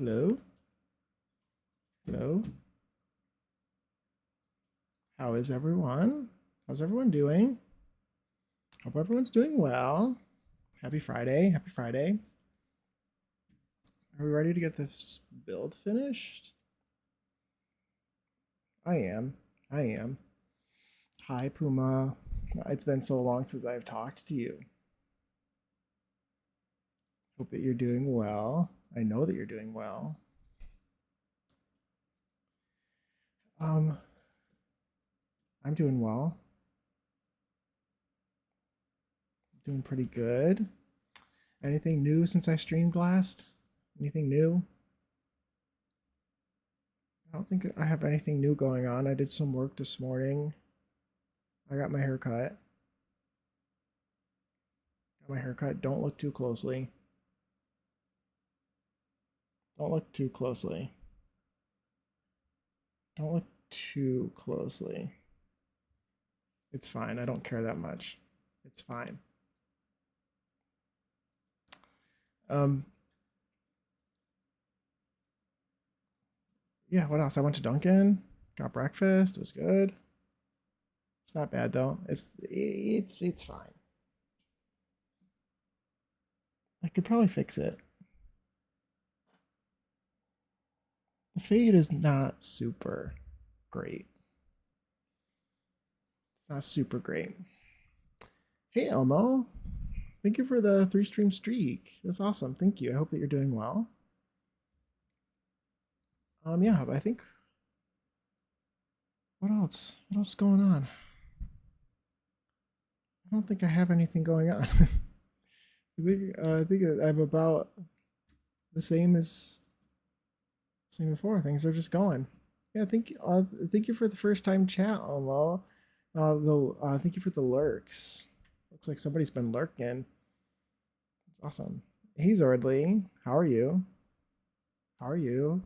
Hello? Hello? How is everyone? How's everyone doing? Hope everyone's doing well. Happy Friday. Happy Friday. Are we ready to get this build finished? I am. I am. Hi, Puma. It's been so long since I've talked to you. Hope that you're doing well. I know that you're doing well. Um, I'm doing well. Doing pretty good. Anything new since I streamed last? Anything new? I don't think I have anything new going on. I did some work this morning. I got my hair cut. Got my hair cut. Don't look too closely. Don't look too closely. Don't look too closely. It's fine. I don't care that much. It's fine. Um, yeah, what else? I went to Dunkin', got breakfast. It was good. It's not bad though. It's fine. I could probably fix it. The fade is not super great. It's not super great. Hey Elmo, thank you for the 3 stream streak. That's awesome. Thank you. I hope that you're doing well. Yeah, but I think what else? What else is going on? I don't think I have anything going on. I think I'm about the same before. Things are just going. Yeah, thank you for the first time chat, Elmo. Thank you for the lurks. Looks like somebody's been lurking. It's awesome. Hey Zordly, how are you? How are you?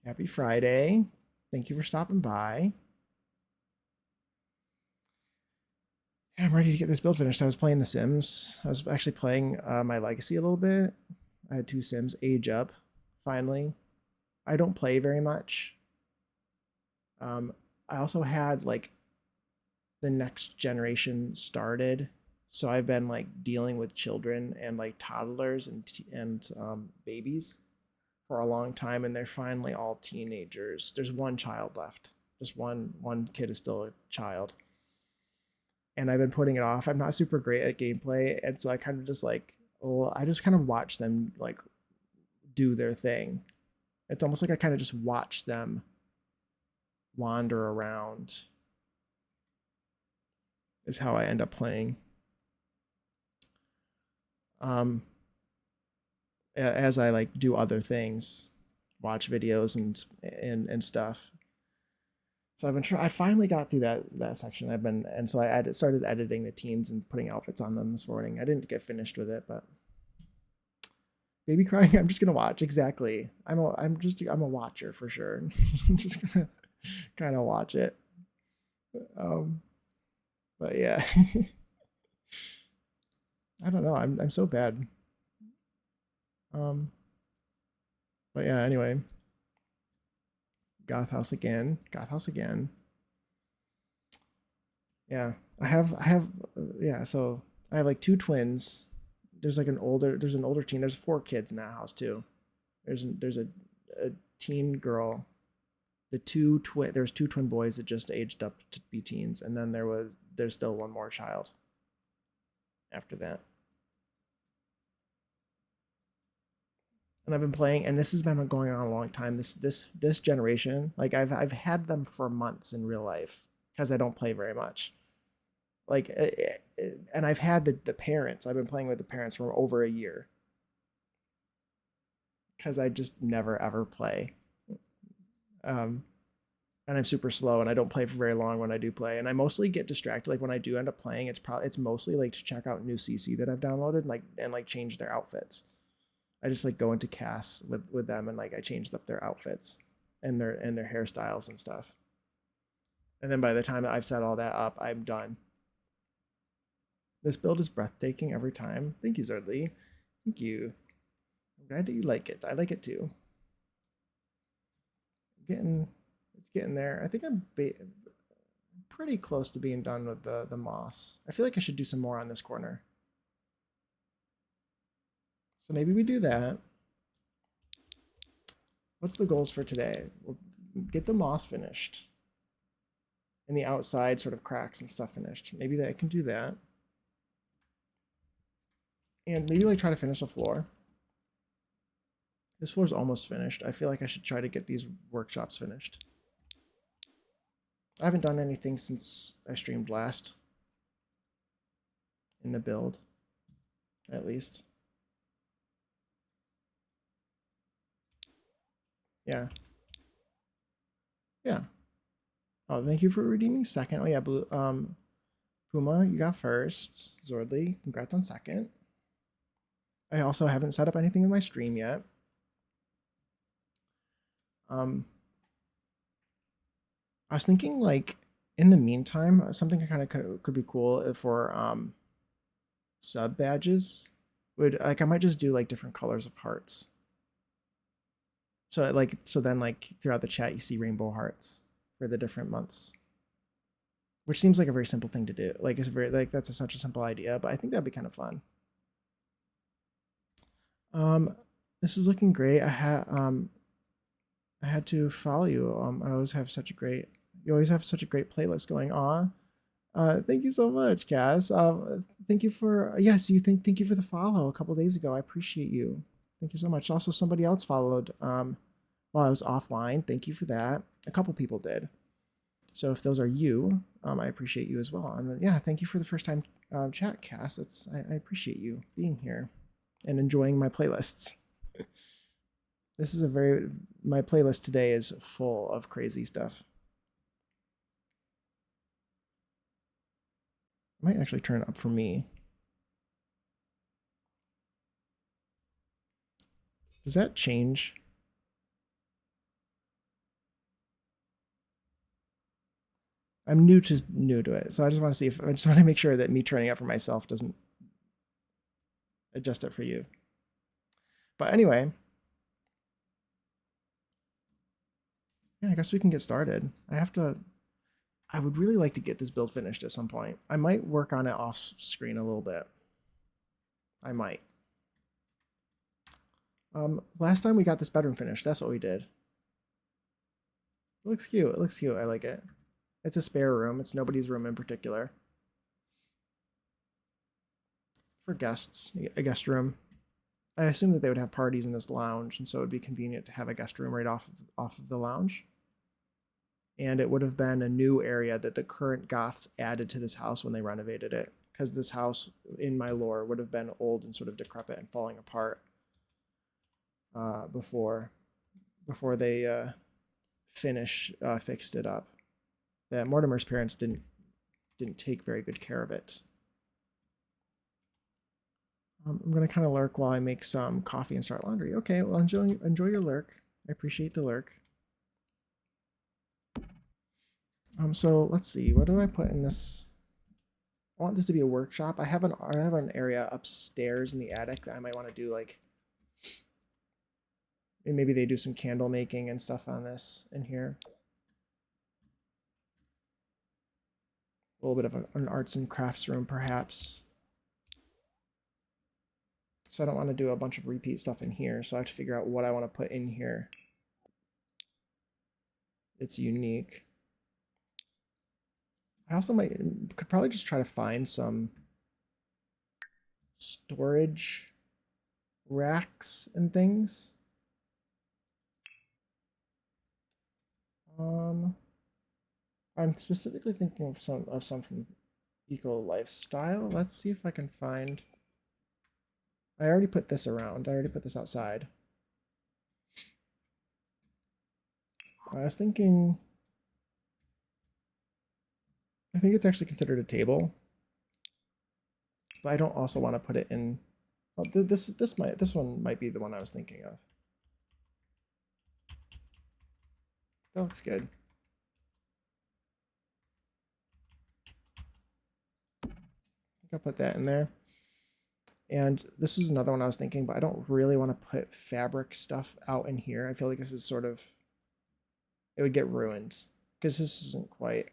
Happy Friday. Thank you for stopping by. Yeah, I'm ready to get this build finished. I was playing The Sims. I was actually playing my Legacy a little bit. I had 2 Sims age up, finally. I don't play very much. Um, I also had like the next generation started, so I've been like dealing with children and like toddlers and babies for a long time, and they're finally all teenagers. There's one child left. Just one kid is still a child, and I've been putting it off. I'm not super great at gameplay, and so I kind of just like, well, I just kind of watch them like do their thing. It's almost like I kind of just watch them wander around is how I end up playing. Um, as I like do other things, watch videos and stuff. So I've been trying. I finally got through that section. So I started editing the teens and putting outfits on them this morning. I didn't get finished with it, but baby crying. I'm just gonna watch. Exactly. I'm a watcher for sure. I'm just gonna kind of watch it. Um, but yeah, I don't know. I'm so bad. Um, but yeah. Anyway, Goth House again. Goth House again. Yeah, yeah. So I have like 2 twins. There's an older teen. There's 4 kids in that house too. There's a teen girl. There's 2 twin boys that just aged up to be teens, and then there's still one more child after that. And I've been playing, and this has been going on a long time. This generation, like I've had them for months in real life because I don't play very much. Like, and I've had the parents. I've been playing with the parents for over a year because I just never ever play. Um, and I'm super slow, and I don't play for very long when I do play. And I mostly get distracted. Like when I do end up playing, it's mostly like to check out new CC that I've downloaded, and like change their outfits. I just like go into CAS with them, and like I changed up their outfits and their hairstyles and stuff. And then by the time that I've set all that up, I'm done. This build is breathtaking every time. Thank you, Zardly. Thank you. I'm glad that you like it. I like it too. It's getting there. I think I'm pretty close to being done with the moss. I feel like I should do some more on this corner. So maybe we do that. What's the goals for today? We'll get the moss finished. And the outside sort of cracks and stuff finished. Maybe that I can do that. And maybe like try to finish the floor. This floor's almost finished. I feel like I should try to get these workshops finished. I haven't done anything since I streamed last. In the build, at least. Yeah. Yeah. Oh, thank you for redeeming second. Oh yeah, blue. Puma, you got first. Zordly, congrats on second. I also haven't set up anything in my stream yet. I was thinking like in the meantime, something kind of could be cool for sub badges would like I might just do like different colors of hearts. So like so then like throughout the chat you see rainbow hearts for the different months. Which seems like a very simple thing to do. Like it's very like that's such a simple idea, but I think that'd be kind of fun. This is looking great. I had to follow you. I always have such a great you always have such a great playlist going on. Thank you so much, Cass. Thank you for yes, thank you for the follow a couple days ago. I appreciate you. Thank you so much. Also, somebody else followed while I was offline. Thank you for that. A couple people did. So if those are you, I appreciate you as well. And yeah, thank you for the first time chat, Cass. I appreciate you being here and enjoying my playlists. This is my playlist today is full of crazy stuff. I might actually turn it up for me. Does that change? I'm new to it, so I just want to see if I just want to make sure that me turning it for myself doesn't adjust it for you. But anyway, yeah, I guess we can get started. I would really like to get this build finished at some point. I might work on it off screen a little bit. I might. Last time we got this bedroom finished. That's what we did. It looks cute. It looks cute. I like it. It's a spare room. It's nobody's room in particular. For guests, a guest room. I assume that they would have parties in this lounge, and so it would be convenient to have a guest room right off of the lounge. And it would have been a new area that the current Goths added to this house when they renovated it, because this house, in my lore, would have been old and sort of decrepit and falling apart before they fixed it up. That Mortimer's parents didn't take very good care of it. I'm gonna kind of lurk while I make some coffee and start laundry. Okay, well enjoy your lurk. I appreciate the lurk. So let's see. What do I put in this? I want this to be a workshop. I have an area upstairs in the attic that I might want to do like. Maybe they do some candle making and stuff on this in here. A little bit of an arts and crafts room, perhaps. So I don't want to do a bunch of repeat stuff in here. So I have to figure out what I want to put in here. It's unique. I also could probably just try to find some storage racks and things. I'm specifically thinking of some from Eco Lifestyle. Let's see if I can find. I already put this around. I already put this outside. I was thinking. I think it's actually considered a table, but I don't also want to put it in. Well, this one might be the one I was thinking of. That looks good. I think I'll put that in there. And this is another one I was thinking, but I don't really want to put fabric stuff out in here. I feel like this is sort of, it would get ruined because this isn't quite,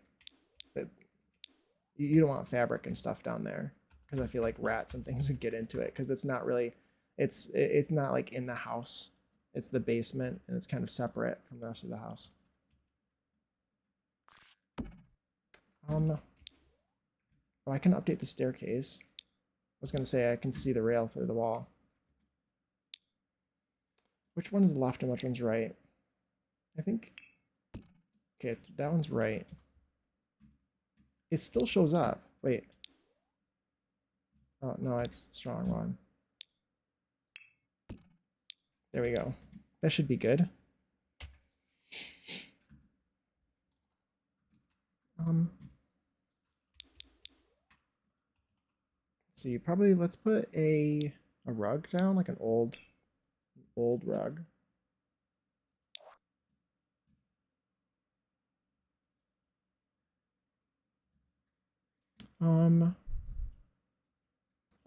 you don't want fabric and stuff down there because I feel like rats and things would get into it because it's not really, it's not like in the house. It's the basement and it's kind of separate from the rest of the house. Oh, I can update the staircase. I was gonna say I can see the rail through the wall. Which one is left and which one's right? I think, okay, that one's right. It still shows up. Wait. Oh, no, it's the wrong one. There we go. That should be good. Let's see, probably let's put a rug down, like an old rug.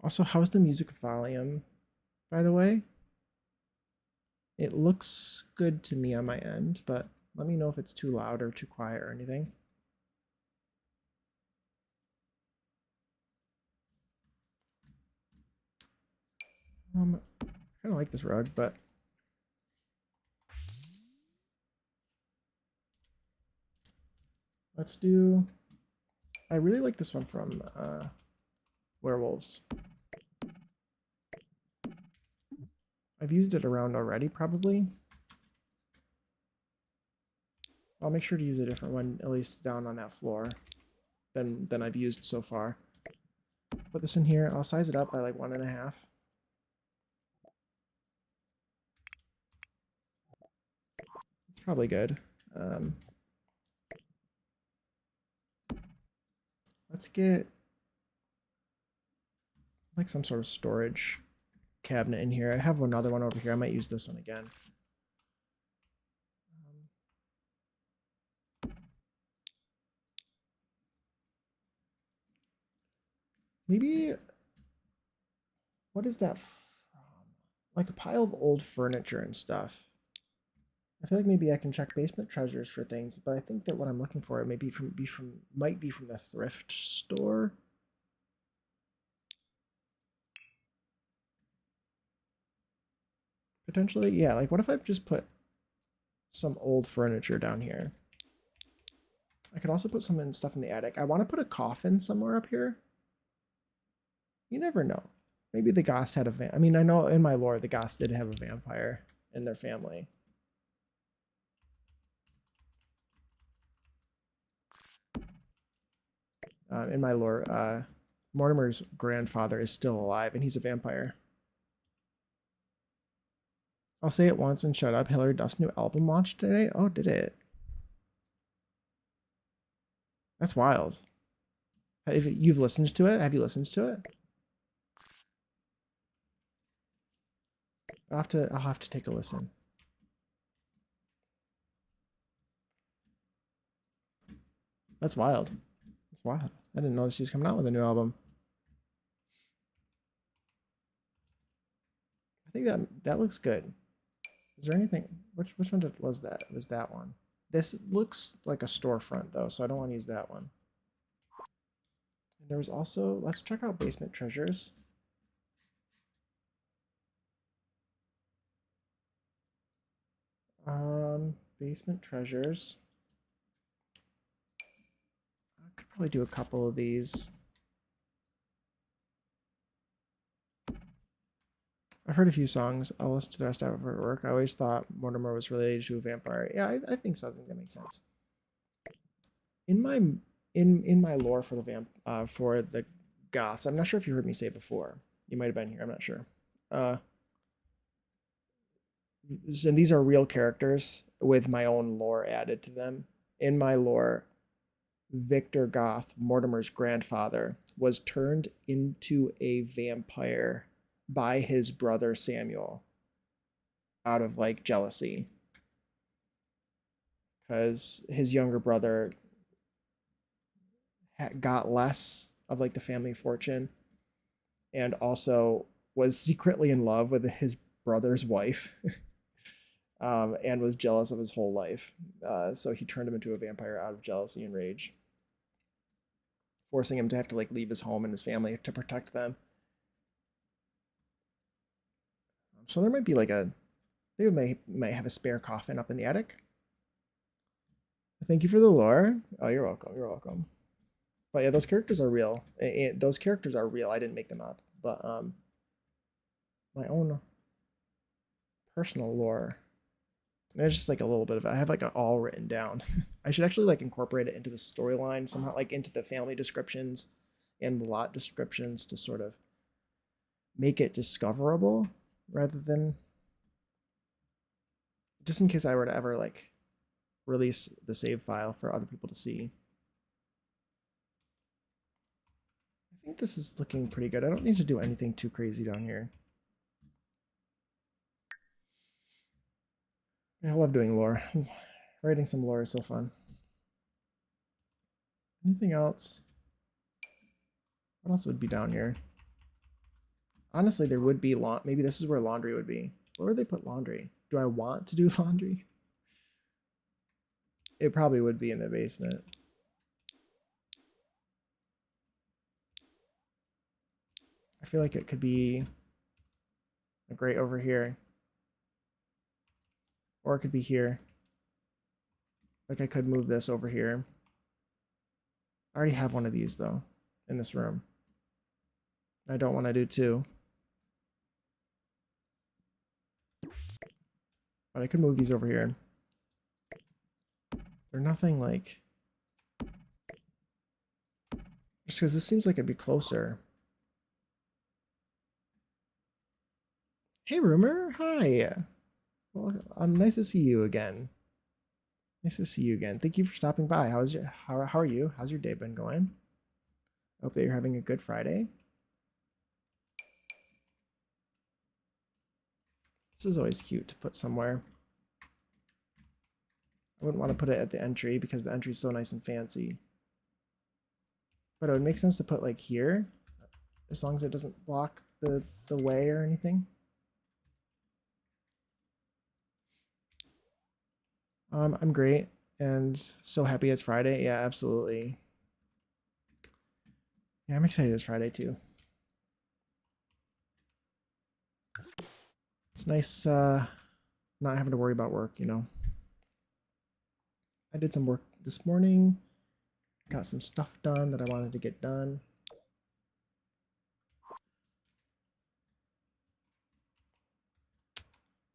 Also, how's the music volume, by the way? It looks good to me on my end, but let me know if it's too loud or too quiet or anything. I kind of like this rug, but let's do. I really like this one from Werewolves. I've used it around already, probably. I'll make sure to use a different one, at least down on that floor, than I've used so far. Put this in here. I'll size it up by like 1.5. It's probably good. Let's get like some sort of storage cabinet in here. I have another one over here. I might use this one again. Maybe, what is that from? Like a pile of old furniture and stuff. I feel like maybe I can check basement treasures for things, but I think that what I'm looking for might be from the thrift store. Potentially, yeah. Like, what if I just put some old furniture down here? I could also put some stuff in the attic. I want to put a coffin somewhere up here. You never know. Maybe the Goths had I mean, I know in my lore the Goths did have a vampire in their family. In my lore, Mortimer's grandfather is still alive, and he's a vampire. I'll say it once and shut up. Hilary Duff's new album launched today. Oh, did it? That's wild. If you've listened to it, have you listened to it? I'll have to take a listen. That's wild. That's wild. I didn't know she's coming out with a new album. I think that looks good. Is there anything? Which one was that? It was that one. This looks like a storefront though, so I don't want to use that one. And there was also, let's check out basement treasures. Basement treasures. I could probably do a couple of these. I've heard a few songs. I'll listen to the rest after work. I always thought Mortimer was related to a vampire. Yeah, I think so. I think that makes sense. In my lore for the Goths, I'm not sure if you heard me say it before. You might have been here. I'm not sure. And these are real characters with my own lore added to them. In my lore, Victor Goth, Mortimer's grandfather, was turned into a vampire by his brother Samuel out of like jealousy. Because his younger brother got less of like the family fortune and also was secretly in love with his brother's wife, and was jealous of his whole life. So he turned him into a vampire out of jealousy and rage, forcing him to have to like leave his home and his family to protect them. So there might be like a they might have a spare coffin up in the attic. Thank you for the lore. Oh, you're welcome. You're welcome. But yeah, those characters are real. Those characters are real. I didn't make them up, but my own personal lore. There's just like a little bit of it. I have like all written down. I should actually like incorporate it into the storyline somehow, like into the family descriptions and the lot descriptions to sort of make it discoverable rather than just in case I were to ever like release the save file for other people to see. I think this is looking pretty good. I don't need to do anything too crazy down here. I love doing lore. Writing some lore is so fun. Anything else? What else would be down here? Honestly, there would be maybe this is where laundry would be. Where would they put laundry? Do I want to do laundry? It probably would be in the basement. I feel like it could be like right over here. Or it could be here. Like I could move this over here. I already have one of these though in this room. I don't want to do two. But I could move these over here. They're nothing like... Just because this seems like it'd be closer. Hey, Rumor. Hi. Well, nice to see you again. Nice to see you again. Thank you for stopping by. How are you? How's your day been going? I hope that you're having a good Friday. This is always cute to put somewhere. I wouldn't want to put it at the entry because the entry is so nice and fancy. But it would make sense to put like here, as long as it doesn't block the way or anything. I'm great and so happy it's Friday. Yeah, absolutely. Yeah, I'm excited it's Friday too. It's nice not having to worry about work, you know. I did some work this morning. Got some stuff done that I wanted to get done.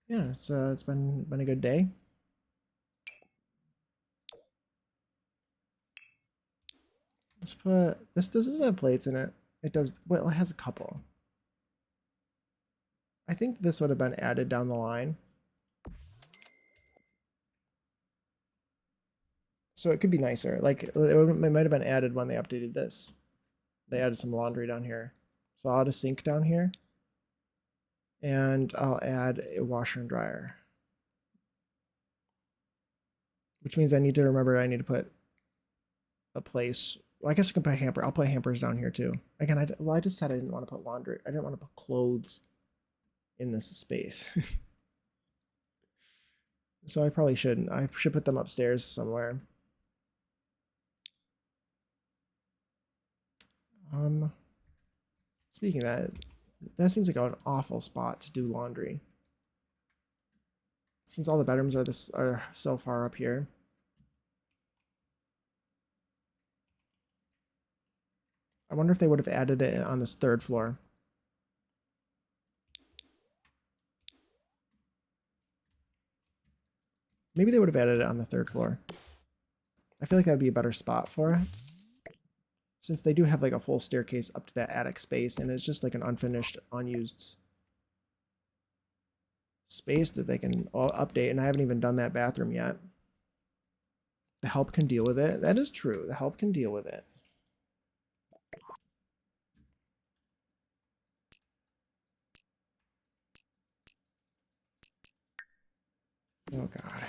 Yeah, it's been a good day. Let's put this doesn't have plates in it. It does, well, it has a couple. I think this would have been added down the line. So it could be nicer. Like it might have been added when they updated this. They added some laundry down here. So I'll add a sink down here. And I'll add a washer and dryer. Which means I need to remember I need to put a place. Well, I guess I can put a hamper. I'll put hampers down here too. Again, I just said I didn't want to put laundry. I didn't want to put clothes in this space. So I probably shouldn't. I should put them upstairs somewhere. Speaking of that, that seems like an awful spot to do laundry. Since all the bedrooms are so far up here. I wonder if they would have added it on this third floor. Maybe they would have added it on the third floor. I feel like that would be a better spot for it. Since they do have like a full staircase up to that attic space, and it's just like an unfinished, unused space that they can all update, and I haven't even done that bathroom yet. The help can deal with it. That is true. The help can deal with it. Oh god.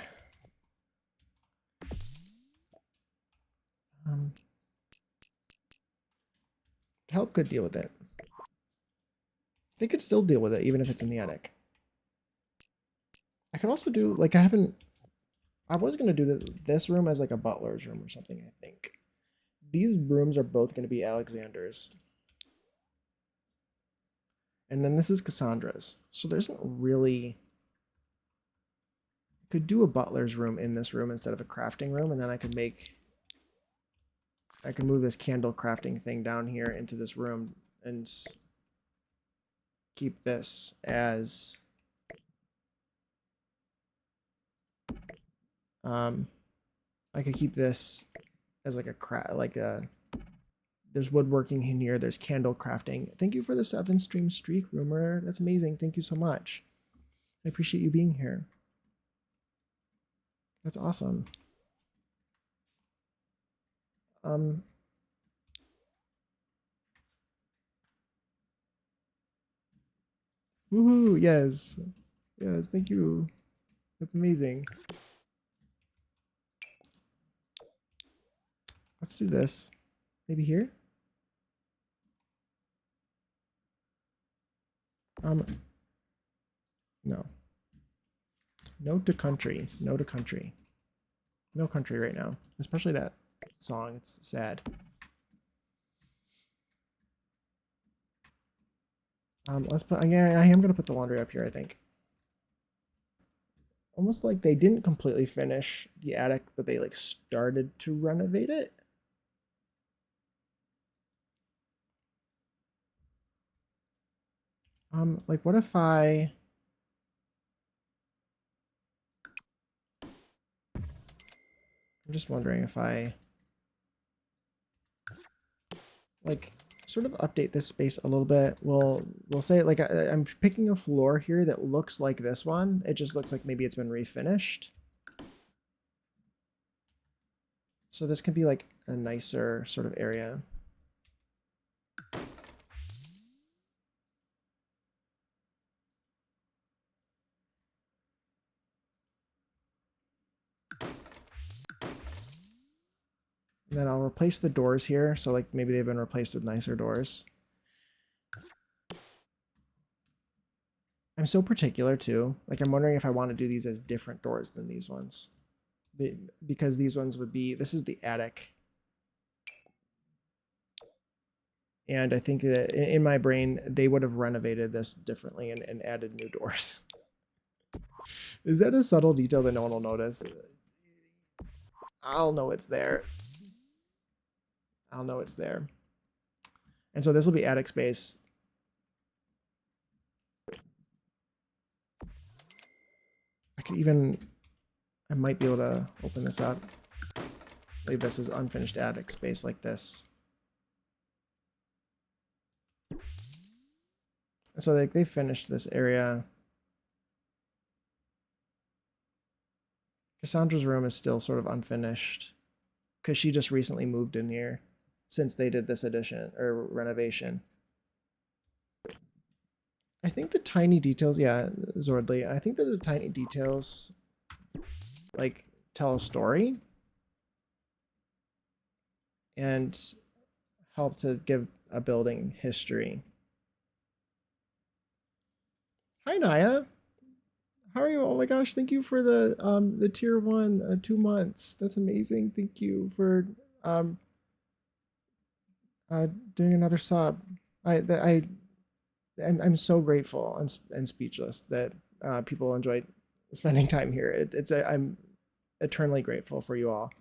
Help could deal with it. They could still deal with it even if it's in the attic. I could also do like I was gonna do this room as like a butler's room or something, I think. These rooms are both gonna be Alexander's. And then this is Cassandra's. So there isn't really could do a butler's room in this room instead of a crafting room, and then I can move this candle crafting thing down here into this room and keep this as I could keep this as like there's woodworking in here, there's candle crafting. Thank you for the 7-stream streak, Rumor. That's amazing. Thank you so much. I appreciate you being here. That's awesome. Woohoo, yes. Yes, thank you. That's amazing. Let's do this. Maybe here? No. No to country. No to country. No country right now. Especially that song. It's sad. Let's put, yeah, I am going to put the laundry up here, I think. Almost like they didn't completely finish the attic, but they like started to renovate it. Like what if I'm just wondering if I like sort of update this space a little bit. We'll say like I'm picking a floor here that looks like this one. It just looks like maybe it's been refinished. So this could be like a nicer sort of area. And then I'll replace the doors here. So like maybe they've been replaced with nicer doors. I'm so particular too. Like I'm wondering if I want to do these as different doors than these ones. Because these ones would be, this is the attic. And I think that in my brain, they would have renovated this differently and added new doors. Is that a subtle detail that no one will notice? I'll know it's there. I'll know it's there. And so this will be attic space. I might be able to open this up. Like this is unfinished attic space like this. So like they finished this area. Cassandra's room is still sort of unfinished because she just recently moved in here since they did this addition or renovation. I think the tiny details, yeah, Zordly, I think that the tiny details like tell a story and help to give a building history. Hi Naya. How are you? Oh my gosh, thank you for the tier 1 2 months. That's amazing. Thank you for doing another sub. I'm so grateful and speechless that people enjoyed spending time here. I'm eternally grateful for you all.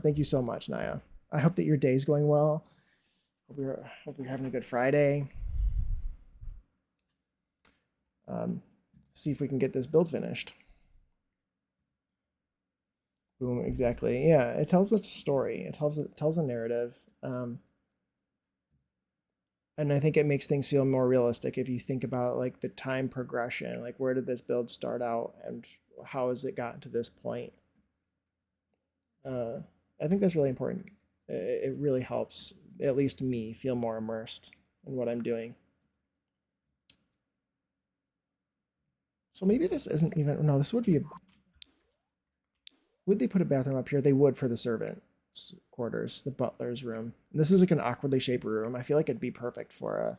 Thank you so much, Naya. I hope that your day's going well. Hope you're having a good Friday. See if we can get this build finished. Boom, exactly. Yeah, it tells a story. It tells a narrative. And I think it makes things feel more realistic if you think about like the time progression, like where did this build start out and how has it gotten to this point. I think that's really important. It really helps, at least me, feel more immersed in what I'm doing. So maybe this isn't even, no, this would be would they put a bathroom up here? They would for the servants' quarters, the butler's room. This is like an awkwardly shaped room. I feel like it'd be perfect for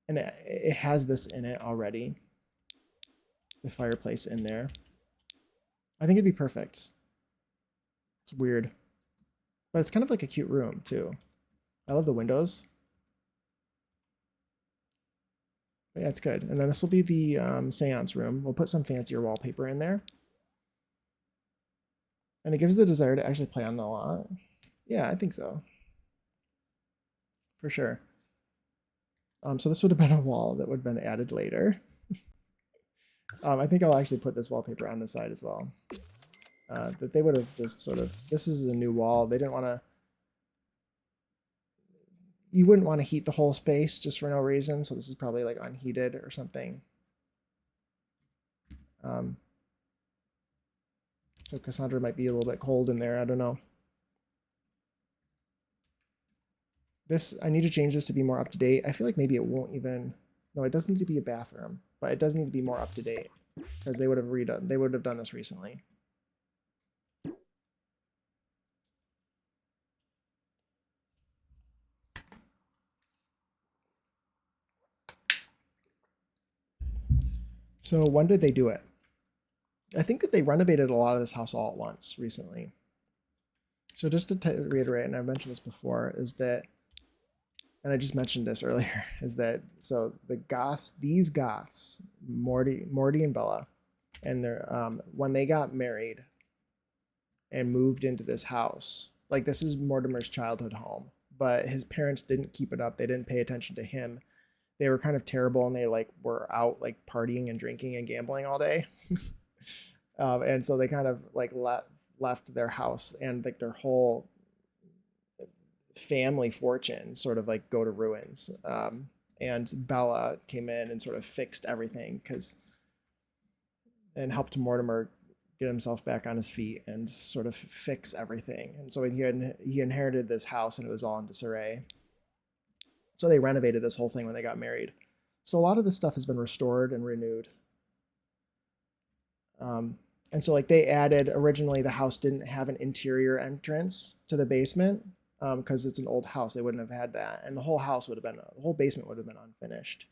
And it has this in it already, the fireplace in there. I think it'd be perfect. It's weird, but it's kind of like a cute room too. I love the windows. But yeah, it's good. And then this will be the seance room. We'll put some fancier wallpaper in there. And it gives the desire to actually play on it a lot. Yeah, I think so. For sure. So this would have been a wall that would have been added later. I think I'll actually put this wallpaper on the side as well. That they would have just sort of, this is a new wall. They didn't want to, you wouldn't want to heat the whole space just for no reason. So this is probably like unheated or something. So Cassandra might be a little bit cold in there. I don't know. This, I need to change this to be more up to date. I feel like maybe it won't even, no, it does need to be a bathroom, but it does need to be more up to date because they would have done this recently. So when did they do it? I think that they renovated a lot of this house all at once recently. So just to reiterate, and I mentioned this before, is that, and I just mentioned this earlier, is that so the Goths, these Goths, Morty and Bella, and their when they got married and moved into this house, like this is Mortimer's childhood home, but his parents didn't keep it up. They didn't pay attention to him. They were kind of terrible, and they like were out like partying and drinking and gambling all day. And so they kind of like left their house and like their whole family fortune sort of like go to ruins. And Bella came in and sort of fixed everything and helped Mortimer get himself back on his feet and sort of fix everything. And so he inherited this house and it was all in disarray. So they renovated this whole thing when they got married. So a lot of this stuff has been restored and renewed. And so like they added, originally the house didn't have an interior entrance to the basement because it's an old house. They wouldn't have had that. And the whole house would have been, the whole basement would have been unfinished.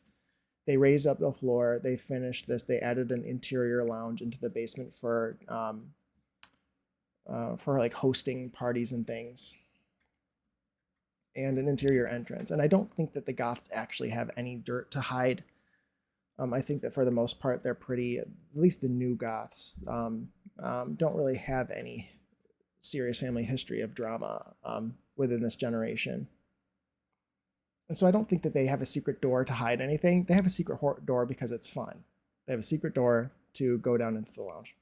They raised up the floor. They finished this. They added an interior lounge into the basement for like hosting parties and things, and an interior entrance. And I don't think that the Goths actually have any dirt to hide. I think that for the most part, they're pretty, at least the new Goths, don't really have any serious family history of drama within this generation. And so I don't think that they have a secret door to hide anything. They have a secret door because it's fun. They have a secret door to go down into the lounge.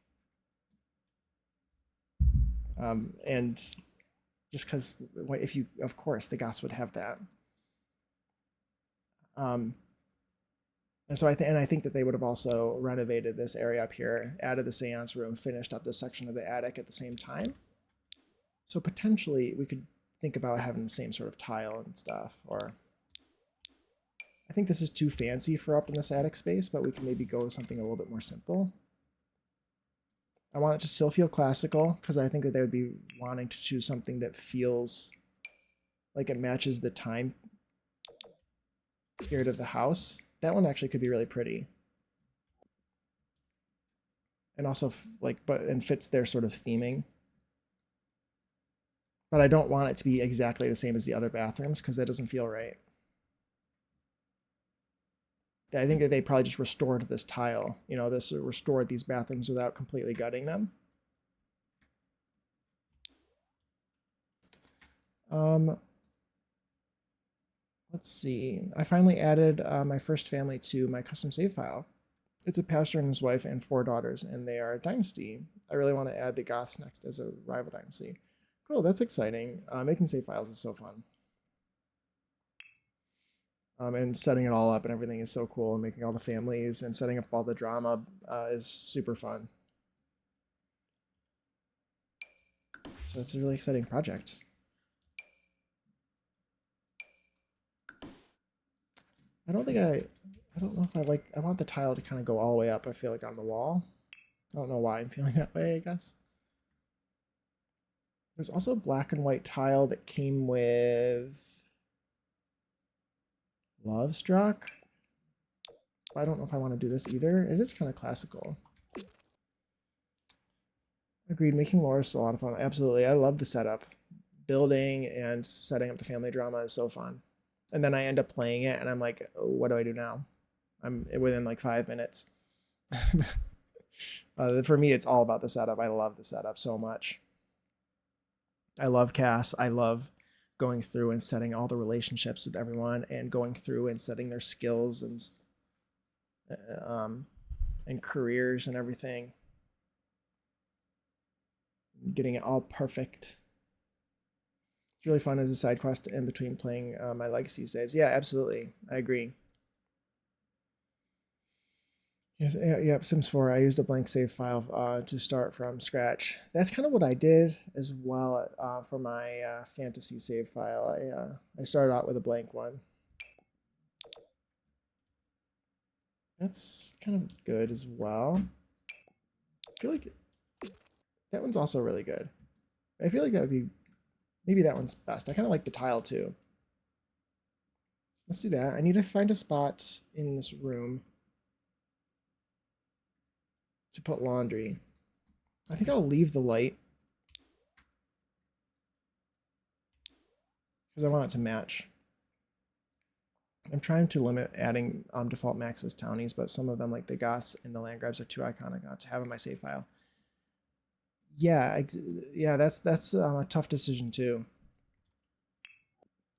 And just because if you, of course, the Goths would have that. And so I think that they would have also renovated this area up here, added the seance room, finished up this section of the attic at the same time. So potentially we could think about having the same sort of tile and stuff, or I think this is too fancy for up in this attic space, but we can maybe go with something a little bit more simple. I want it to still feel classical because I think that they would be wanting to choose something that feels like it matches the time period of the house. That one actually could be really pretty. And also and fits their sort of theming. But I don't want it to be exactly the same as the other bathrooms because that doesn't feel right. I think that they probably just restored this tile, this restored these bathrooms without completely gutting them. Let's see. I finally added my first family to my custom save file. It's a pastor and his wife and 4 daughters, and they are a dynasty. I really want to add the Goths next as a rival dynasty. Cool, that's exciting. Making save files is so fun. And setting it all up and everything is so cool, and making all the families and setting up all the drama is super fun. So it's a really exciting project. I don't know if I want the tile to kind of go all the way up, I feel like, on the wall. I don't know why I'm feeling that way, I guess. There's also a black and white tile that came with Love Struck. I don't know if I want to do this either. It is kind of classical. Agreed. Making lore is a lot of fun. Absolutely. I love the setup. Building and setting up the family drama is so fun. And then I end up playing it and I'm like, oh, what do I do now? I'm within like 5 minutes. For me, it's all about the setup. I love the setup so much. I love Cass. I love going through and setting all the relationships with everyone and going through and setting their skills um, and careers and everything. Getting it all perfect. It's really fun as a side quest in between playing my legacy saves. Yeah, absolutely. I agree. Yes, yeah, Sims 4. I used a blank save file to start from scratch. That's kind of what I did as well for my fantasy save file. I started out with a blank one. That's kind of good as well. I feel like that one's also really good. I feel like that would be maybe that one's best. I kind of like the tile too. Let's do that. I need to find a spot in this room to put laundry. I think I'll leave the light because I want it to match. I'm trying to limit adding default maxes townies, but some of them, like the Goths and the land grabs, are too iconic not to have in my save file. Yeah, yeah, that's a tough decision too.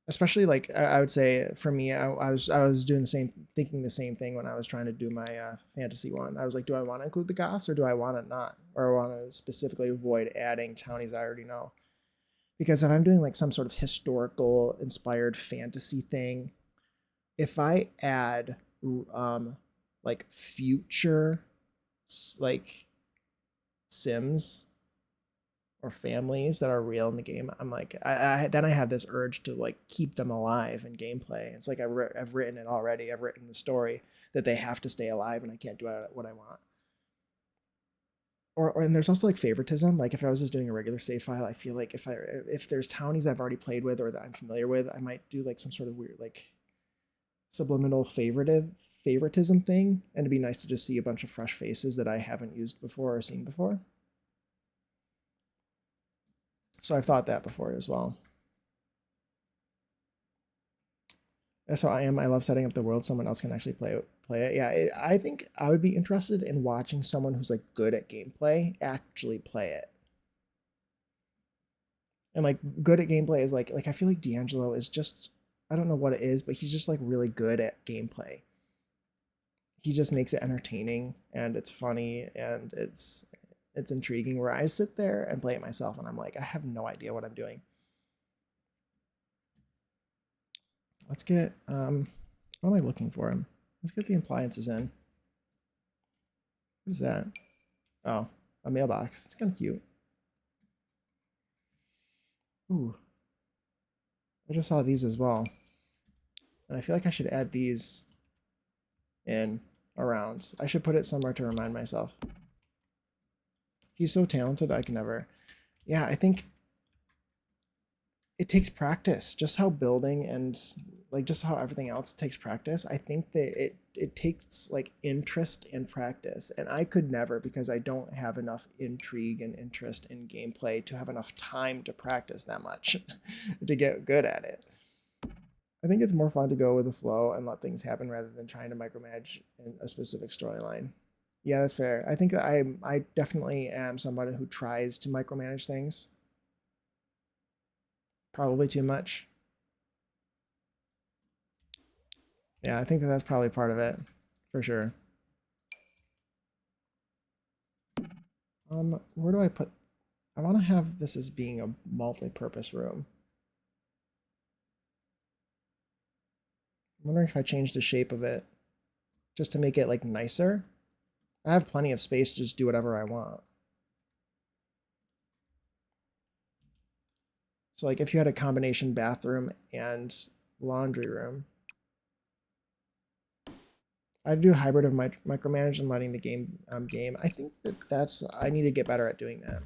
Especially like I would say for me, I was doing the same, thinking the same thing when I was trying to do my fantasy one. I was like, do I want to include the Goths or do I want to not, or I want to specifically avoid adding townies I already know? Because if I'm doing like some sort of historical inspired fantasy thing, if I add like future like Sims or families that are real in the game, I'm like, then I have this urge to like keep them alive in gameplay. It's like I've written it already. I've written the story that they have to stay alive, and I can't do what I want. Or and there's also like favoritism. Like if I was just doing a regular save file, I feel like if there's townies I've already played with or that I'm familiar with, I might do like some sort of weird like subliminal favoritism thing, and it'd be nice to just see a bunch of fresh faces that I haven't used before or seen before. So I've thought that before as well. That's how I am. I love setting up the world. Someone else can actually play it. Yeah, I think I would be interested in watching someone who's like good at gameplay actually play it. And like good at gameplay is like I feel like D'Angelo is just, I don't know what it is, but he's just like really good at gameplay. He just makes it entertaining and it's funny and it's intriguing, where I sit there and play it myself and I'm like, I have no idea what I'm doing. Let's get what am I looking for? Let's get the appliances in. What is that? Oh, a mailbox. It's kind of cute. Ooh, I just saw these as well. And I feel like I should add these in around. I should put it somewhere to remind myself. He's so talented, I can never. Yeah, I think it takes practice. Just how building and like just how everything else takes practice. I think that it takes like interest and practice, and I could never, because I don't have enough intrigue and interest in gameplay to have enough time to practice that much to get good at it. I think it's more fun to go with the flow and let things happen rather than trying to micromanage in a specific storyline. Yeah, that's fair. I think that I definitely am someone who tries to micromanage things. Probably too much. Yeah, I think that that's probably part of it, for sure. Where do I put? I want to have this as being a multi-purpose room. I'm wondering if I change the shape of it just to make it like nicer. I have plenty of space to just do whatever I want. So like if you had a combination bathroom and laundry room, I'd do a hybrid of micromanage and letting the game. I think I need to get better at doing that.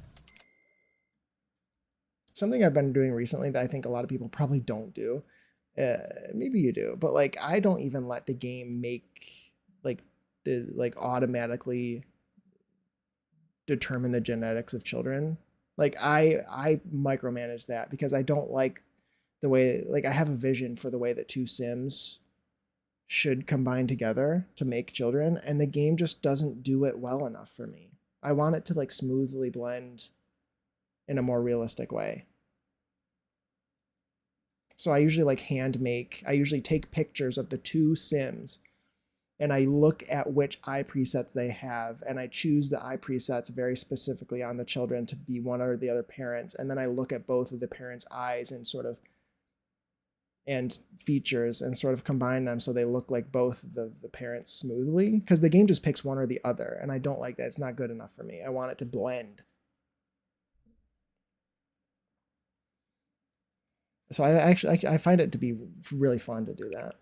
Something I've been doing recently that I think a lot of people probably don't do. Maybe you do, but like I don't even let the game make like automatically determine the genetics of children. Like I micromanage that because I don't like the way, like, I have a vision for the way that two Sims should combine together to make children, and the game just doesn't do it well enough for me. I want it to like smoothly blend in a more realistic way. So I usually like I usually take pictures of the two Sims and I look at which eye presets they have, and I choose the eye presets very specifically on the children to be one or the other parents, and then I look at both of the parents' eyes and sort of and features and sort of combine them so they look like both the parents smoothly, because the game just picks one or the other, and I don't like that. It's not good enough for me. I want it to blend. So I find it to be really fun to do that.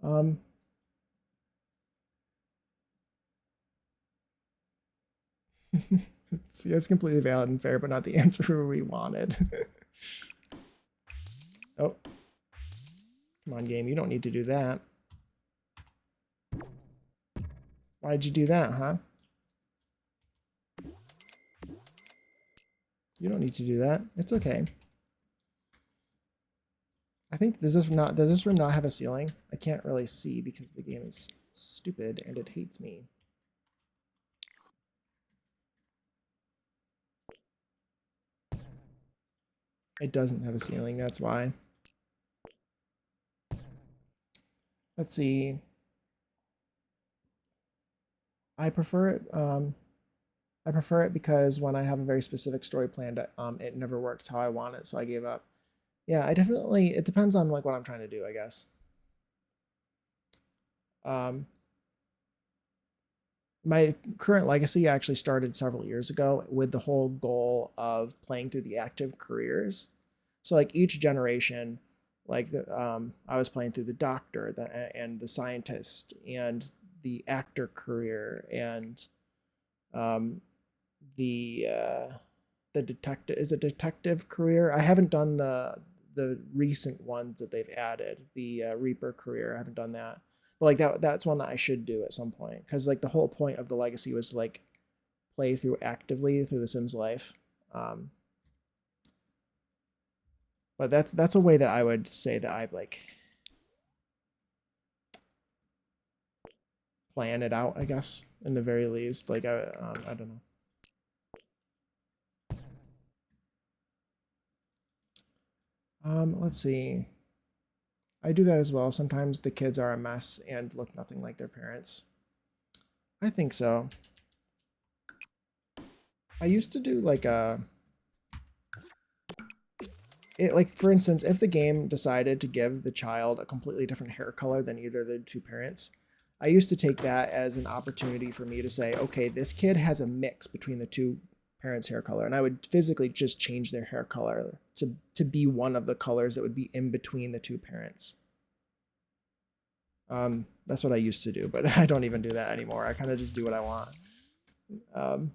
Um, See, it's completely valid and fair, but not the answer we wanted. Oh, come on, game. You don't need to do that. Why'd you do that, huh? You don't need to do that. It's okay. I think, does this room not have a ceiling? I can't really see because the game is stupid and it hates me. It doesn't have a ceiling, that's why. Let's see. I prefer it. I prefer it because when I have a very specific story planned, it never works how I want it, so I gave up. Yeah, I definitely. It depends on like what I'm trying to do, I guess. Um, my current legacy actually started several years ago with the whole goal of playing through the active careers. So like each generation, like I was playing through the doctor and the scientist and the actor career and um, the detective, is a detective career. I haven't done the recent ones that they've added. The Reaper career, I haven't done that. But like that's one that I should do at some point, because like the whole point of the legacy was to like play through actively through the Sims life. Um, but that's a way that I would say that I like plan it out, I guess, in the very least. Like I don't know. Let's see. I do that as well. Sometimes the kids are a mess and look nothing like their parents. I think so. I used to do like like for instance, if the game decided to give the child a completely different hair color than either of the two parents, I used to take that as an opportunity for me to say, okay, this kid has a mix between the two parents' hair color, and I would physically just change their hair color to be one of the colors that would be in between the two parents. That's what I used to do, but I don't even do that anymore. I kind of just do what I want. Um,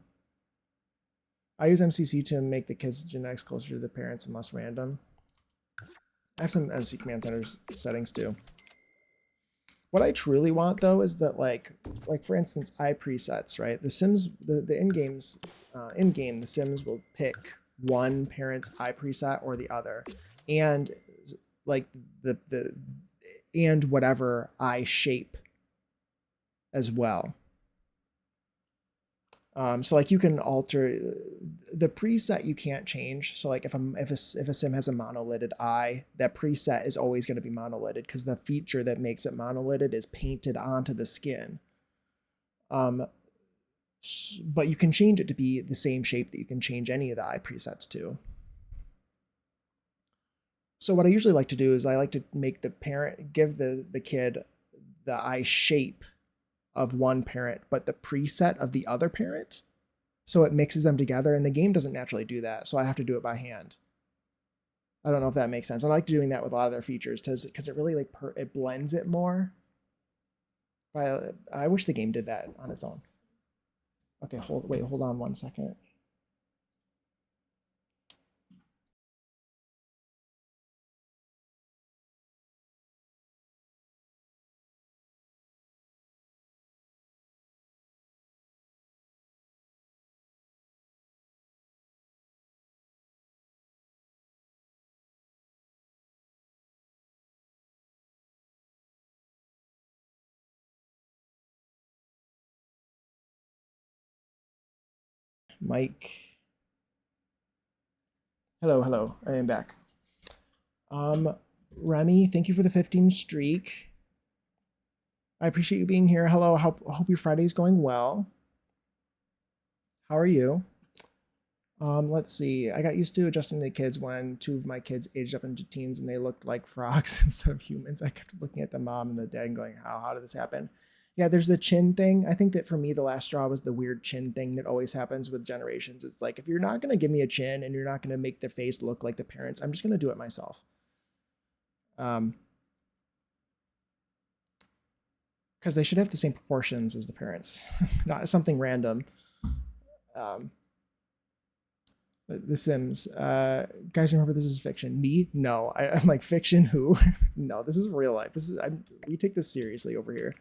I use MCC to make the kids' genetics closer to the parents and less random. I have some MC Command Center settings too. What I truly want though is that like for instance, eye presets, right? The Sims, the in game, the Sims will pick one parent's eye preset or the other, and like the and whatever eye shape as well. So like you can alter the preset, you can't change. So like if a sim has a monolidded eye, that preset is always going to be monolidded because the feature that makes it monolidded is painted onto the skin. Um, but you can change it to be the same shape that you can change any of the eye presets to. So what I usually like to do is I like to make the parent give the kid the eye shape of one parent, but the preset of the other parent. So it mixes them together, and the game doesn't naturally do that, so I have to do it by hand. I don't know if that makes sense. I like doing that with a lot of their features because it really like it blends it more. I wish the game did that on its own. Okay, hold on 1 second. Mike. Hello, hello. I am back. Remy, thank you for the 15 streak. I appreciate you being here. Hello, I hope your Friday's going well. How are you? Let's see. I got used to adjusting the kids when two of my kids aged up into teens and they looked like frogs instead of humans. I kept looking at the mom and the dad and going, how did this happen? Yeah, there's the chin thing. I think that for me, the last straw was the weird chin thing that always happens with generations. It's like, if you're not going to give me a chin and you're not going to make the face look like the parents, I'm just going to do it myself. Because they should have the same proportions as the parents, not something random. The Sims. Guys, remember this is fiction. Me? No. I'm like, fiction who? No, this is real life. We take this seriously over here.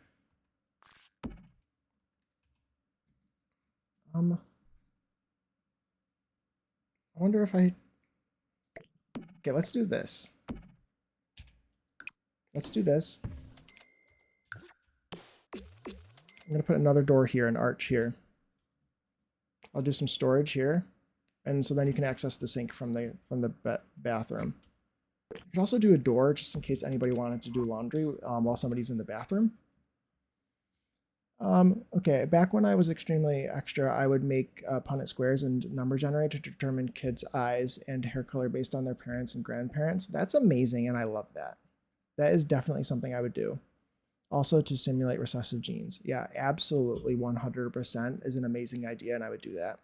I wonder if I... Okay, let's do this. Let's do this. I'm going to put another door here, an arch here. I'll do some storage here. And so then you can access the sink from the bathroom. You could also do a door just in case anybody wanted to do laundry while somebody's in the bathroom. Okay, back when I was extremely extra, I would make Punnett squares and number generator to determine kids' eyes and hair color based on their parents and grandparents. That's amazing, and I love that. That is definitely something I would do. Also to simulate recessive genes. Yeah, absolutely 100% is an amazing idea, and I would do that.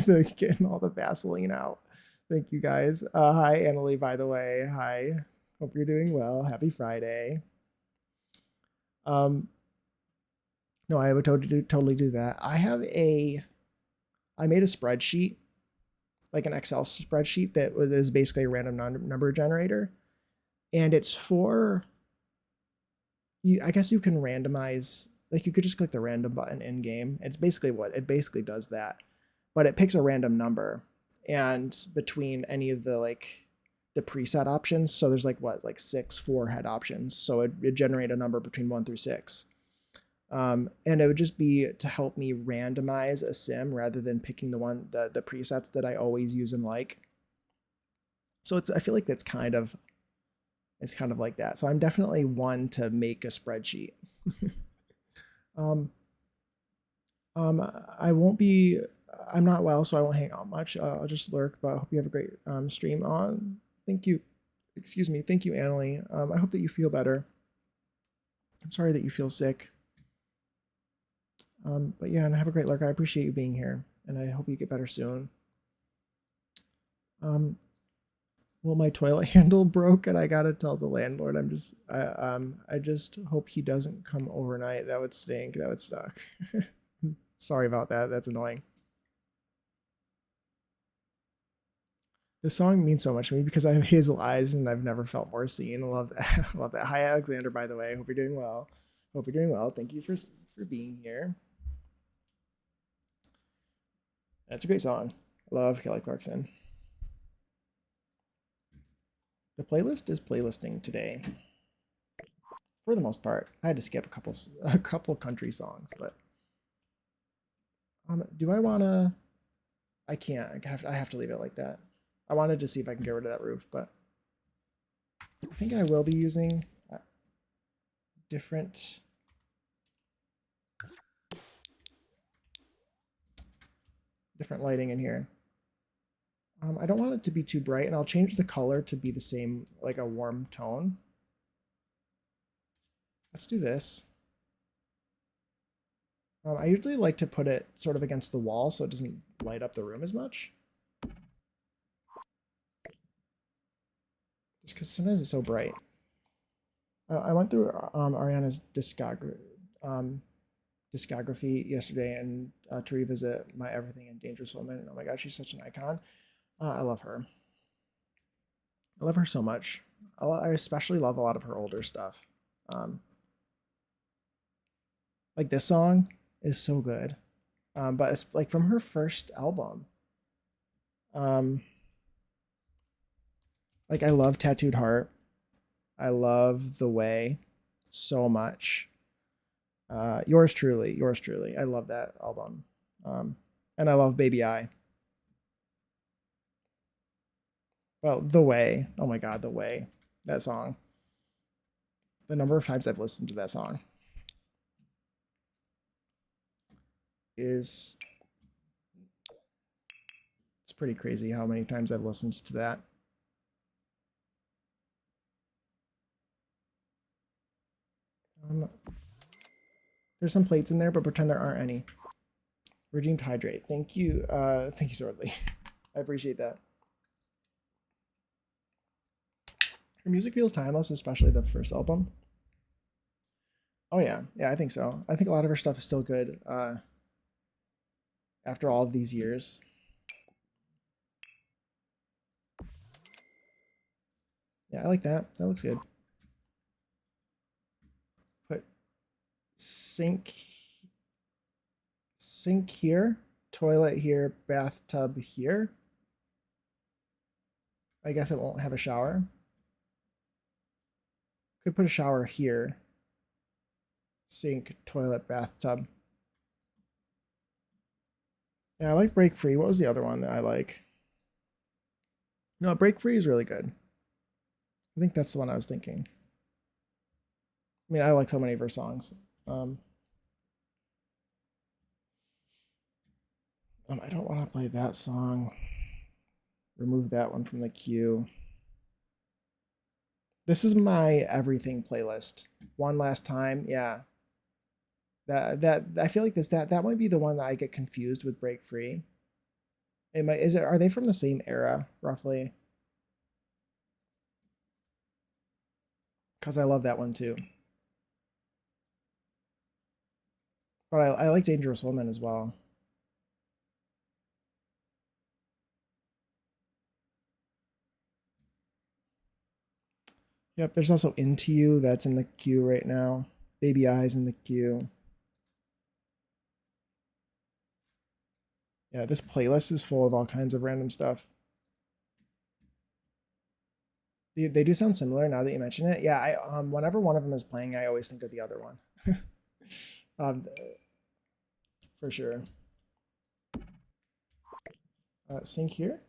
They're getting all the Vaseline out. Thank you guys. Hi, Annalie, by the way. Hi. Hope you're doing well. Happy Friday. No, I would totally do that. I made a spreadsheet, like an Excel spreadsheet that is basically a random number generator. And it's for, I guess you can randomize, like you could just click the random button in game. It's basically it basically does that. But it picks a random number, and between any of the the preset options, so there's like 6 forehead options, so it generate a number between 1 through 6, and it would just be to help me randomize a sim rather than picking the presets that I always use and like. So I feel like it's kind of like that. So I'm definitely one to make a spreadsheet. I'm not well, so I won't hang out much. I'll just lurk, but I hope you have a great stream on. Thank you. Excuse me. Thank you, Annalie. I hope that you feel better. I'm sorry that you feel sick. But yeah, and have a great lurk. I appreciate you being here, and I hope you get better soon. Well, my toilet handle broke, and I gotta tell the landlord. I just hope he doesn't come overnight. That would stink. That would suck. Sorry about that. That's annoying. This song means so much to me because I have hazel eyes and I've never felt more seen. I love that. I love that. Hi, Alexander, by the way. Hope you're doing well. Hope you're doing well. Thank you for being here. That's a great song. I love Kelly Clarkson. The playlist is playlisting today. For the most part. I had to skip a couple country songs, but do I wanna? I can't. I have to leave it like that. I wanted to see if I can get rid of that roof, but I think I will be using different lighting in here. I don't want it to be too bright, and I'll change the color to be the same, like a warm tone. Let's do this. I usually like to put it sort of against the wall so it doesn't light up the room as much. Just because sometimes it's so bright. I went through Ariana's discography yesterday and to revisit My Everything and Dangerous Woman. Oh my god, she's such an icon. I love her. I love her so much. I especially love a lot of her older stuff. Like this song is so good, but it's like from her first album. Like I love Tattooed Heart. I love The Way so much. Yours truly. I love that album. And I love Baby I. Well, The Way. Oh my God, The Way. That song. The number of times I've listened to that song is it's pretty crazy how many times I've listened to that. Um, there's some plates in there, but pretend there aren't any. Redeemed hydrate. Thank you. Thank you, Swordly. I appreciate that. Her music feels timeless, especially the first album. Oh yeah, yeah, I think so. I think a lot of her stuff is still good after all of these years. Yeah, I like that. That looks good. Put sink here, toilet here, bathtub here. I guess it won't have a shower. Could put a shower here. Sink, toilet, bathtub. Yeah, I like Break Free. What was the other one that I like? No, Break Free is really good. I think that's the one I was thinking. I mean, I like so many of her songs. I don't want to play that song. Remove that one from the queue. This is my everything playlist. One Last Time, yeah. That I feel like that might be the one that I get confused with Break Free. Are they from the same era roughly? Because I love that one too. But I like Dangerous Woman as well. Yep, there's also Into You that's in the queue right now. Baby Eyes in the queue. Yeah, this playlist is full of all kinds of random stuff. They do sound similar now that you mention it. Yeah, whenever one of them is playing, I always think of the other one. um, for sure. Sink here,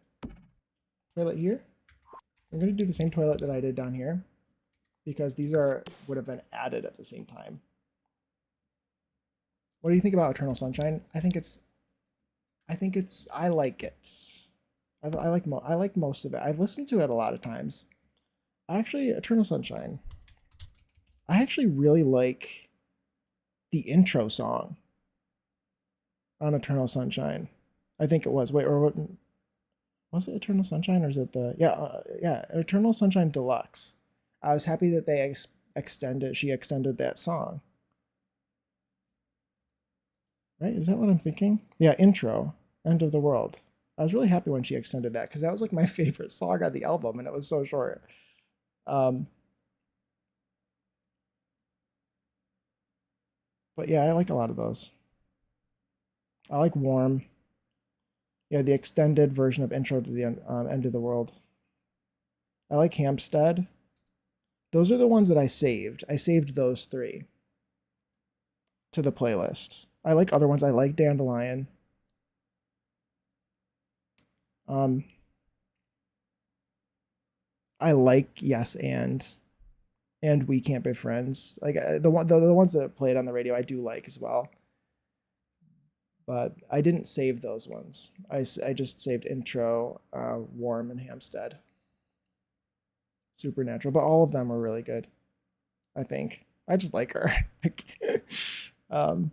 toilet here. I'm gonna do the same toilet that I did down here because these would have been added at the same time. What do you think about Eternal Sunshine? I like it. I like most of it. I've listened to it a lot of times. Actually, Eternal Sunshine. I actually really like the intro song on Eternal Sunshine. I think it was. Wait, or what? Was it Eternal Sunshine or is it the yeah Eternal Sunshine Deluxe? I was happy that they she extended that song. Right? Is that what I'm thinking? Yeah, intro, End of the World. I was really happy when she extended that because that was like my favorite song on the album and it was so short. But yeah, I like a lot of those. I like Warm. Yeah, the extended version of Intro to the End of the World. I like Hampstead. Those are the ones that I saved. I saved those three to the playlist. I like other ones. I like Dandelion. Um, I like Yes and We Can't Be Friends. Like the ones that played on the radio, I do like as well. But I didn't save those ones. I just saved Intro, Warm, and Hampstead. Supernatural, but all of them are really good. I think I just like her. um,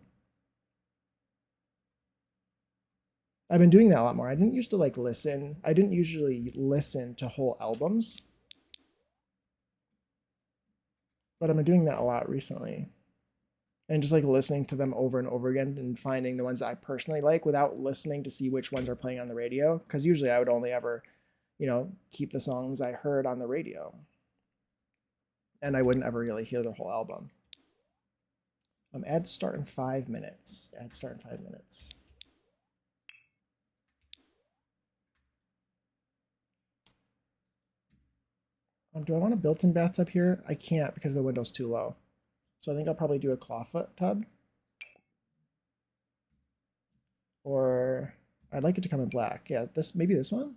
I've been doing that a lot more. I didn't used to like listen. I didn't usually listen to whole albums, but I've been doing that a lot recently. And just like listening to them over and over again and finding the ones that I personally like without listening to see which ones are playing on the radio. Because usually I would only ever, keep the songs I heard on the radio. And I wouldn't ever really hear the whole album. Add start in 5 minutes. Add start in 5 minutes. Do I want a built-in bathtub here? I can't because the window's too low. So I think I'll probably do a clawfoot tub. Or I'd like it to come in black. Yeah, maybe this one.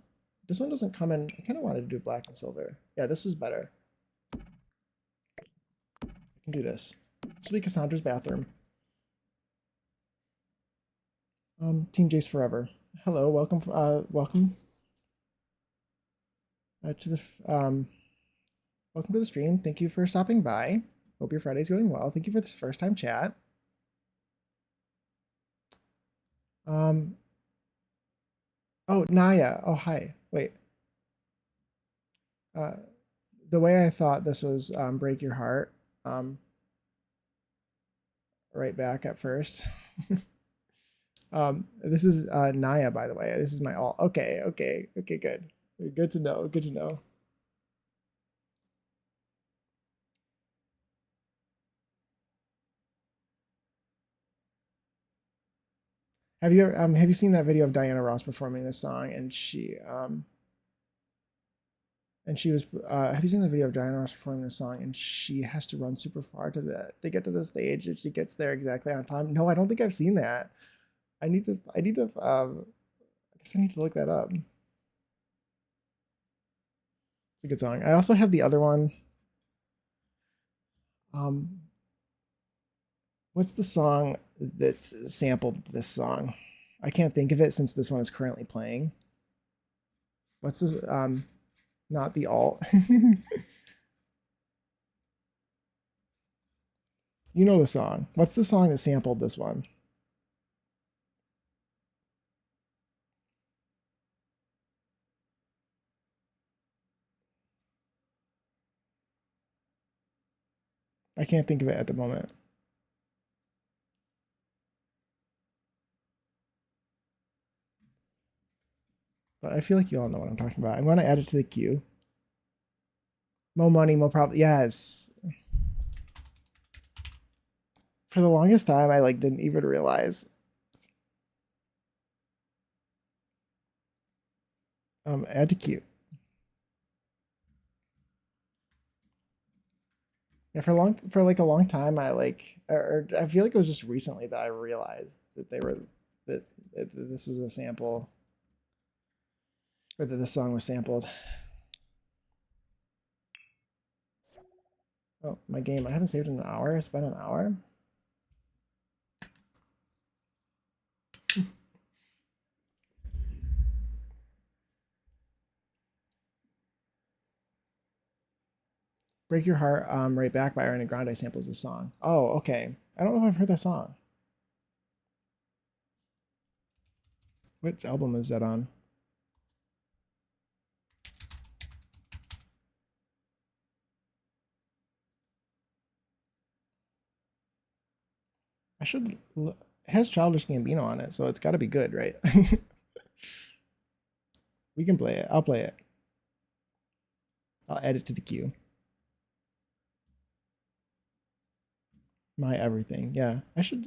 This one doesn't come in. I kind of wanted to do black and silver. Yeah, this is better. I can do this. This will be Cassandra's bathroom. Team Jace forever. Hello, welcome. Welcome to the welcome to the stream. Thank you for stopping by. Hope your Friday's going well. Thank you for this first time chat. Oh, Naya. Oh, hi. Wait. The way I thought this was Break Your Heart, right back at first. This is Naya, by the way. This is my all. Okay, good. Good to know. Good to know. Have you seen that video of Diana Ross performing this song? And she was have you seen the video of Diana Ross performing this song? And she has to run super far to get to the stage, and she gets there exactly on time. No, I don't think I've seen that. I need to I guess I need to look that up. It's a good song. I also have the other one. What's the song that's sampled this song? I can't think of it since this one is currently playing. What's this? Not the alt. You know the song. What's the song that sampled this one? I can't think of it at the moment. But I feel like you all know what I'm talking about. I'm going to add it to the queue. Mo money, mo problem. Yes. For the longest time, I didn't even realize. Add to queue. Yeah, for a long time, or I feel like it was just recently that I realized that that this was a sample, or that this song was sampled. Oh, my game. I haven't saved in an hour. It's been an hour. Break Your Heart, Right Back by Ariana Grande samples the song. Oh, okay. I don't know if I've heard that song. Which album is that on? I should. It has Childish Gambino on it, so it's got to be good, right? We can play it. I'll play it. I'll add it to the queue. My everything. Yeah. I should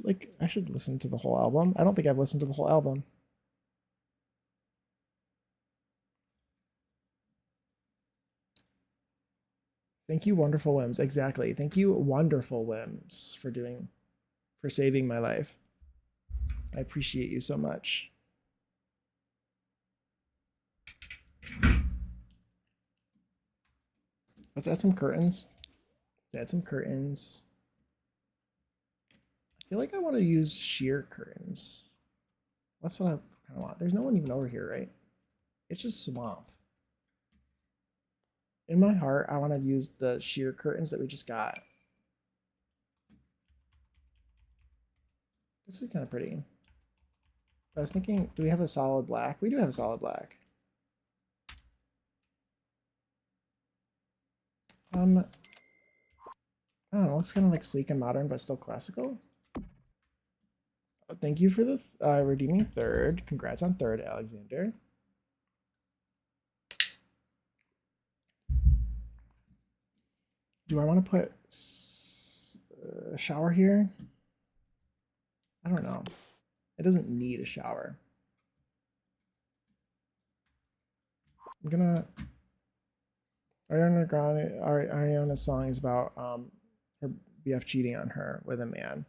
listen to the whole album. I don't think I've listened to the whole album. Thank you, Wonderful Whims. Exactly. Thank you, Wonderful Whims, for saving my life. I appreciate you so much. Let's add some curtains. Let's add some curtains. I feel like I want to use sheer curtains. That's what I kind of want. There's no one even over here, right? It's just swamp. In my heart, I want to use the sheer curtains that we just got. This is kind of pretty. I was thinking, do we have a solid black? We do have a solid black. I don't know, looks kind of like sleek and modern, but still classical. Thank you for the redeeming third. Congrats on third, Alexander. Do I want to put a shower here? I don't know. It doesn't need a shower. I'm gonna. Ariana's song is about her BF cheating on her with a man.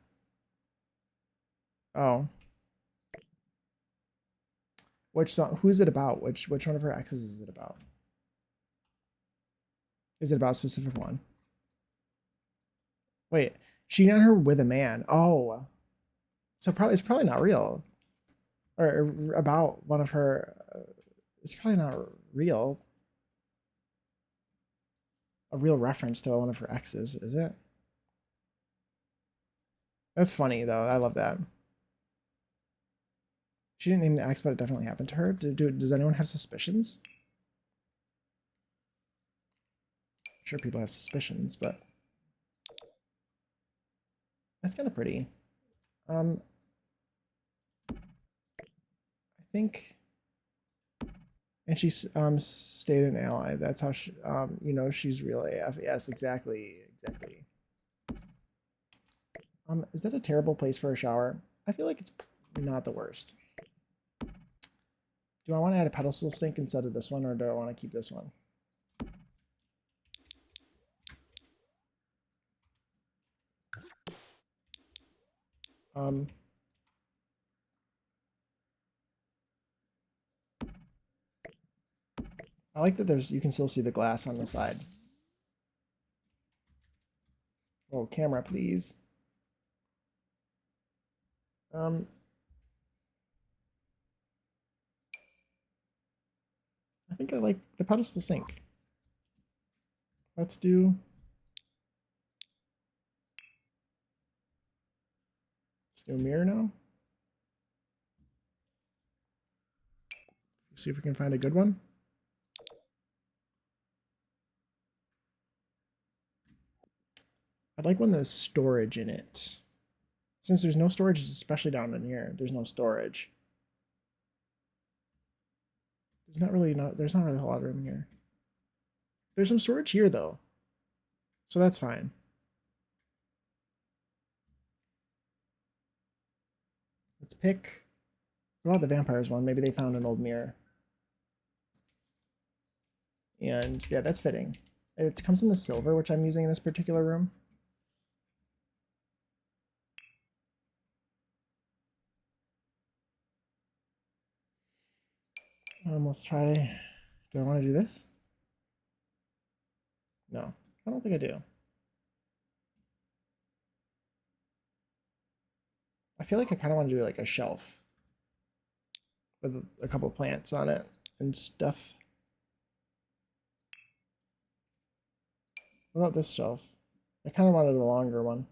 Oh. Which song? Who's it about? Which one of her exes is it about? Is it about a specific one? Wait, she and her with a man. Oh, so probably it's probably not real, or about one of her. It's probably not real. A real reference to one of her exes, is it? That's funny though. I love that. She didn't name the ex, but it definitely happened to her. Does anyone have suspicions? I'm sure people have suspicions, but that's kind of pretty. I think, and she's stayed an ally. That's how she, you know, she's real AF. Yes, exactly, exactly. Is that a terrible place for a shower? I feel like it's not the worst. Do I want to add a pedestal sink instead of this one, or do I want to keep this one? I like that you can still see the glass on the side. Oh, camera, please. I think I like the pedestal sink. Let's do a mirror now. See if we can find a good one. I'd like one that's storage in it. Since there's no storage, especially down in here, there's no storage. There's not really a whole lot of room here. There's some storage here though, so that's fine. Let's pick. What about the vampires one? Maybe they found an old mirror. And yeah, that's fitting. It comes in the silver, which I'm using in this particular room. Let's try. Do I want to do this? No, I don't think I do. I feel like I kind of want to do like a shelf with a couple plants on it and stuff. What about this shelf? I kind of wanted a longer one.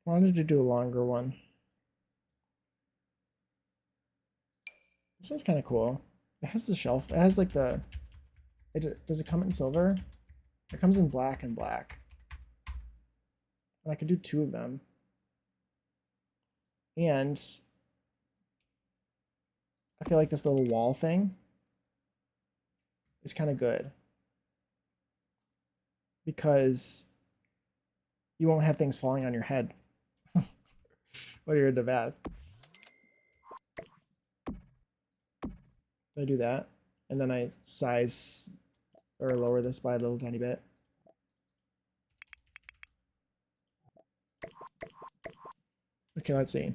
Wanted to do a longer one. This one's kind of cool. It has the shelf. It has like the. Does it come in silver? It comes in black and black. And I could do 2 of them. And I feel like this little wall thing is kind of good. Because you won't have things falling on your head when you're in the bath. I do that. And then I size or lower this by a little tiny bit. Okay, let's see.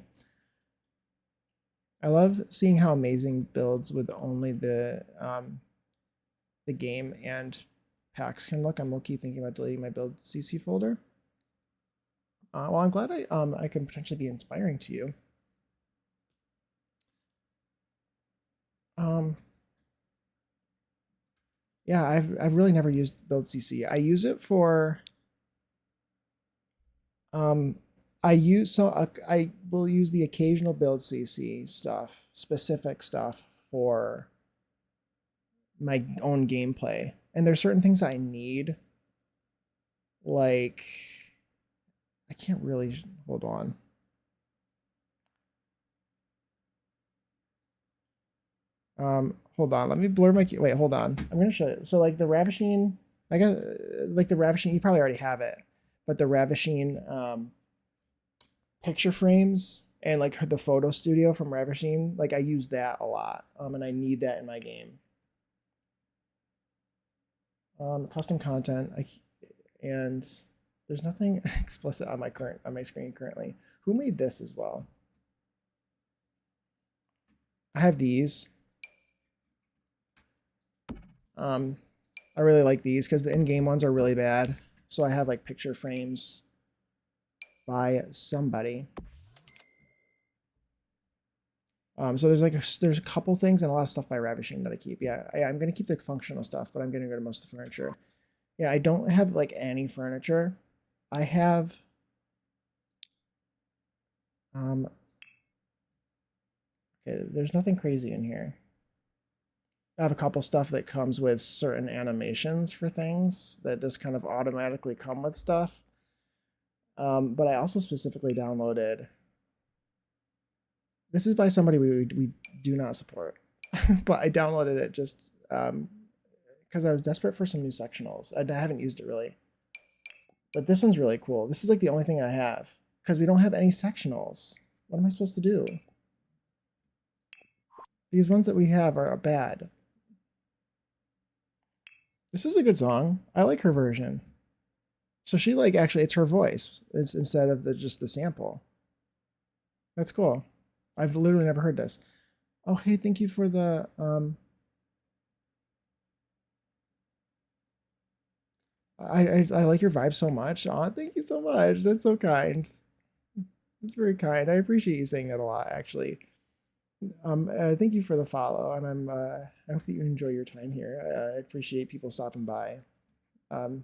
I love seeing how amazing builds with only the game and packs can look. I'm low-key thinking about deleting my build CC folder. Well, I'm glad I can potentially be inspiring to you. Yeah, I've really never used build CC. I use it for I will use the occasional build CC stuff, specific stuff for my own gameplay. And there's certain things I need. Like I can't really hold on. Hold on. Let me blur my wait, hold on. I'm gonna show you. So like the Ravishing, I got like the Ravishing, you probably already have it, but the Ravishing picture frames and like the photo studio from Ravishing, like I use that a lot. And I need that in my game. Custom content, and there's nothing explicit on my screen currently. Who made this as well? I have these. I really like these because the in-game ones are really bad. So I have like picture frames by somebody. So there's a couple things and a lot of stuff by Ravishing that I keep. Yeah, I'm gonna keep the functional stuff, but I'm getting rid of most of the furniture. Yeah, I don't have like any furniture. I have okay, there's nothing crazy in here. I have a couple stuff that comes with certain animations for things that just kind of automatically come with stuff. But I also specifically downloaded. This is by somebody we do not support, but I downloaded it just because I was desperate for some new sectionals. I haven't used it really, but this one's really cool. This is like the only thing I have because we don't have any sectionals. What am I supposed to do? These ones that we have are bad. This is a good song. I like her version. So she like actually it's her voice instead of just the sample. That's cool. I've literally never heard this. Oh hey, thank you for the I like your vibe so much. Aw, thank you so much. That's so kind. That's very kind. I appreciate you saying that a lot, actually. Thank you for the follow, and I hope that you enjoy your time here. I appreciate people stopping by. Um,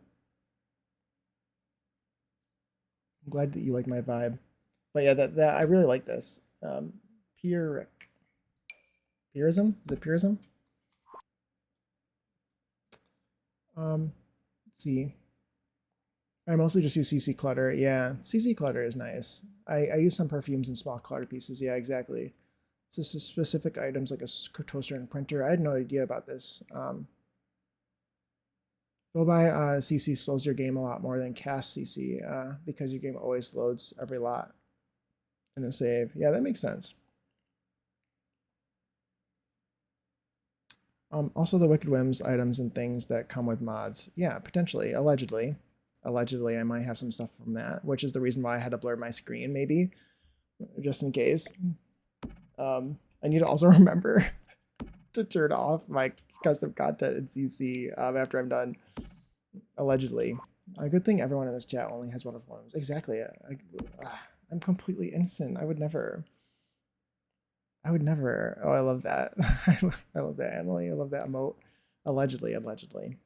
I'm glad that you like my vibe. But yeah, that I really like this. Pyrrhic. Purism? Is it purism? Let's see. I mostly just use CC clutter. Yeah, CC clutter is nice. I use some perfumes and small clutter pieces. Yeah, exactly. It's just specific items like a toaster and printer. I had no idea about this. Go by CC slows your game a lot more than cast CC because your game always loads every lot in the save. Yeah, that makes sense. Also, the Wicked Whims items and things that come with mods. Yeah, potentially, allegedly. Allegedly, I might have some stuff from that, which is the reason why I had to blur my screen, maybe, just in case. I need to also remember to turn off my custom content in CC after I'm done. Allegedly. A good thing everyone in this chat only has one of forms. Exactly. I'm completely innocent. I would never. I would never. Oh, I love that. I love that, Emily. I love that emote. Allegedly, allegedly.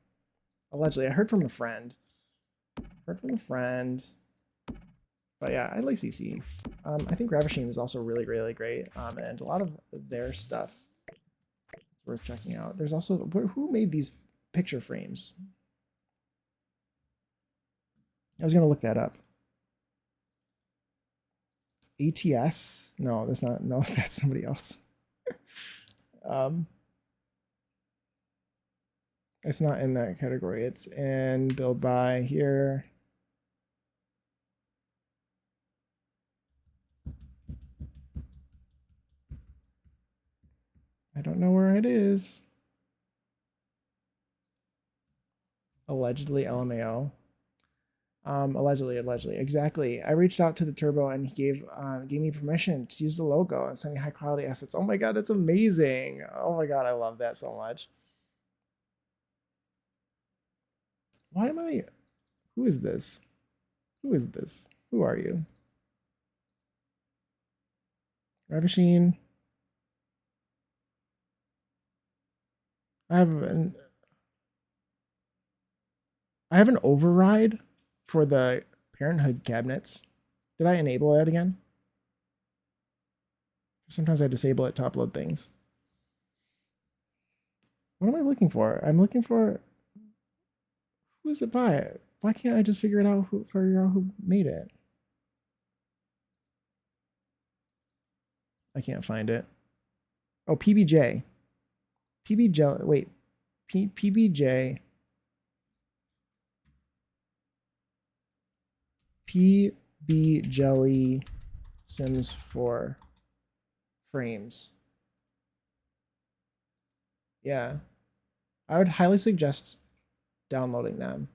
Allegedly. I heard from a friend. Heard from a friend. But yeah, I like CC. I think Ravishing is also really, really great. And a lot of their stuff is worth checking out. There's also, who made these picture frames? I was going to look that up. ATS? No, that's not. No, that's somebody else. It's not in that category. It's in build by here. I don't know where it is. Allegedly LMAO. Allegedly, exactly. I reached out to the Turbo and he gave me permission to use the logo and send me high quality assets. Oh my god, that's amazing! Oh my god, I love that so much. Why am I? Who is this? Who is this? Who are you? Ravishing. I have an I have an override for the Parenthood cabinets. Did I enable that again? Sometimes I disable it to upload things. What am I looking for? I'm looking for who is it by? Why can't I just figure out who made it? I can't find it. Oh, PBJ. PBJ. Wait, PBJ. PB Jelly Sims 4 frames. Yeah, I would highly suggest downloading them.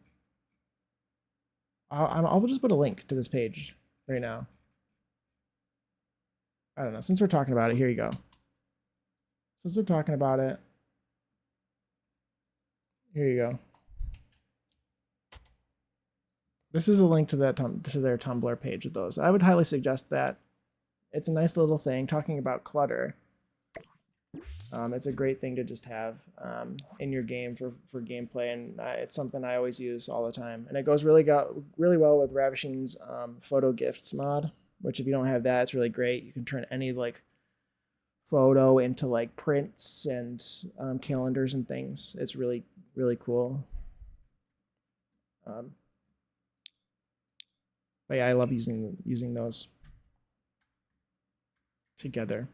I'll just put a link to this page right now. I don't know. Since we're talking about it, here you go. Since we're talking about it, here you go. This is a link to that to their Tumblr page of those. I would highly suggest that. It's a nice little thing talking about clutter. It's a great thing to just have in your game for gameplay, and it's something I always use all the time. And it goes really well with Ravishing's photo gifts mod, which if you don't have that, it's really great. You can turn any like photo into like prints and calendars and things. It's really cool. But yeah, I love using those together.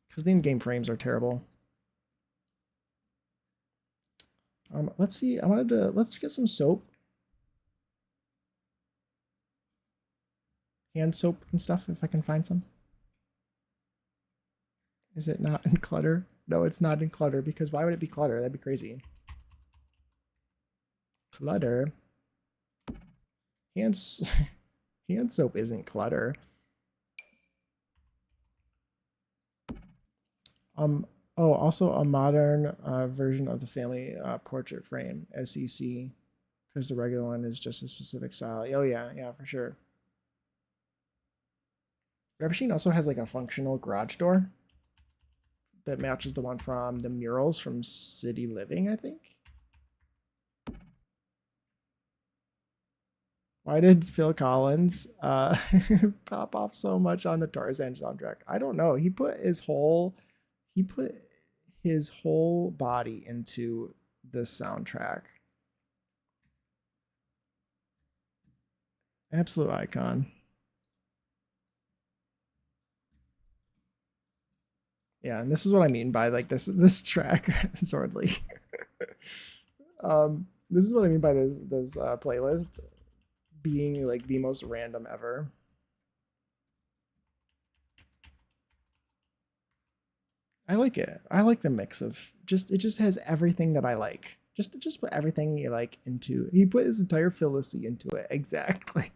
Because the in-game frames are terrible. Let's see. Let's get some soap. Hand soap and stuff, if I can find some. Is it not in clutter? No, it's not in clutter, because why would it be clutter? That'd be crazy. Clutter. Hand soap isn't clutter. Oh, also a modern version of the family portrait frame, SEC, because the regular one is just a specific style. Oh yeah, for sure. Ravishing also has like a functional garage door that matches the one from the murals from City Living, I think. Why did Phil Collins pop off so much on the Tarzan soundtrack? I don't know. He put his whole body into this soundtrack. Absolute icon. Yeah, and this is what I mean by like this track, Swordly. This is what I mean by this playlist being like the most random ever. I like it. I like the mix of it just has everything that I like. Just put everything you like into. He put his entire Phyllis into it. Exactly.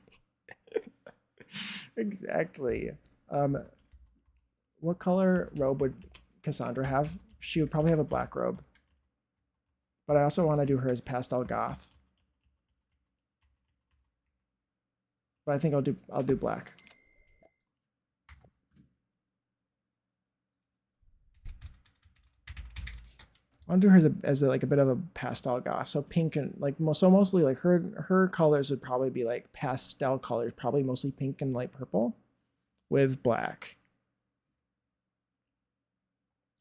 Exactly. What color robe would Cassandra have? She would probably have a black robe. But I also want to do her as pastel goth. But I think I'll do black. I want to do her as like a bit of a pastel goth. So pink and like mostly like her colors would probably be like pastel colors, probably mostly pink and light purple with black.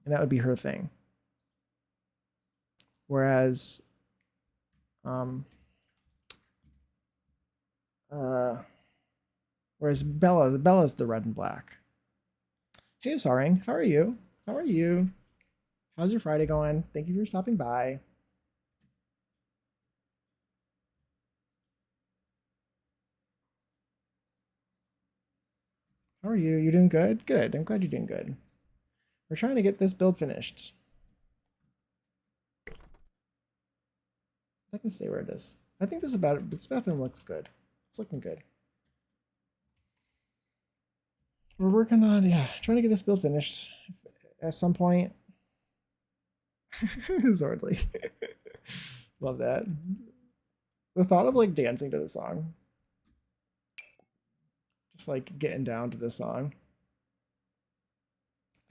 And that would be her thing. Whereas Bella's the red and black. Hey Sarang, how are you? How are you? How's your Friday going? Thank you for stopping by. How are you? You're doing good? Good. I'm glad you're doing good. We're trying to get this build finished. I can stay where it is. I think this bathroom looks good. It's looking good. We're working on, trying to get this build finished at some point. Zordly. Love that. The thought of like dancing to the song. Just like getting down to the song.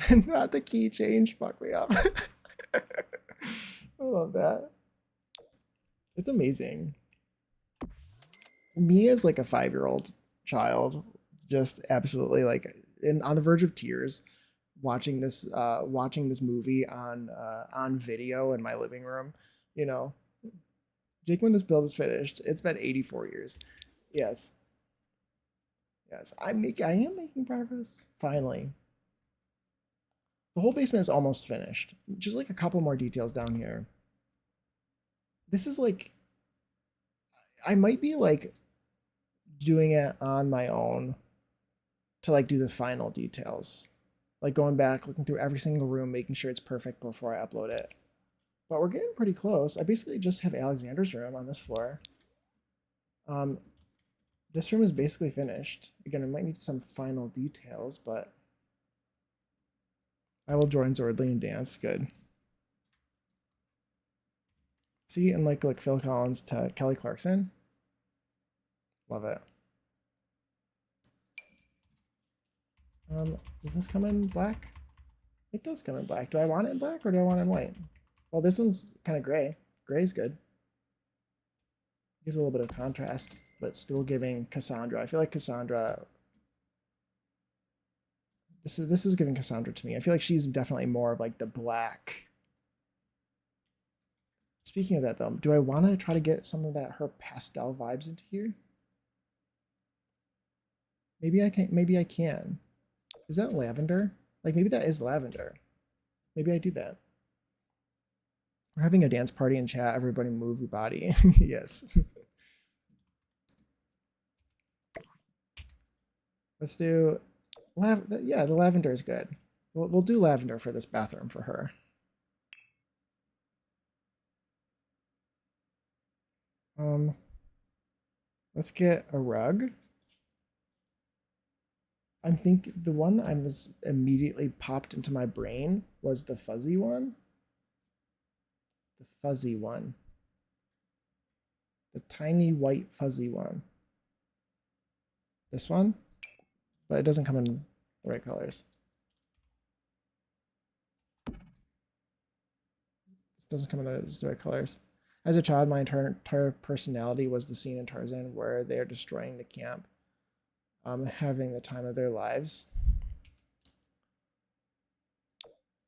Not the key change. Fuck me up. I love that. It's amazing. Me as like a 5-year-old child, just absolutely like on the verge of tears, watching this movie on video in my living room. You know, Jake, when this build is finished, it's been 84 years. Yes. Yes, I am making progress. Finally. The whole basement is almost finished. Just like a couple more details down here. This is like, I might be like doing it on my own to like do the final details. Like going back, looking through every single room, making sure it's perfect before I upload it. But we're getting pretty close. I basically just have Alexander's room on this floor. Um, this room is basically finished. Again, I might need some final details, but I will join Zordly and dance. Good. See, and like Phil Collins to Kelly Clarkson. Love it. Does this come in black? It does come in black. Do I want it in black or do I want it in white? Well, this one's kind of gray. Gray's good. Gives a little bit of contrast, but still giving Cassandra. I feel like Cassandra. This is giving Cassandra to me. I feel like she's definitely more of like the black. Speaking of that, though, do I want to try to get some of that her pastel vibes into here? Maybe I can. Maybe I can. Is that lavender? Like maybe that is lavender. Maybe I do that. We're having a dance party in chat. Everybody move your body. Yes. Let's do yeah, the lavender is good. We'll do lavender for this bathroom for her. Let's get a rug. I think the one that I was immediately popped into my brain was the fuzzy one. The fuzzy one. The tiny white fuzzy one. This one? But it doesn't come in the right colors. This doesn't come in the right colors. As a child, my entire personality was the scene in Tarzan where they are destroying the camp, having the time of their lives.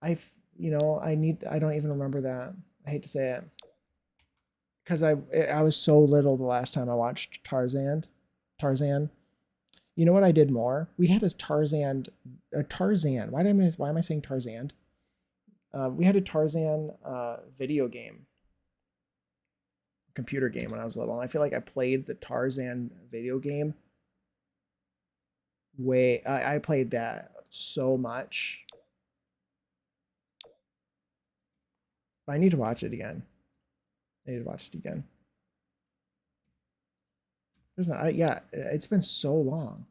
I don't even remember that. I hate to say it. Because I was so little the last time I watched Tarzan. You know what I did more? We had a Tarzan. Why am I saying Tarzan? We had a Tarzan video game, computer game when I was little, and I feel like I played the Tarzan video game I played that so much. But I need to watch it again. There's not. Yeah, it's been so long.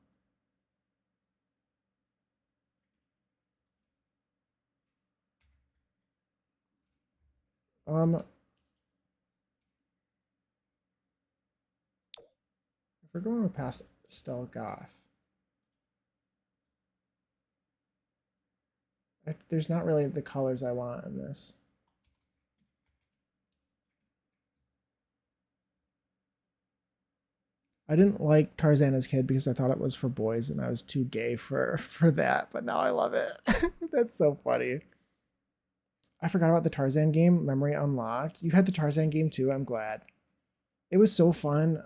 If we're going past pastel goth, there's not really the colors I want in this. I didn't like Tarzan as a kid because I thought it was for boys and I was too gay for that, but now I love it. That's so funny. I forgot about the Tarzan game, Memory Unlocked. You had the Tarzan game too, I'm glad. It was so fun.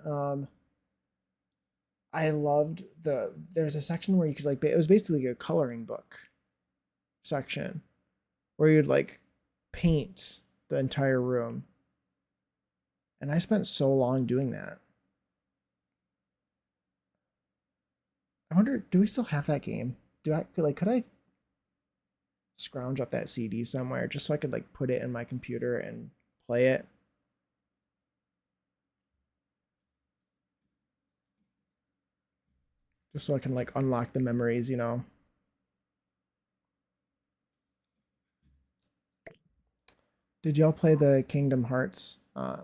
I loved there's a section where you could it was basically a coloring book section where you'd like paint the entire room. And I spent so long doing that. I wonder, do we still have that game? Could I scrounge up that CD somewhere just so I could put it in my computer and play it? Just so I can unlock the memories, you know. Did y'all play the Kingdom Hearts that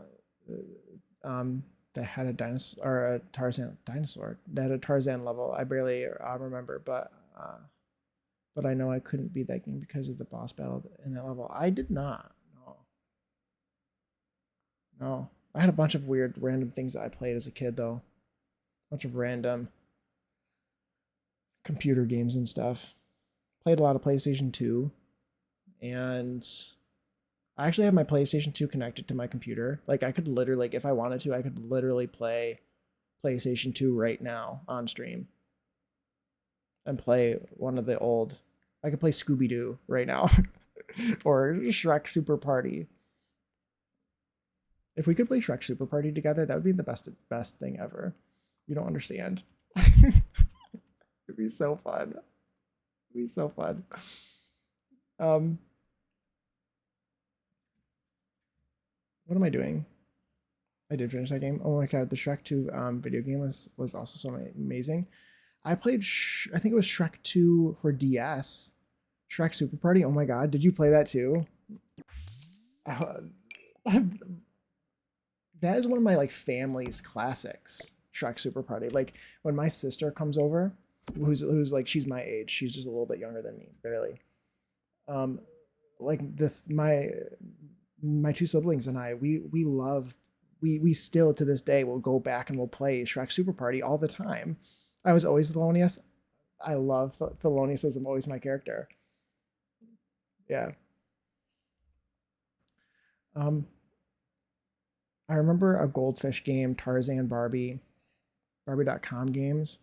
had a dinosaur or a Tarzan dinosaur that had a Tarzan level? I barely remember, but I know I couldn't beat that game because of the boss battle in that level. I did not. No. I had a bunch of weird random things that I played as a kid though. A bunch of random computer games and stuff. Played a lot of PlayStation 2 and I actually have my PlayStation 2 connected to my computer. I could literally, if I wanted to, I could literally play PlayStation 2 right now on stream and play one of the old. I could play Scooby Doo right now or Shrek Super Party. If we could play Shrek Super Party together, that would be the best thing ever. You don't understand. It'd be so fun. Um, What am I doing? I did finish that game. Oh my god, the Shrek 2 video game was also so amazing. I played, I think it was Shrek 2 for DS. Shrek Super Party. Oh my god, did you play that too? Uh, that is one of my like family's classics. Shrek Super Party. Like when my sister comes over, who's like she's my age. She's just a little bit younger than me, barely. Um, like my two siblings and I, we love we still to this day will go back and we'll play Shrek Super Party all the time. I was always Thelonious. I love Thelonious. I'm always my character. Yeah. Um, I remember a Goldfish game, Tarzan Barbie, Barbie.com games.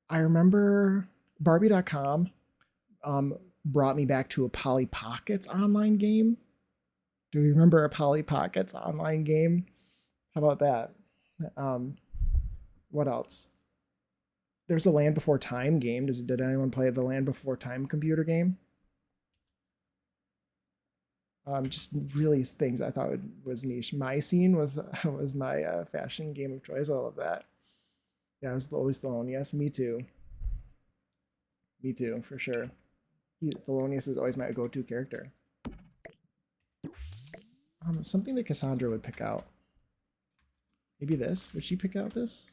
I remember Barbie.com brought me back to a Polly Pockets online game. Do you remember a Polly Pockets online game? How about that? Um, what else? There's a Land Before Time game. Did anyone play the Land Before Time computer game? Just really things I thought was niche. My scene was my fashion game of choice. I love that. Yeah, I was always Thelonious. Me too. Me too, for sure. Thelonious is always my go-to character. Something that Cassandra would pick out. Maybe this. Would she pick out this?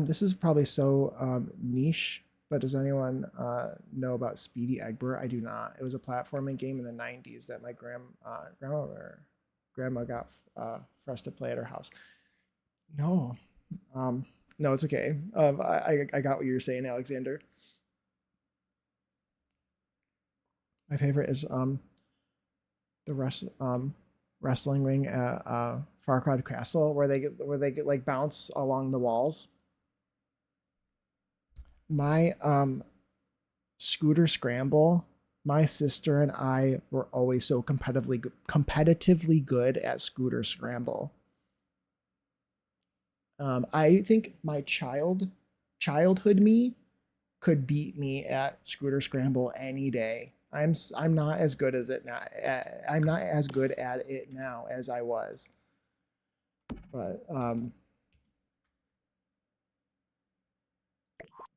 This is probably so niche, but does anyone know about Speedy Eggbert? I do not. It was a platforming game in the 90s that my grandma got for us to play at her house. No, no, it's okay. I got what you were saying, Alexander. My favorite is the wrestling ring at Farquaad Castle where they get like bounce along the walls. My scooter scramble. My sister and I were always so competitively good at scooter scramble. I think my childhood me could beat me at scooter scramble any day. I'm not as good as it now. I'm not as good at it now as I was. But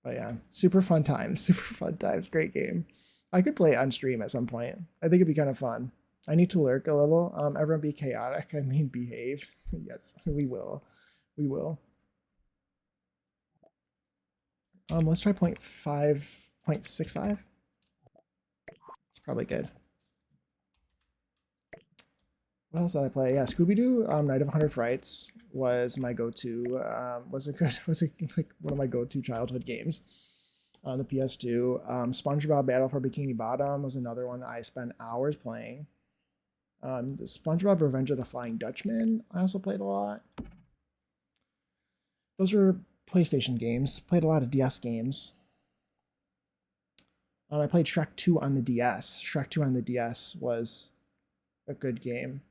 but yeah, super fun times. Super fun times. Great game. I could play it on stream at some point. I think it'd be kind of fun. I need to lurk a little. Everyone be chaotic. I mean, behave. Yes, we will. We will. Let's try 0.65. It's probably good. What else did I play? Yeah, Scooby Doo. Night of 100 Frights was my go-to. Was a good. Was a, like one of my go-to childhood games on the PS2. SpongeBob Battle for Bikini Bottom was another one that I spent hours playing. The SpongeBob Revenge of the Flying Dutchman I also played a lot. Those are PlayStation games. Played a lot of DS games. I played Shrek 2 on the DS. Shrek 2 on the DS was a good game.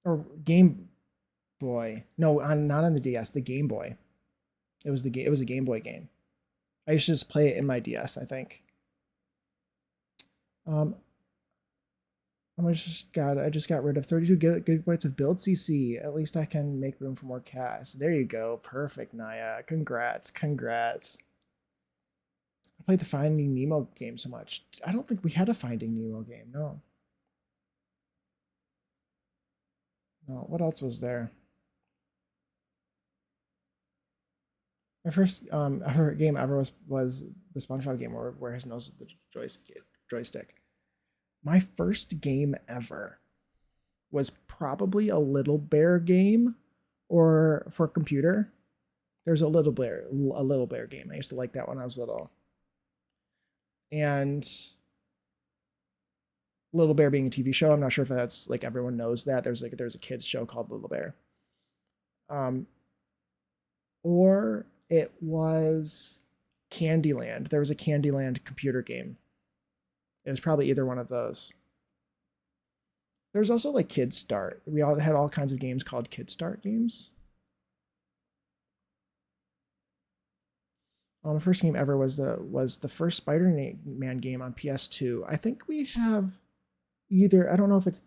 Or Game Boy. No, not on the DS. The Game Boy. It was It was a Game Boy game. I used to just play it in my DS. I think. Um, I just got rid of 32 gigabytes of build CC. At least I can make room for more CAS. There you go. Perfect, Naya. Congrats. Congrats. I played the Finding Nemo game so much. I don't think we had a Finding Nemo game. No. No. What else was there? My first ever game ever was the SpongeBob game where his nose is the joystick. My first game ever was probably a Little Bear game, or for computer. There's a Little Bear game. I used to like that when I was little. And Little Bear being a TV show, I'm not sure if that's like everyone knows that. There's a kids show called Little Bear. Or it was Candyland. There was a Candyland computer game. It was probably either one of those. There's also like Kid Start. We all had all kinds of games called Kid Start games. My first game ever was the first Spider-Man game on PS2. I think we have either, I don't know if it's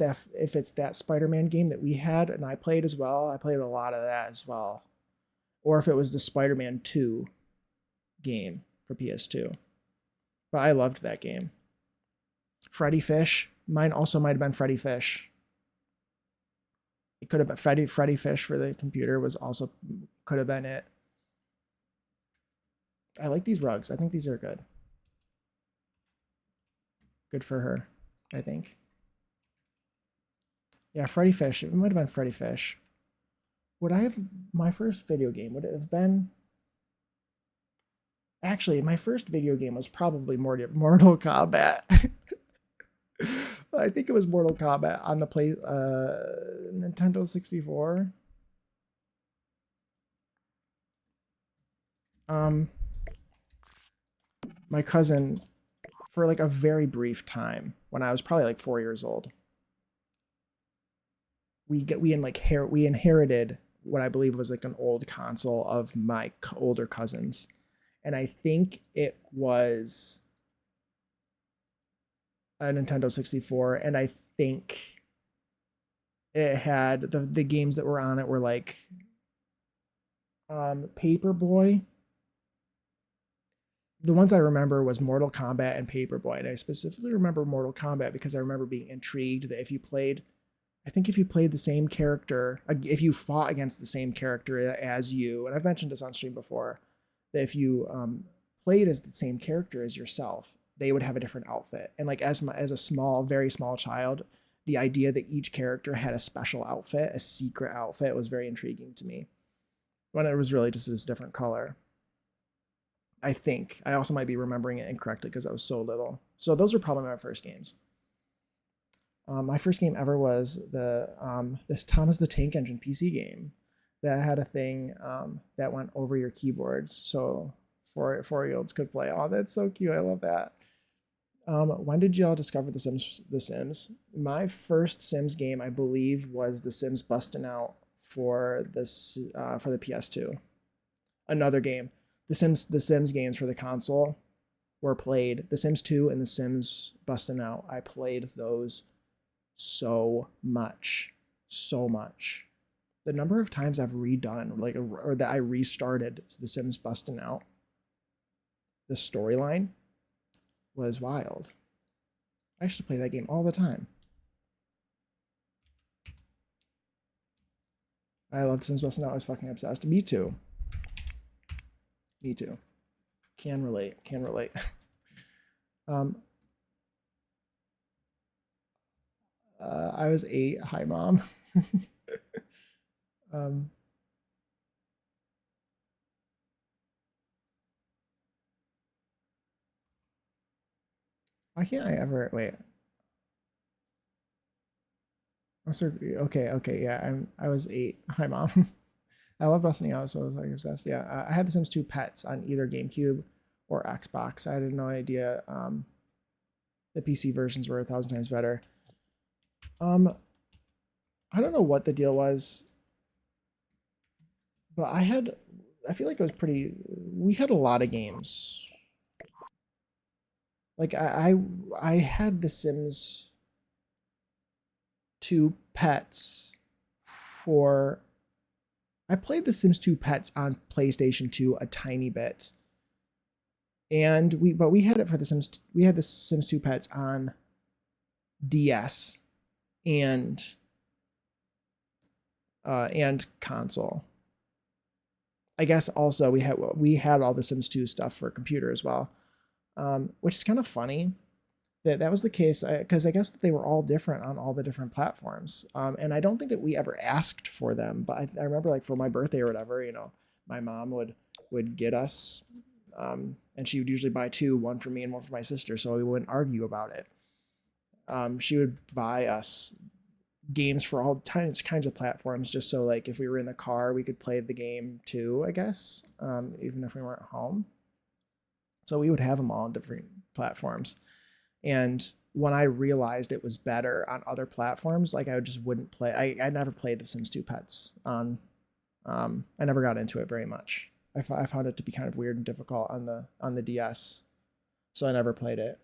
that Spider-Man game that we had and I played as well. I played a lot of that as well. Or if it was the Spider-Man 2 game for PS2. But I loved that game. Freddy Fish. Mine also might have been Freddy Fish. It could have been Freddy Fish for the computer was also could have been it. I like these rugs. I think these are good. Good for her, I think. Yeah, Freddy Fish. It might have been Freddy Fish. Would I have my first video game? Would it have been? Actually, my first video game was probably Mortal Kombat. I think it was Mortal Kombat on the Nintendo 64. My cousin, for like a very brief time, when I was probably like 4 years old, we inherited what I believe was like an old console of my older cousins, and I think it was a Nintendo 64, and I think it had the games that were on it were like Paperboy. The ones I remember was Mortal Kombat and Paperboy, and I specifically remember Mortal Kombat because I remember being intrigued that if you played the same character, if you fought against the same character as you, and I've mentioned this on stream before, that if you played as the same character as yourself, they would have a different outfit. And like as a small, very small child, the idea that each character had a special outfit, a secret outfit, was very intriguing to me. When it was really just this different color. I think I also might be remembering it incorrectly because I was so little. So those were probably my first games. My first game ever was this Thomas the Tank Engine PC game that had a thing that went over your keyboards, so 4-year-olds could play. Oh, that's so cute! I love that. When did y'all discover The Sims? The Sims. My first Sims game, I believe, was The Sims Bustin' Out for the PS2. Another game, The Sims games for the console were played. The Sims 2 and The Sims Bustin' Out. I played those so much. The number of times I've redone or that I restarted The Sims Bustin' Out, the storyline was wild. I used to play that game all the time. I loved Sims Bustin' Out. I was fucking obsessed. Me too. Can relate. I was 8. Hi, Mom. Why can't I ever wait? I'm sorry. Okay, yeah. I was 8. Hi, Mom. I love busting out, so I was like obsessed. Yeah, I had The Sims 2 Pets on either GameCube or Xbox. I had no idea the PC versions were 1,000 times better. I don't know what the deal was, but I feel like it was we had a lot of games. Like I had The Sims 2 Pets I played The Sims 2 Pets on PlayStation 2 a tiny bit. And we had it for we had The Sims 2 Pets on DS and console. I guess also we had all the Sims 2 stuff for computer as well, which is kind of funny that was the case because I guess that they were all different on all the different platforms. And I don't think that we ever asked for them, but I remember like for my birthday or whatever, my mom would get us, and she would usually buy 2, one for me and one for my sister, so we wouldn't argue about it. She would buy us games for all kinds of platforms, just so like if we were in the car, we could play the game too, I guess, even if we weren't home. So we would have them all on different platforms. And when I realized it was better on other platforms, like I just wouldn't play. I never played The Sims 2 Pets on. I never got into it very much. I found it to be kind of weird and difficult on the DS, so I never played it.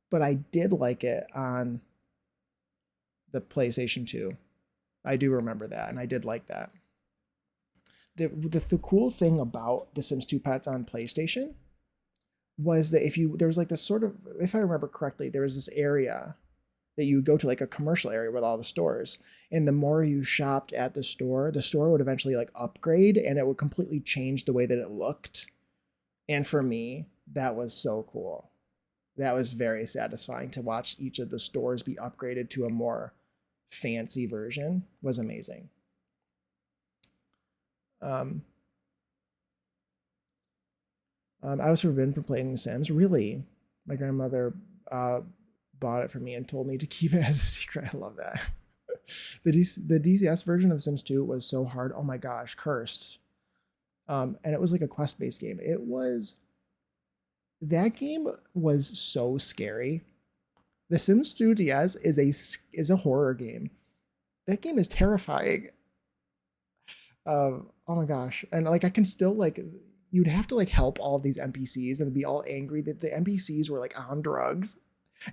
But I did like it on the PlayStation 2. I do remember that, and I did like that. The cool thing about The Sims 2 Pets on PlayStation was that if you there's like this sort of, if I remember correctly, there was this area that you would go to, like a commercial area with all the stores, and the more you shopped at the store would eventually like upgrade, and it would completely change the way that it looked. And for me, that was so cool. That was very satisfying to watch each of the stores be upgraded to a more fancy version. Was amazing. Um, I was forbidden from playing The Sims. Really, my grandmother uh, bought it for me and told me to keep it as a secret. I love that. The DCS version of Sims 2 was so hard. Oh my gosh, cursed. And it was like a quest based game. That game was so scary. The Sims 2 DS is a horror game. That game is terrifying. Oh my gosh, and like I can still like, you'd have to like help all of these NPCs and be all angry that the NPCs were like on drugs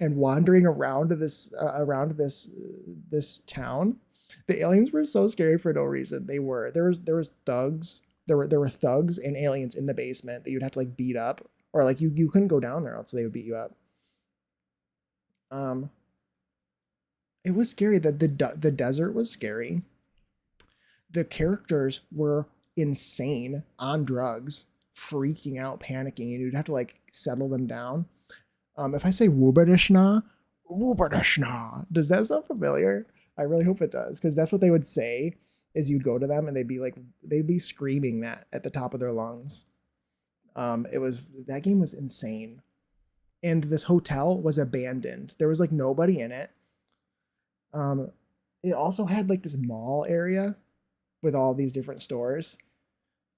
and wandering around this town. The aliens were so scary for no reason. There was thugs. There were thugs and aliens in the basement that you'd have to like beat up, or like you couldn't go down there else they would beat you up. Um, it was scary. The desert was scary. The characters were insane on drugs, freaking out, panicking, and you'd have to like settle them down. If I say Wubadishna, Wubadishna, does that sound familiar? I really hope it does, because that's what they would say. Is you'd go to them and they'd be screaming that at the top of their lungs. It was That game was insane, and this hotel was abandoned. There was like nobody in it. Um, it also had like this mall area with all these different stores,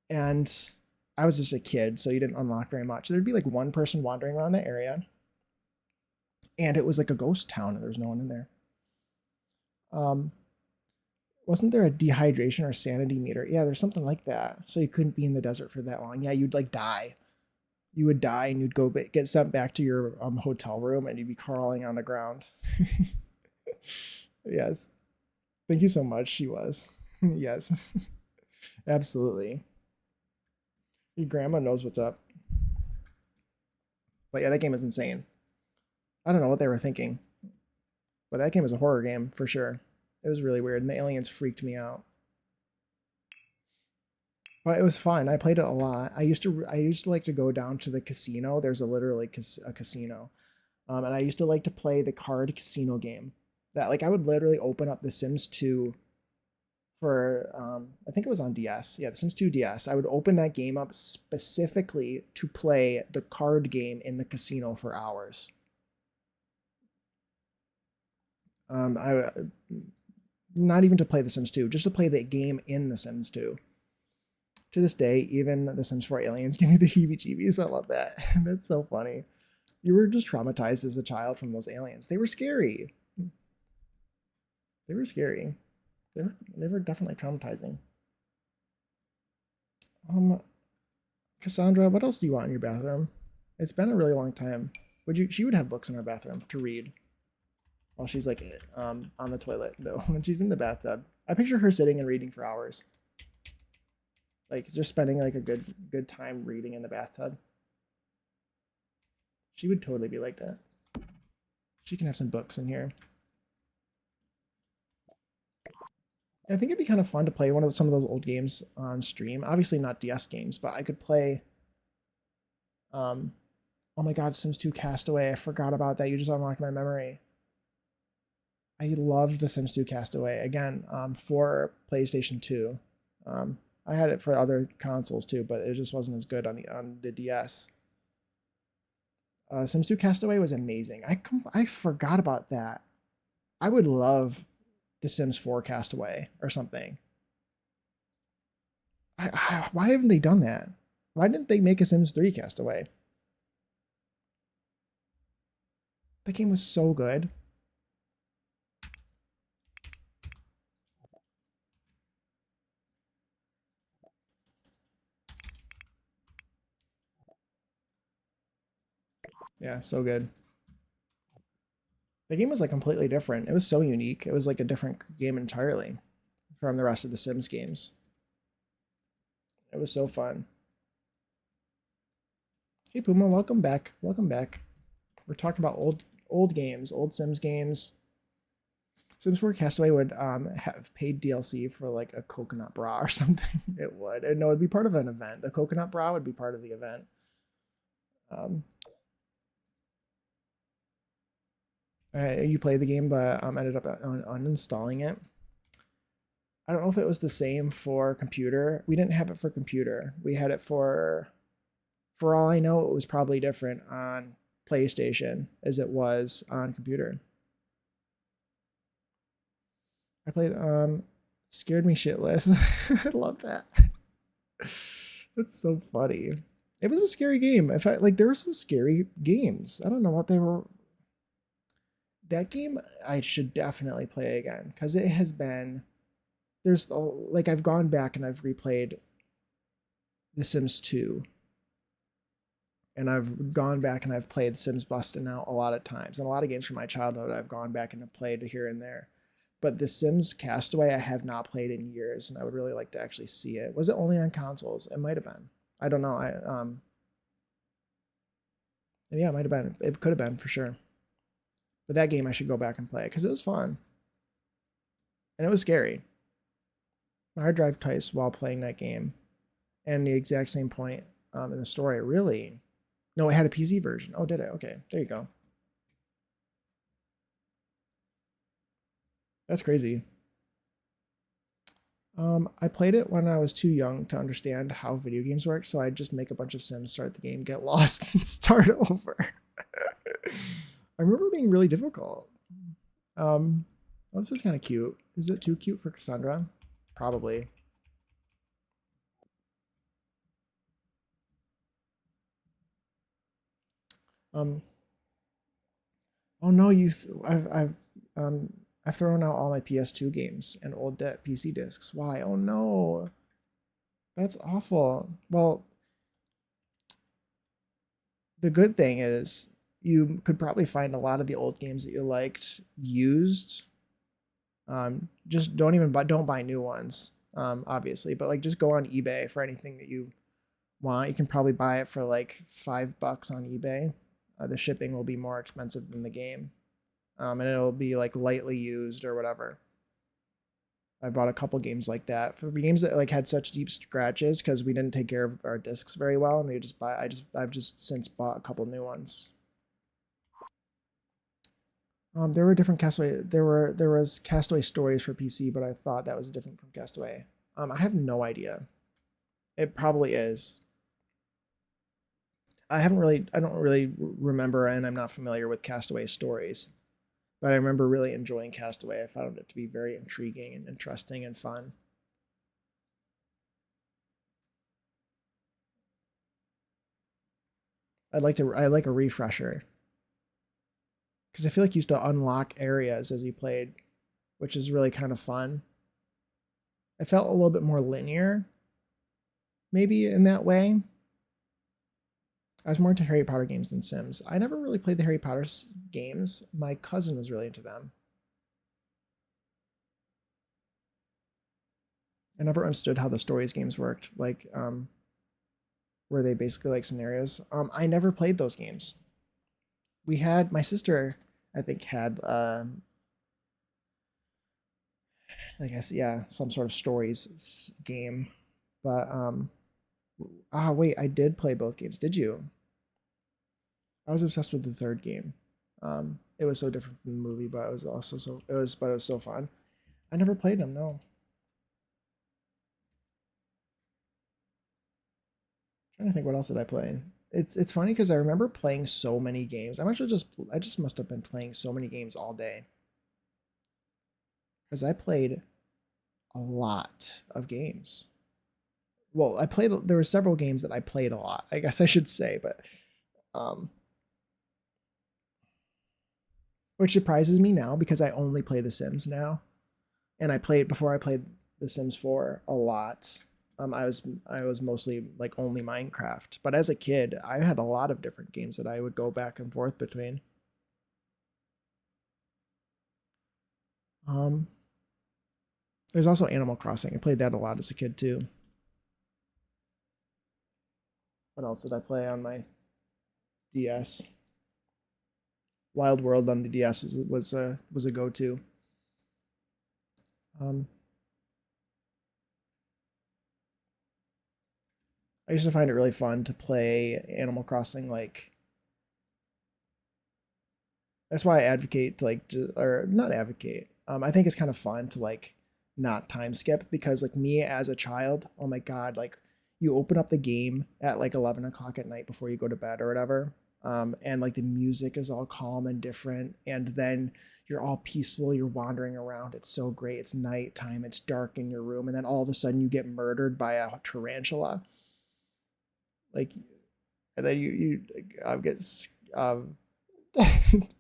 and I was just a kid, so you didn't unlock very much. There'd be like one person wandering around the area, and it was like a ghost town, and there's no one in there. Um, wasn't there a dehydration or sanity meter? Yeah, there's something like that. So you couldn't be in the desert for that long. Yeah, you'd like die. You would die, and you'd get sent back to your hotel room, and you'd be crawling on the ground. Yes. Thank you so much. She was. Yes. Absolutely. Your grandma knows what's up. But yeah, that game is insane. I don't know what they were thinking, but that game is a horror game for sure. It was really weird, and the aliens freaked me out. But it was fun. I played it a lot. I used to like to go down to the casino. There's literally a casino, and I used to like to play the card casino game. That like I would literally open up The Sims 2 for I think it was on DS. Yeah, The Sims 2 DS. I would open that game up specifically to play the card game in the casino for hours. I Not even to play The Sims 2, just to play the game in The Sims 2. To this day, even The Sims 4 Aliens give me the heebie-jeebies. I love that. That's so funny. You were just traumatized as a child from those aliens. They were scary. They were scary. They were definitely traumatizing. Um, Cassandra, what else do you want in your bathroom? It's been a really long time. She would have books in her bathroom to read while she's like on the toilet. No, when she's in the bathtub. I picture her sitting and reading for hours. Like just spending like a good time reading in the bathtub. She would totally be like that. She can have some books in here. I think it'd be kind of fun to play some of those old games on stream. Obviously not DS games, but I could play oh my god, Sims 2 Castaway. I forgot about that. You just unlocked my memory. I loved the Sims 2 Castaway. Again, for PlayStation 2. I had it for other consoles too, but it just wasn't as good on the DS. Sims 2 Castaway was amazing. I forgot about that. I would love the Sims 4 Castaway or something. Why haven't they done that? Why didn't they make a Sims 3 Castaway? That game was so good. Yeah, so good. The game was like completely different. It was so unique. It was like a different game entirely from the rest of the Sims games. It was so fun. Hey Puma, welcome back. Welcome back. We're talking about old games, old Sims games. Sims 4 Castaway would have paid DLC for like a coconut bra or something. It would. And no, it'd be part of an event. The coconut bra would be part of the event. Um, you played the game, but ended up uninstalling it. I don't know if it was the same for computer. We didn't have it for computer. We had it for all I know, it was probably different on PlayStation as it was on computer. I played scared me shitless. I love that. That's so funny. It was a scary game. In fact, like there were some scary games. I don't know what they were. That game I should definitely play again because it has been. There's like I've gone back and I've replayed The Sims 2, and I've gone back and I've played Sims Bustin' Out a lot of times, and a lot of games from my childhood I've gone back and have played here and there. But The Sims Castaway I have not played in years, and I would really like to actually see it. Was it only on consoles? It might have been. I don't know. Yeah, it might have been. It could have been for sure. But that game I should go back and play because it was fun. And it was scary. My hard drive twice while playing that game. And the exact same point in the story. Really? No, it had a PC version. Oh, did it? Okay, there you go. That's crazy. I played it when I was too young to understand how video games work, so I'd just make a bunch of Sims, start the game, get lost, and start over. I remember being really difficult. Well, this is kind of cute. Is it too cute for Cassandra? Probably. Um, oh no, I've thrown out all my PS2 games and old PC discs. Why? Oh no, that's awful. Well, the good thing is you could probably find a lot of the old games that you liked used. Just don't buy new ones, obviously, but like just go on eBay for anything that you want. You can probably buy it for like $5 on eBay. The shipping will be more expensive than the game, and it'll be like lightly used or whatever. I bought a couple games like that for games that like had such deep scratches because we didn't take care of our discs very well, and I've just since bought a couple new ones. There were different Castaway. There was Castaway Stories for PC, but I thought that was different from Castaway. I have no idea. It probably is. I don't really remember, and I'm not familiar with Castaway Stories, but I remember really enjoying Castaway. I found it to be very intriguing and interesting and fun. I like a refresher because I feel like you used to unlock areas as you played, which is really kind of fun. It felt a little bit more linear, maybe in that way. I was more into Harry Potter games than Sims. I never really played the Harry Potter games. My cousin was really into them. I never understood how the stories games worked. Like, were they basically like scenarios? I never played those games. We had my sister, I think, had I guess yeah, some sort of stories game. But wait, I did play both games. Did you? I was obsessed with the third game. It was so different from the movie, but it was also it was so fun. I never played them. No. Trying to think what else did I play. It's funny because I remember playing so many games. I just must have been playing so many games all day because I played a lot of games. Well, there were several games that I played a lot. I guess I should say, but um, which surprises me now because I only play The Sims now, and I played before I played The Sims 4 a lot. I was mostly like only Minecraft, but as a kid, I had a lot of different games that I would go back and forth between. Um, there's also Animal Crossing. I played that a lot as a kid too. What else did I play on my DS? Wild World on the DS was a go-to. Um, I used to find it really fun to play Animal Crossing. Like that's why I advocate to like or not advocate. I think it's kind of fun to like not time skip because like me as a child, oh my god, like you open up the game at like 11 o'clock at night before you go to bed or whatever, and like the music is all calm and different, and then you're all peaceful, you're wandering around, it's so great, it's nighttime, it's dark in your room, and then all of a sudden you get murdered by a tarantula, like, and then you get um,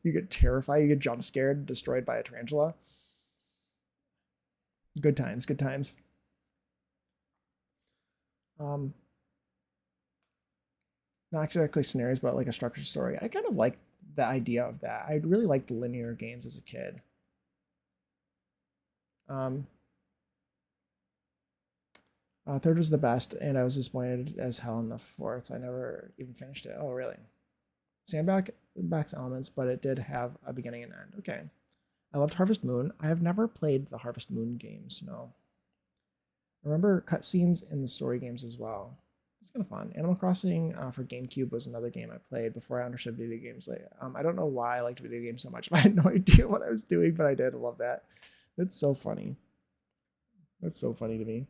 you get terrified, you get jump scared, destroyed by a tarantula. Good times, good times. Um, Not exactly scenarios, but like a structured story. I kind of like the idea of that. I really liked linear games as a kid. Um, Third was the best, and I was disappointed as hell in the fourth. I never even finished it. Oh, really? Sandbox elements, but it did have a beginning and end. Okay. I loved Harvest Moon. I have never played the Harvest Moon games. No. I remember cutscenes in the story games as well. It's kind of fun. Animal Crossing for GameCube was another game I played before I understood video games. Like, I don't know why I liked video games so much. I had no idea what I was doing, but I did. I love that. It's so funny. That's so funny to me.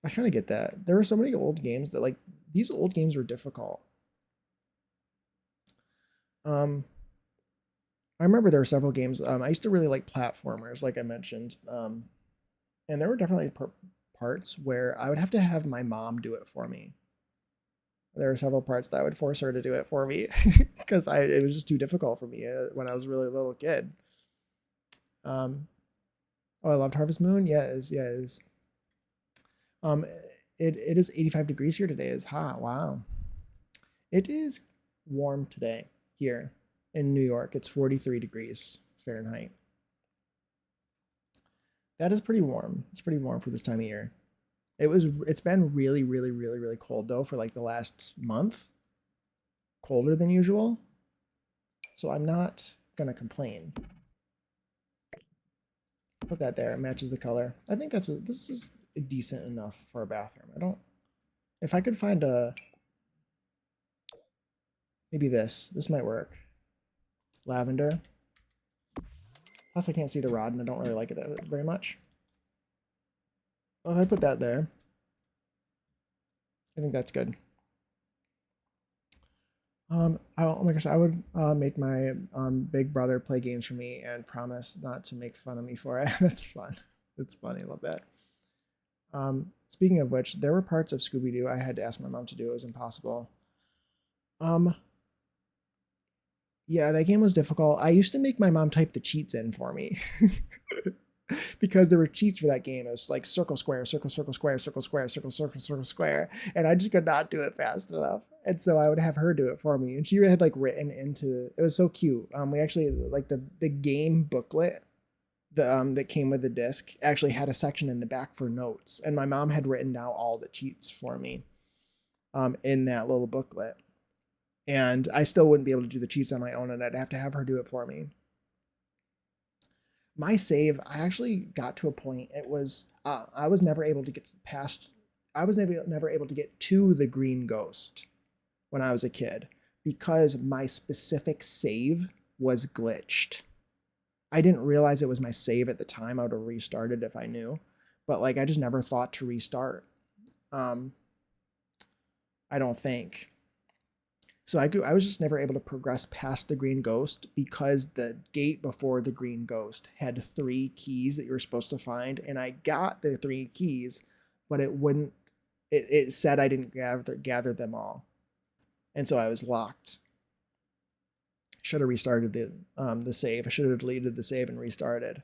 I kind of get that. There were so many old games that like these old games were difficult. Um, I remember there were several games. I used to really like platformers, like I mentioned. And there were definitely parts where I would have to have my mom do it for me. There were several parts that I would force her to do it for me because I it was just too difficult for me when I was a really little kid. Um, oh, I loved Harvest Moon. Yeah, it is. Yeah, it is. Um, it is 85 degrees here today. It's hot. Wow. It is warm today here in New York. It's 43 degrees Fahrenheit. That is pretty warm. It's pretty warm for this time of year. It's been really, really, really, really cold though for like the last month. Colder than usual. So I'm not gonna complain. Put that there. It matches the color. I think this is decent enough for a bathroom. I don't. If I could find a maybe this might work. Lavender. Plus I can't see the rod and I don't really like it very much. Well, if I put that there, I think that's good. Oh my gosh, I would make my big brother play games for me and promise not to make fun of me for it. That's fun. It's funny. I love that. Speaking of which, there were parts of Scooby Doo I had to ask my mom to do. It was impossible. Um, yeah, that game was difficult. I used to make my mom type the cheats in for me because there were cheats for that game. It was like circle, square, circle, circle, square, circle, square, circle, circle, circle, square, and I just could not do it fast enough. And so I would have her do it for me, and she had like written into. It was so cute. We actually like the game booklet that came with the disc actually had a section in the back for notes, and my mom had written down all the cheats for me in that little booklet. And I still wouldn't be able to do the cheats on my own, and I'd have to have her do it for me. My save, I actually got to a point. It was I was never able to get past. I was never able to get to the green ghost when I was a kid because my specific save was glitched. I didn't realize it was my save at the time. I would have restarted if I knew, but like I just never thought to restart. Um, I don't think. So I was just never able to progress past the green ghost because the gate before the green ghost had 3 keys that you were supposed to find, and I got the 3 keys, but it wouldn't. It said I didn't gather them all, and so I was locked. Should have restarted the save. I should have deleted the save and restarted.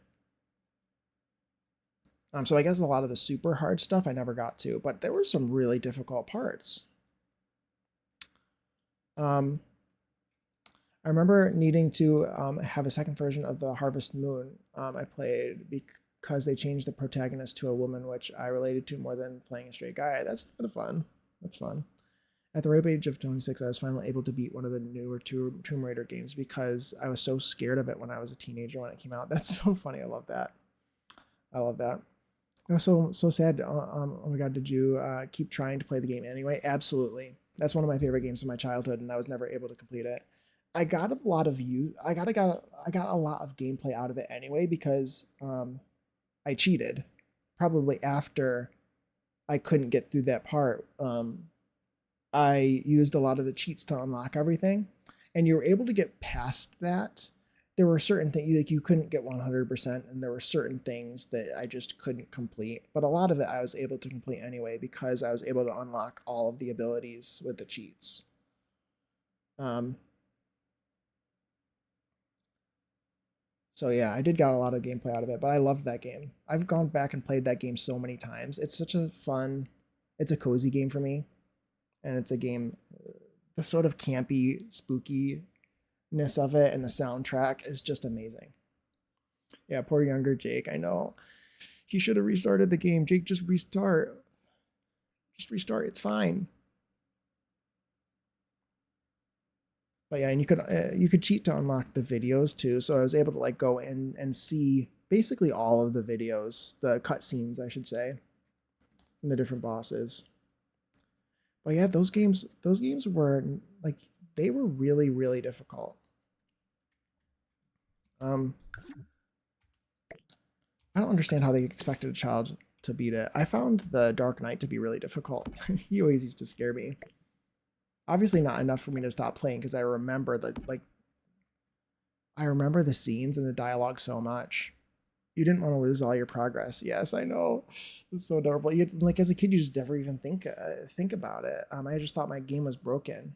So I guess a lot of the super hard stuff I never got to, but there were some really difficult parts. Um, I remember needing to have a second version of the Harvest Moon I played because they changed the protagonist to a woman, which I related to more than playing a straight guy. That's kind of fun. That's fun. At the ripe age of 26, I was finally able to beat one of the newer Tomb Raider games because I was so scared of it when I was a teenager when it came out. That's so funny. I love that. I love that. It was so sad. Oh my god, did you keep trying to play the game anyway? Absolutely. That's one of my favorite games of my childhood, and I was never able to complete it. I got a lot of you. I got a lot of gameplay out of it anyway because I cheated. Probably after I couldn't get through that part. I used a lot of the cheats to unlock everything, and you were able to get past that. There were certain things like you couldn't get 100%, and there were certain things that I just couldn't complete. But a lot of it I was able to complete anyway because I was able to unlock all of the abilities with the cheats. Um, so yeah, I did got a lot of gameplay out of it, but I loved that game. I've gone back and played that game so many times. It's such a fun, it's a cozy game for me, and it's a game, the sort of campy, spookiness of it, and the soundtrack is just amazing. Yeah, poor younger Jake. I know he should have restarted the game. Jake, just restart. Just restart. It's fine. But yeah, and you could cheat to unlock the videos too. So I was able to like go in and see basically all of the videos, the cutscenes, I should say, from the different bosses. But yeah, those games were like they were really really difficult. Um, I don't understand how they expected a child to beat it. I found the Dark Knight to be really difficult. He always used to scare me. Obviously, not enough for me to stop playing because I remember I remember the scenes and the dialogue so much. You didn't want to lose all your progress. Yes, I know. It's so adorable. You like as a kid, you just never even think about it. I just thought my game was broken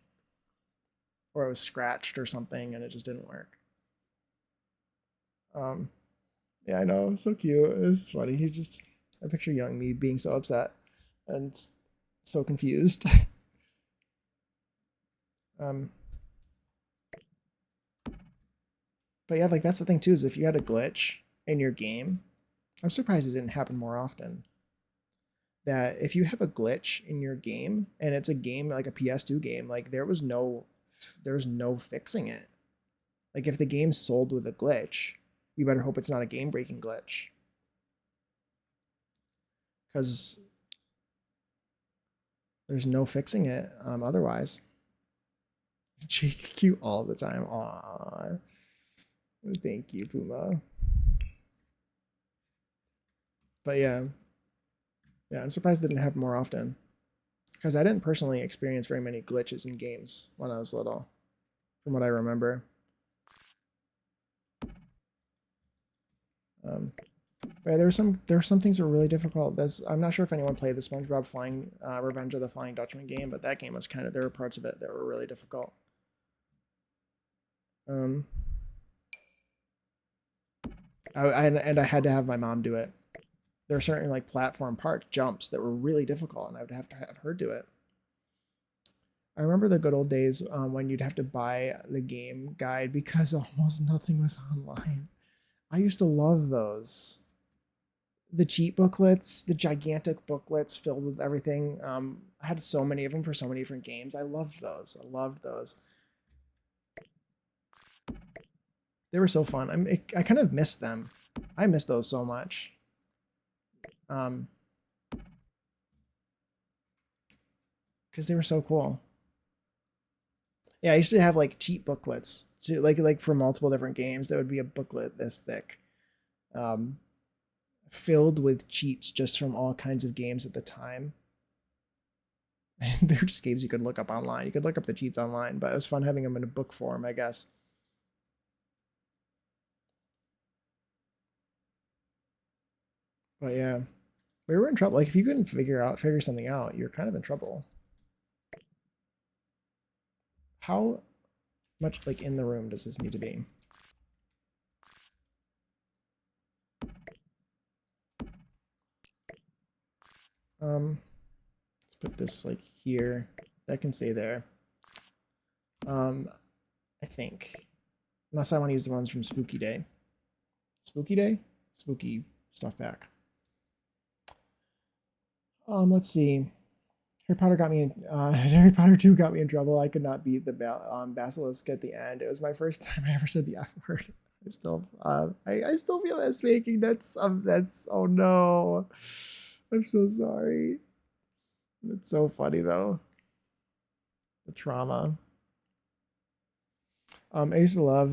or it was scratched or something, and it just didn't work. Um, yeah, I know. So cute. It's funny. I picture young me being so upset and so confused. um, but yeah, like that's the thing too, is if you had a glitch in your game, I'm surprised it didn't happen more often. That if you have a glitch in your game and it's a game like a PS2 game, like there's no fixing it. Like if the game's sold with a glitch, you better hope it's not a game-breaking glitch. Because there's no fixing it otherwise. GQ all the time. Aw. Thank you, Puma. But yeah, I'm surprised it didn't happen more often. Because I didn't personally experience very many glitches in games when I was little, from what I remember. Um, but there were some things that were really difficult. I'm not sure if anyone played the SpongeBob Flying Revenge of the Flying Dutchman game, but that game was kind of there were parts of it that were really difficult. Um, and I had to have my mom do it. There were certain like platform parts, jumps that were really difficult, and I would have to have her do it. I remember the good old days when you'd have to buy the game guide because almost nothing was online. I used to love those. The cheat booklets, the gigantic booklets filled with everything. I had so many of them for so many different games. I loved those. I loved those. They were so fun. I kind of missed them. I miss those so much. Um, because they were so cool. Yeah, I used to have like cheat booklets to like for multiple different games. There would be a booklet this thick, um, filled with cheats just from all kinds of games at the time. And they're just games you could look up online. You could look up the cheats online, but it was fun having them in a book form, I guess. But yeah, we were in trouble. Like if you couldn't figure something out, you're kind of in trouble. How much like in the room does this need to be? Let's put this like here. That can stay there. I think. Unless I want to use the ones from Spooky Day. Spooky Day? Spooky stuff pack. Let's see. Harry Potter got me in, Harry Potter 2 got me in trouble. I could not beat the basilisk at the end. It was my first time I ever said the F word. I still feel that making that's oh no. I'm so sorry. It's so funny though. The trauma. I used to love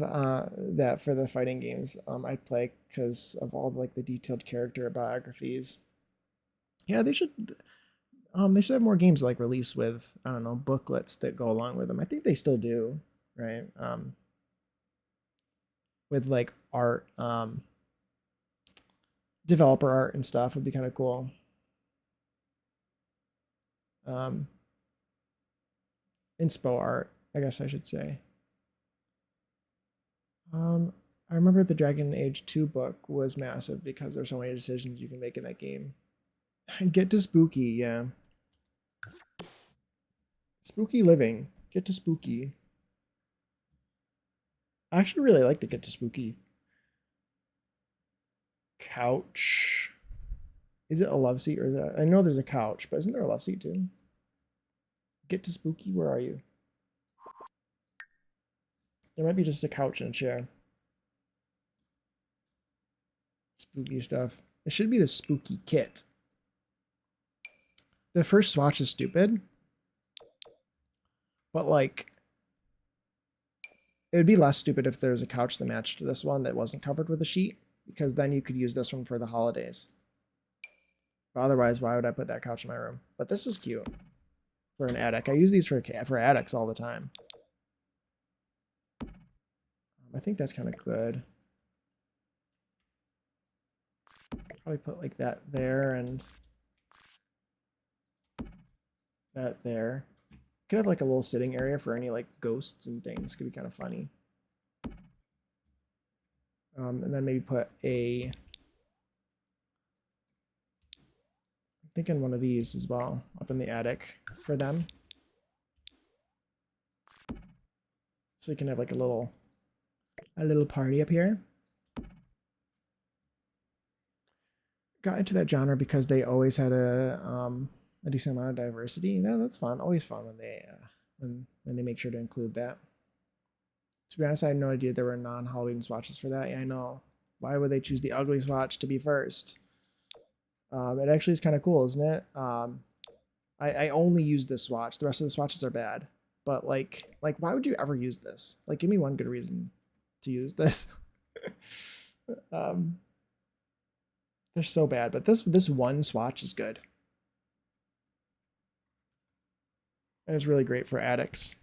that for the fighting games I'd play because of all like the detailed character biographies. Yeah, they should have more games like release with, I don't know, booklets that go along with them. I think they still do, right? With like art, developer art and stuff would be kind of cool. Inspo art, I guess I should say. I remember the Dragon Age 2 book was massive because there's so many decisions you can make in that game. Get to spooky, yeah. Spooky living. Get to spooky. I actually really like the get to spooky. Couch. Is it a love seat or is that? I know there's a couch, but isn't there a love seat too? Get to spooky. Where are you? There might be just a couch and a chair. Spooky stuff. It should be the spooky kit. The first swatch is stupid, but like it would be less stupid if there was a couch that matched this one that wasn't covered with a sheet, because then you could use this one for the holidays. But otherwise, why would I put that couch in my room? But this is cute for an attic. I use these for attics all the time. I think that's kind of good. Probably put like that there and that there. Could have like a little sitting area for any like ghosts and things. Could be kind of funny. And then maybe put a, I'm thinking one of these as well up in the attic for them. So you can have like a little party up here. Got into that genre because they always had a decent amount of diversity. Yeah, that's fun. Always fun when they make sure to include that. To be honest, I had no idea there were non-Halloween swatches for that. Yeah, I know. Why would they choose the ugly swatch to be first? It actually is kind of cool, isn't it? I only use this swatch. The rest of the swatches are bad. But like why would you ever use this? Like, give me one good reason to use this. They're so bad, but this one swatch is good. And it's really great for addicts.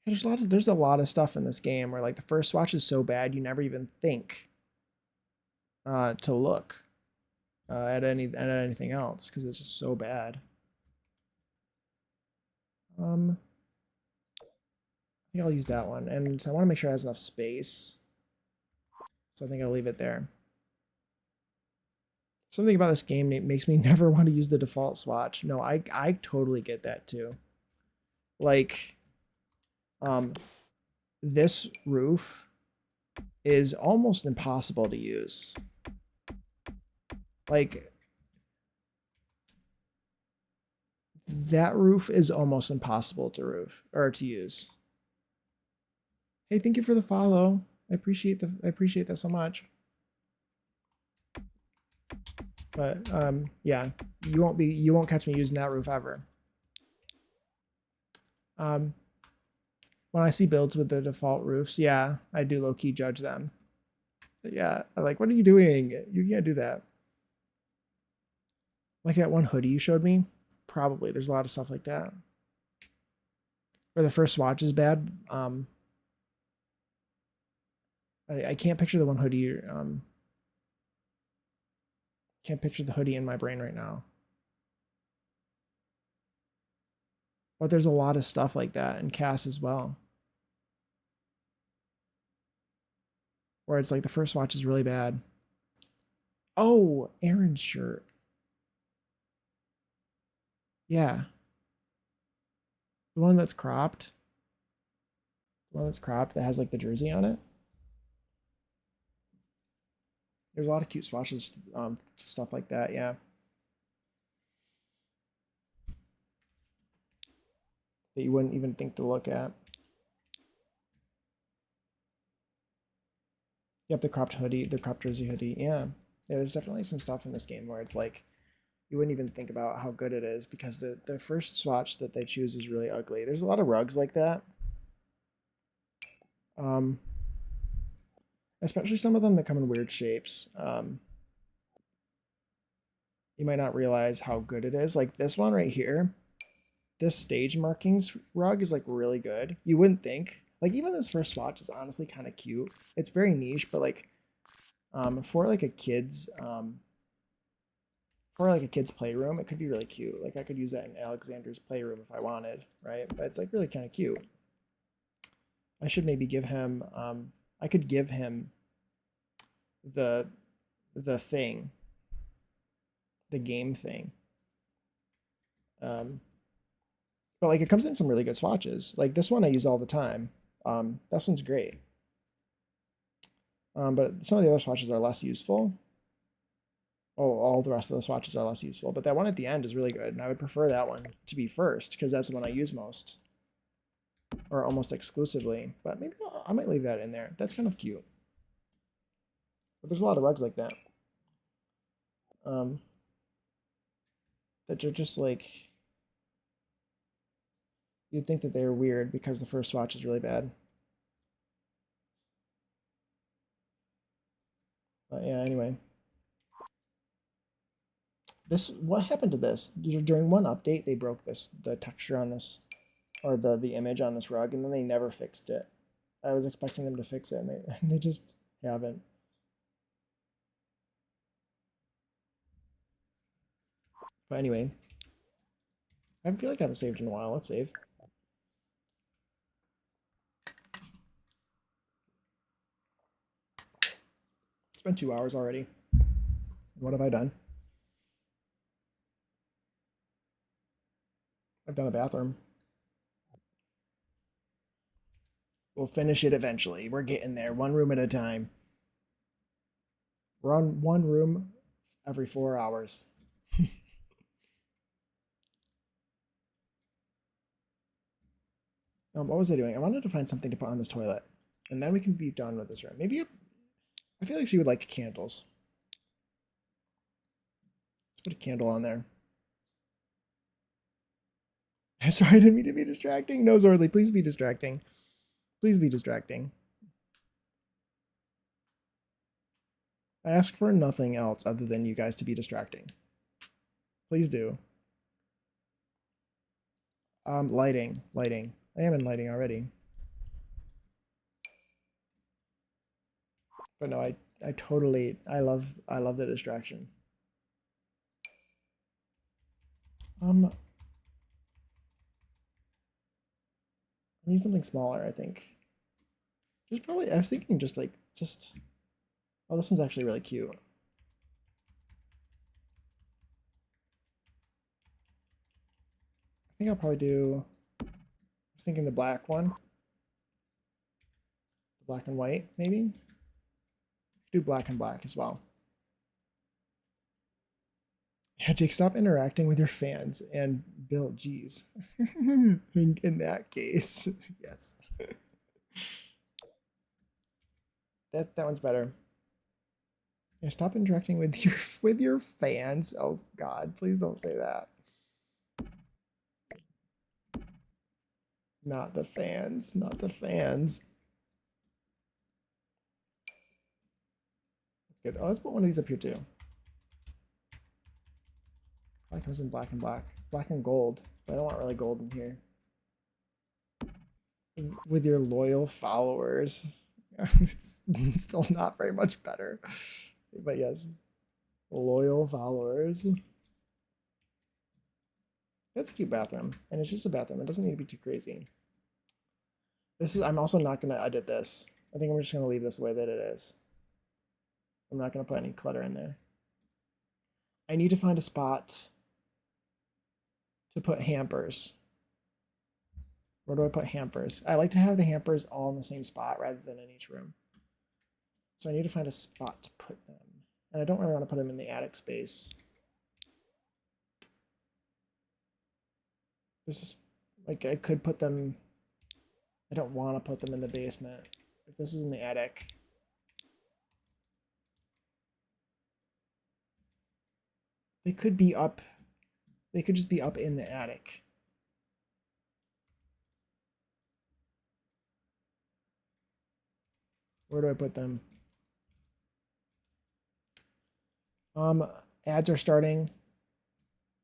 There's a lot of stuff in this game where like the first swatch is so bad you never even think to look at anything else because it's just so bad. I think I'll use that one, and I want to make sure it has enough space, so I think I'll leave it there. Something about this game makes me never want to use the default swatch. No, I totally get that too. Like, this roof is almost impossible to use. Like, that roof is almost impossible to use. Hey, thank you for the follow. I appreciate that so much. But yeah, you won't catch me using that roof ever. When I see builds with the default roofs, yeah, I do low-key judge them. But yeah, I'm like, what are you doing? You can't do that. Like that one hoodie you showed me? Probably. There's a lot of stuff like that. Where the first swatch is bad. I can't picture the one hoodie. Can't picture the hoodie in my brain right now. But there's a lot of stuff like that in Cass as well. Where it's like the first watch is really bad. Oh, Aaron's shirt. Yeah. The one that's cropped. The one that's cropped that has like the jersey on it. There's a lot of cute swatches, stuff like that. Yeah. That you wouldn't even think to look at. Yep, the cropped hoodie, the cropped jersey hoodie. Yeah. Yeah, there's definitely some stuff in this game where it's like you wouldn't even think about how good it is because the first swatch that they choose is really ugly. There's a lot of rugs like that. Um, especially some of them that come in weird shapes. You might not realize how good it is. Like this one right here, this stage markings rug is like really good. You wouldn't think. Like even this first swatch is honestly kind of cute. It's very niche, but like for like a kid's playroom, it could be really cute. Like I could use that in Alexander's playroom if I wanted, right? But it's like really kind of cute. I should maybe give him I could give him the thing, the game thing. But like it comes in some really good swatches. Like this one I use all the time. This one's great. But some of the other swatches are less useful. All the rest of the swatches are less useful. But that one at the end is really good, and I would prefer that one to be first because that's the one I use most, or almost exclusively. But maybe I might leave that in there. That's kind of cute. But there's a lot of rugs like that. That are just like you'd think that they're weird because the first swatch is really bad. But yeah, anyway. What happened to this? During one update, they broke the texture on this, or the image on this rug, and then they never fixed it. I was expecting them to fix it, and they just haven't. But anyway, I feel like I haven't saved in a while. Let's save. It's been 2 hours already. What have I done? I've done a bathroom. We'll finish it eventually. We're getting there, one room at a time. We're on one room every 4 hours. What was I doing? I wanted to find something to put on this toilet, and then we can be done with this room. Maybe I feel like she would like candles. Let's put a candle on there. Sorry, I didn't mean to be distracting. No, Zordly, please be distracting. Please be distracting. I ask for nothing else other than you guys to be distracting. Please do. Lighting. I am in lighting already. But no, I totally I love the distraction. I need something smaller, I think. Just probably I was thinking just oh, this one's actually really cute. I think I'll probably do I was thinking the black one. The black and white, maybe? Do black and black as well. Yeah, Jake, stop interacting with your fans and Bill, geez. In that case, yes. That one's better. Yeah, stop interacting with your fans. Oh God, please don't say that. Not the fans, not the fans. That's good. Oh, let's put one of these up here too. Probably comes in black and black. Black and gold. But I don't want really gold in here. With your loyal followers. It's still not very much better. But yes. Loyal followers. That's a cute bathroom. And it's just a bathroom. It doesn't need to be too crazy. I'm also not gonna edit this. I think I'm just gonna leave this the way that it is. I'm not gonna put any clutter in there. I need to find a spot to put hampers. Where do I put hampers? I like to have the hampers all in the same spot rather than in each room. So I need to find a spot to put them. And I don't really want to put them in the attic space. This is like I could put them. I don't want to put them in the basement. If this is in the attic. They could be up. They could just be up in the attic. Where do I put them? Ads are starting.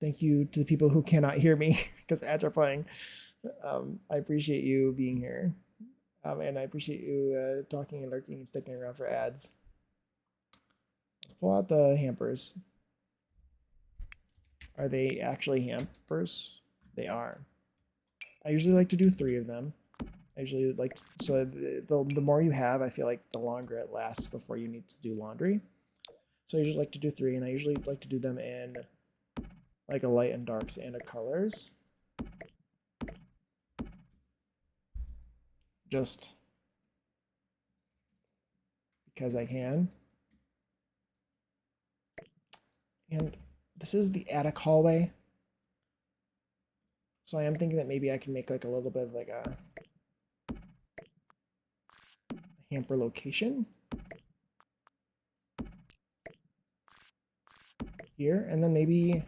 Thank you to the people who cannot hear me because ads are playing. I appreciate you being here. And I appreciate you talking and lurking and sticking around for ads. Let's pull out the hampers. Are they actually hampers? They are. I usually like to do 3 of them. I usually like, so the more you have, I feel like the longer it lasts before you need to do laundry. So I usually like to do 3, and I usually like to do them in like a light and darks and a colors. Just because I can. And this is the attic hallway. So I am thinking that maybe I can make like a little bit of like a hamper location here. And then maybe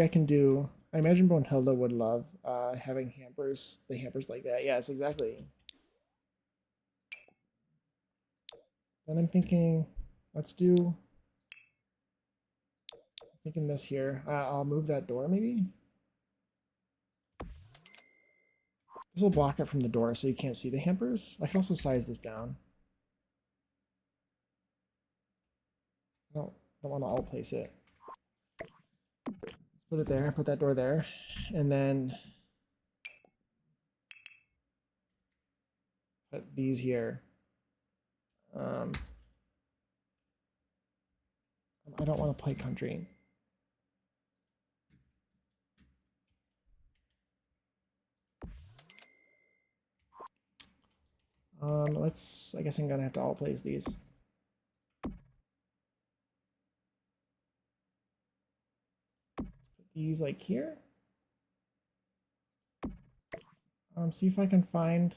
I can do, I imagine Brunhilde would love having hampers, the hampers like that. Yes, exactly. Then I'm thinking, let's do, thinking this here. I'll move that door maybe. This will block it from the door so you can't see the hampers. I can also size this down. I don't want to all place it. Let's put it there, put that door there. And then put these here. I don't want to play country. I guess I'm gonna have to all place these. Put these like here. See if I can find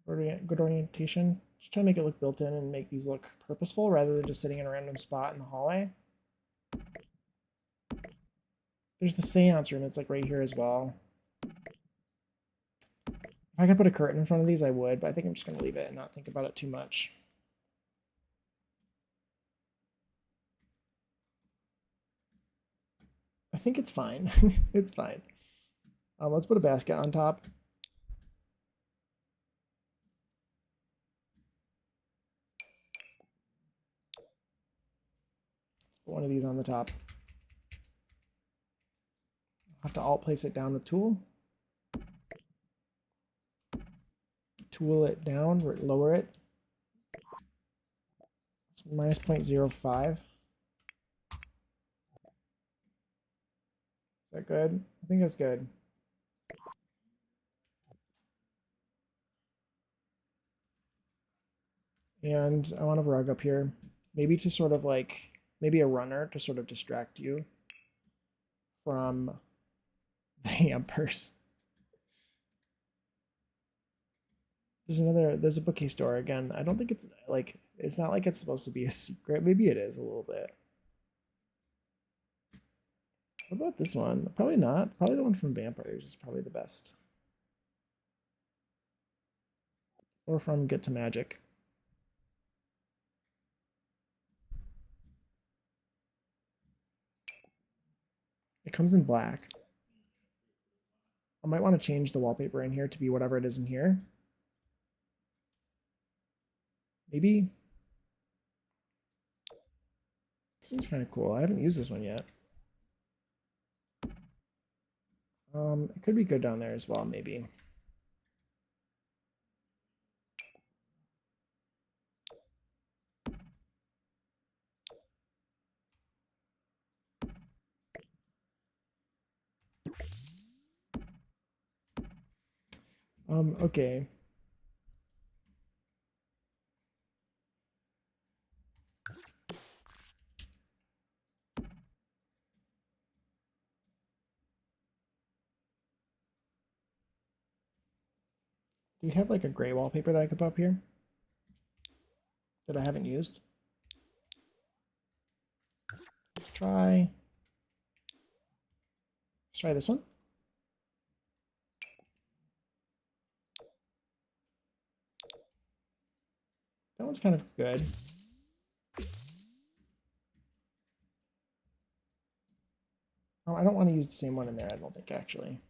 good orientation. Just try to make it look built in and make these look purposeful rather than just sitting in a random spot in the hallway. There's the seance room. It's like right here as well. If I could put a curtain in front of these, I would, but I think I'm just going to leave it and not think about it too much. I think it's fine. It's fine. Let's put a basket on top. Let's put one of these on the top. I'll have to alt place it down with tool. Tool it down, lower it. It's minus 0.05. Is that good? I think that's good. And I want a rug up here. Maybe to sort of like, maybe a runner to sort of distract you from the hampers. There's a bookcase door again. I don't think it's like, it's not like it's supposed to be a secret. Maybe it is a little bit. What about this one? Probably not. Probably the one from Vampires is probably the best. Or from Get to Magic. It comes in black. I might want to change the wallpaper in here to be whatever it is in here. Maybe. This one's kind of cool. I haven't used this one yet. It could be good down there as well, maybe. Okay. Do we have like a gray wallpaper that I could put up here that I haven't used? Let's try. Let's try this one. That one's kind of good. Oh, I don't want to use the same one in there, I don't think, actually.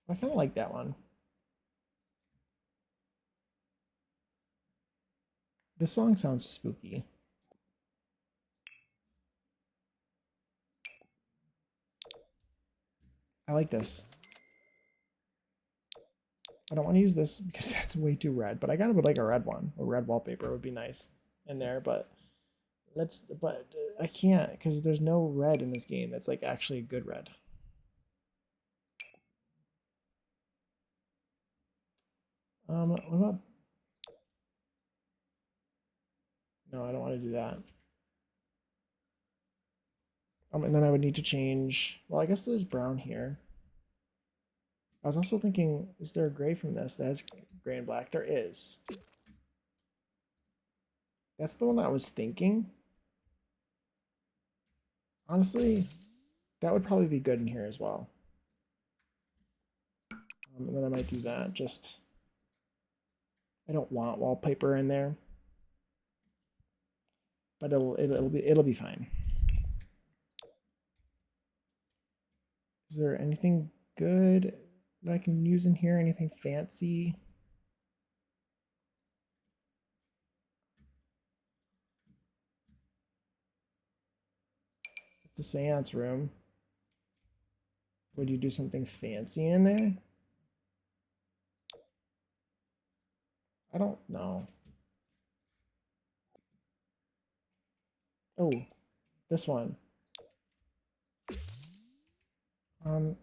I kind of like that one. This song sounds spooky. I like this. I don't want to use this because that's way too red, but I kind of would like a red one. A red wallpaper would be nice in there, but I can't because there's no red in this game that's like actually a good red. What about? No, I don't want to do that. And then I would need to change. Well, I guess there's brown here. I was also thinking, is there a gray from this that has gray and black? There is. That's the one I was thinking. Honestly, that would probably be good in here as well. And then I might do that. Just, I don't want wallpaper in there, but it'll be fine. Is there anything good that I can use in here? Anything fancy? It's the seance room. Would you do something fancy in there? I don't know. Oh, this one. Um,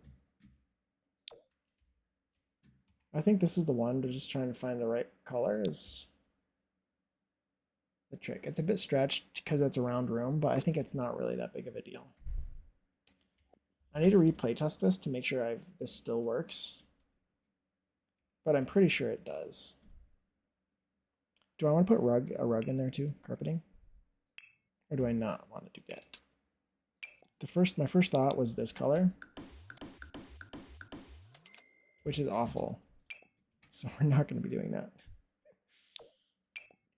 I think this is the one. They're just trying to find the right color is the trick. It's a bit stretched because it's a round room, but I think it's not really that big of a deal. I need to replay test this to make sure this still works, but I'm pretty sure it does. Do I want to put a rug in there too, carpeting? Or do I not want to do that? My first thought was this color, which is awful. So we're not going to be doing that.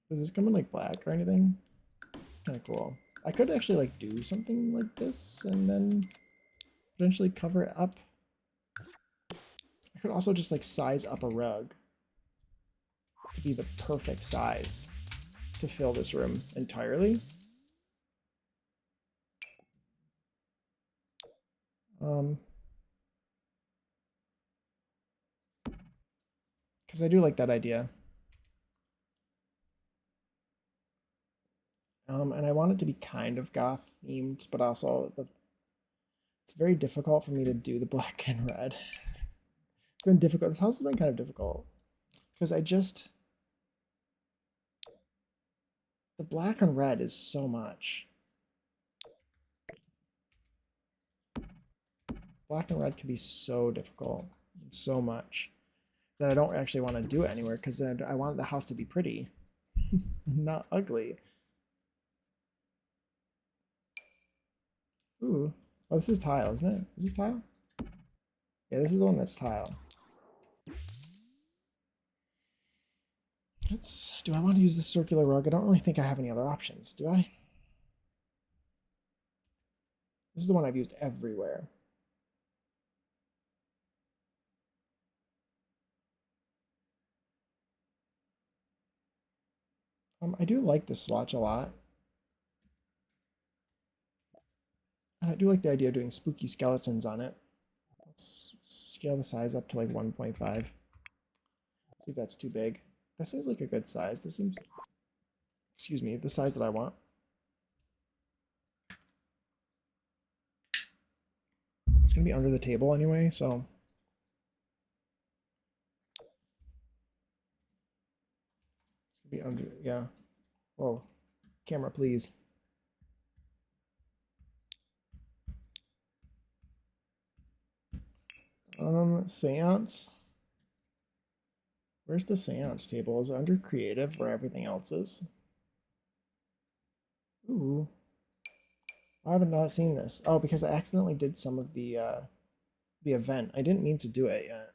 Does this come in like black or anything? Kind of cool. I could actually like do something like this and then potentially cover it up. I could also just like size up a rug to be the perfect size to fill this room entirely. Because I do like that idea. And I want it to be kind of goth themed, but also it's very difficult for me to do the black and red. It's been difficult. This house has been kind of difficult because the black and red is so much. Black and red can be so difficult, so much that I don't actually want to do it anywhere because I want the house to be pretty, not ugly. Ooh, oh, this is tile, isn't it? Is this tile? Yeah, this is the one that's tile. Do I want to use this circular rug? I don't really think I have any other options, do I? This is the one I've used everywhere. I do like this swatch a lot. And I do like the idea of doing spooky skeletons on it. Let's scale the size up to like 1.5. See if that's too big. That seems like a good size. This seems, excuse me, the size that I want. It's gonna be under the table anyway, so. It's gonna be under, yeah. Whoa. Camera, please. Seance. Where's the seance table? Is it under creative where everything else is? Ooh. I haven't not seen this. Oh, because I accidentally did some of the event. I didn't mean to do it yet.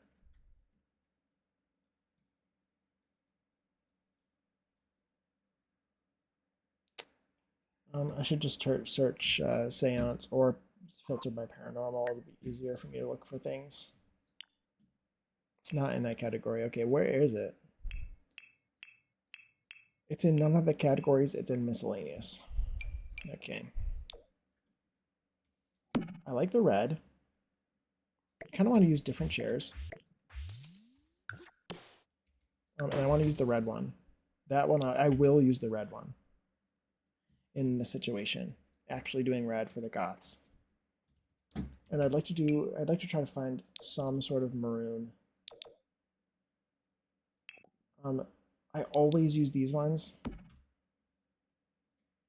I should just search seance or filter by paranormal. It'll be easier for me to look for things. It's not in that category. Okay, where is it? It's in none of the categories. It's in miscellaneous. Okay. I like the red. I kind of want to use different chairs. And I want to use the red one. That one, I will use the red one in the situation. Actually doing red for the Goths. And I'd like to try to find some sort of maroon. I always use these ones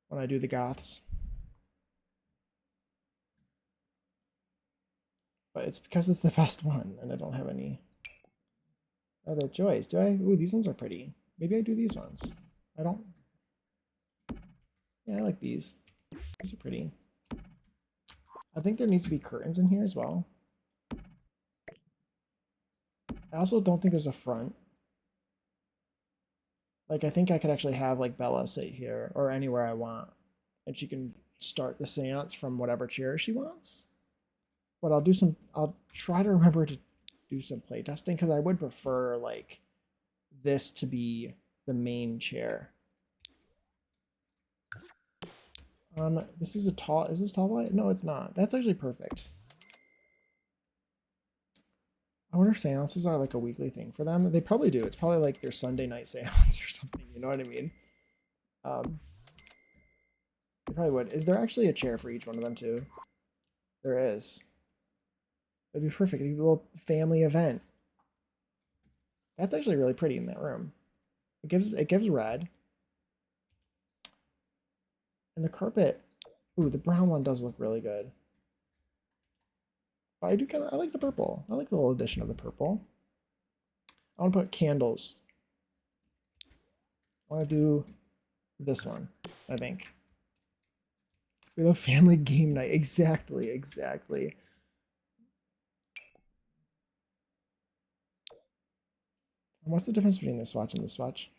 when I do the Goths. But it's because it's the best one, and I don't have any other choice. Do I? Ooh, these ones are pretty. Maybe I do these ones. I don't. Yeah, I like these. These are pretty. I think there needs to be curtains in here as well. I also don't think there's a front. Like, I think I could actually have, like, Bella sit here or anywhere I want. And she can start the seance from whatever chair she wants. But I'll try to remember to do some playtesting because I would prefer, like, this to be the main chair. This is is this tall white? No, it's not. That's actually perfect. I wonder if seances are like a weekly thing for them. They probably do. It's probably like their Sunday night seance or something. You know what I mean? They probably would. Is there actually a chair for each one of them too? There is. It'd be perfect. It'd be a little family event. That's actually really pretty in that room. It gives red. And the carpet. Ooh, the brown one does look really good. But I like the purple. I like the little addition of the purple. I want to put candles. I want to do this one, I think. We love family game night. Exactly, exactly. And what's the difference between this swatch and this swatch?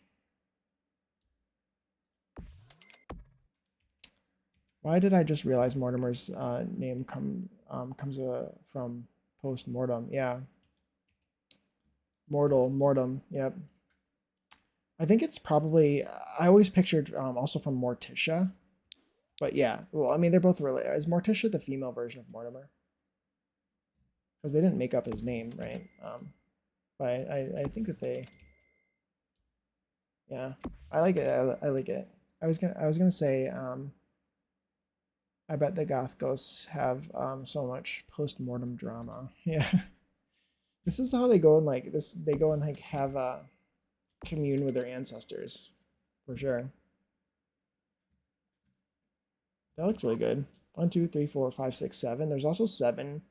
Why did I just realize Mortimer's name comes from post-mortem? Yeah. Mortem, yep. I think it's probably, I always pictured also from Morticia. But yeah, well, I mean, they're both related. Is Morticia the female version of Mortimer? Because they didn't make up his name, right? But I think that they, yeah, I like it. I like it. I was gonna say, I bet the Goth ghosts have so much post-mortem drama. Yeah, this is how they go and like this. They go and like have a commune with their ancestors, for sure. That looks really good. 1, 2, 3, 4, 5, 6, 7. There's also seven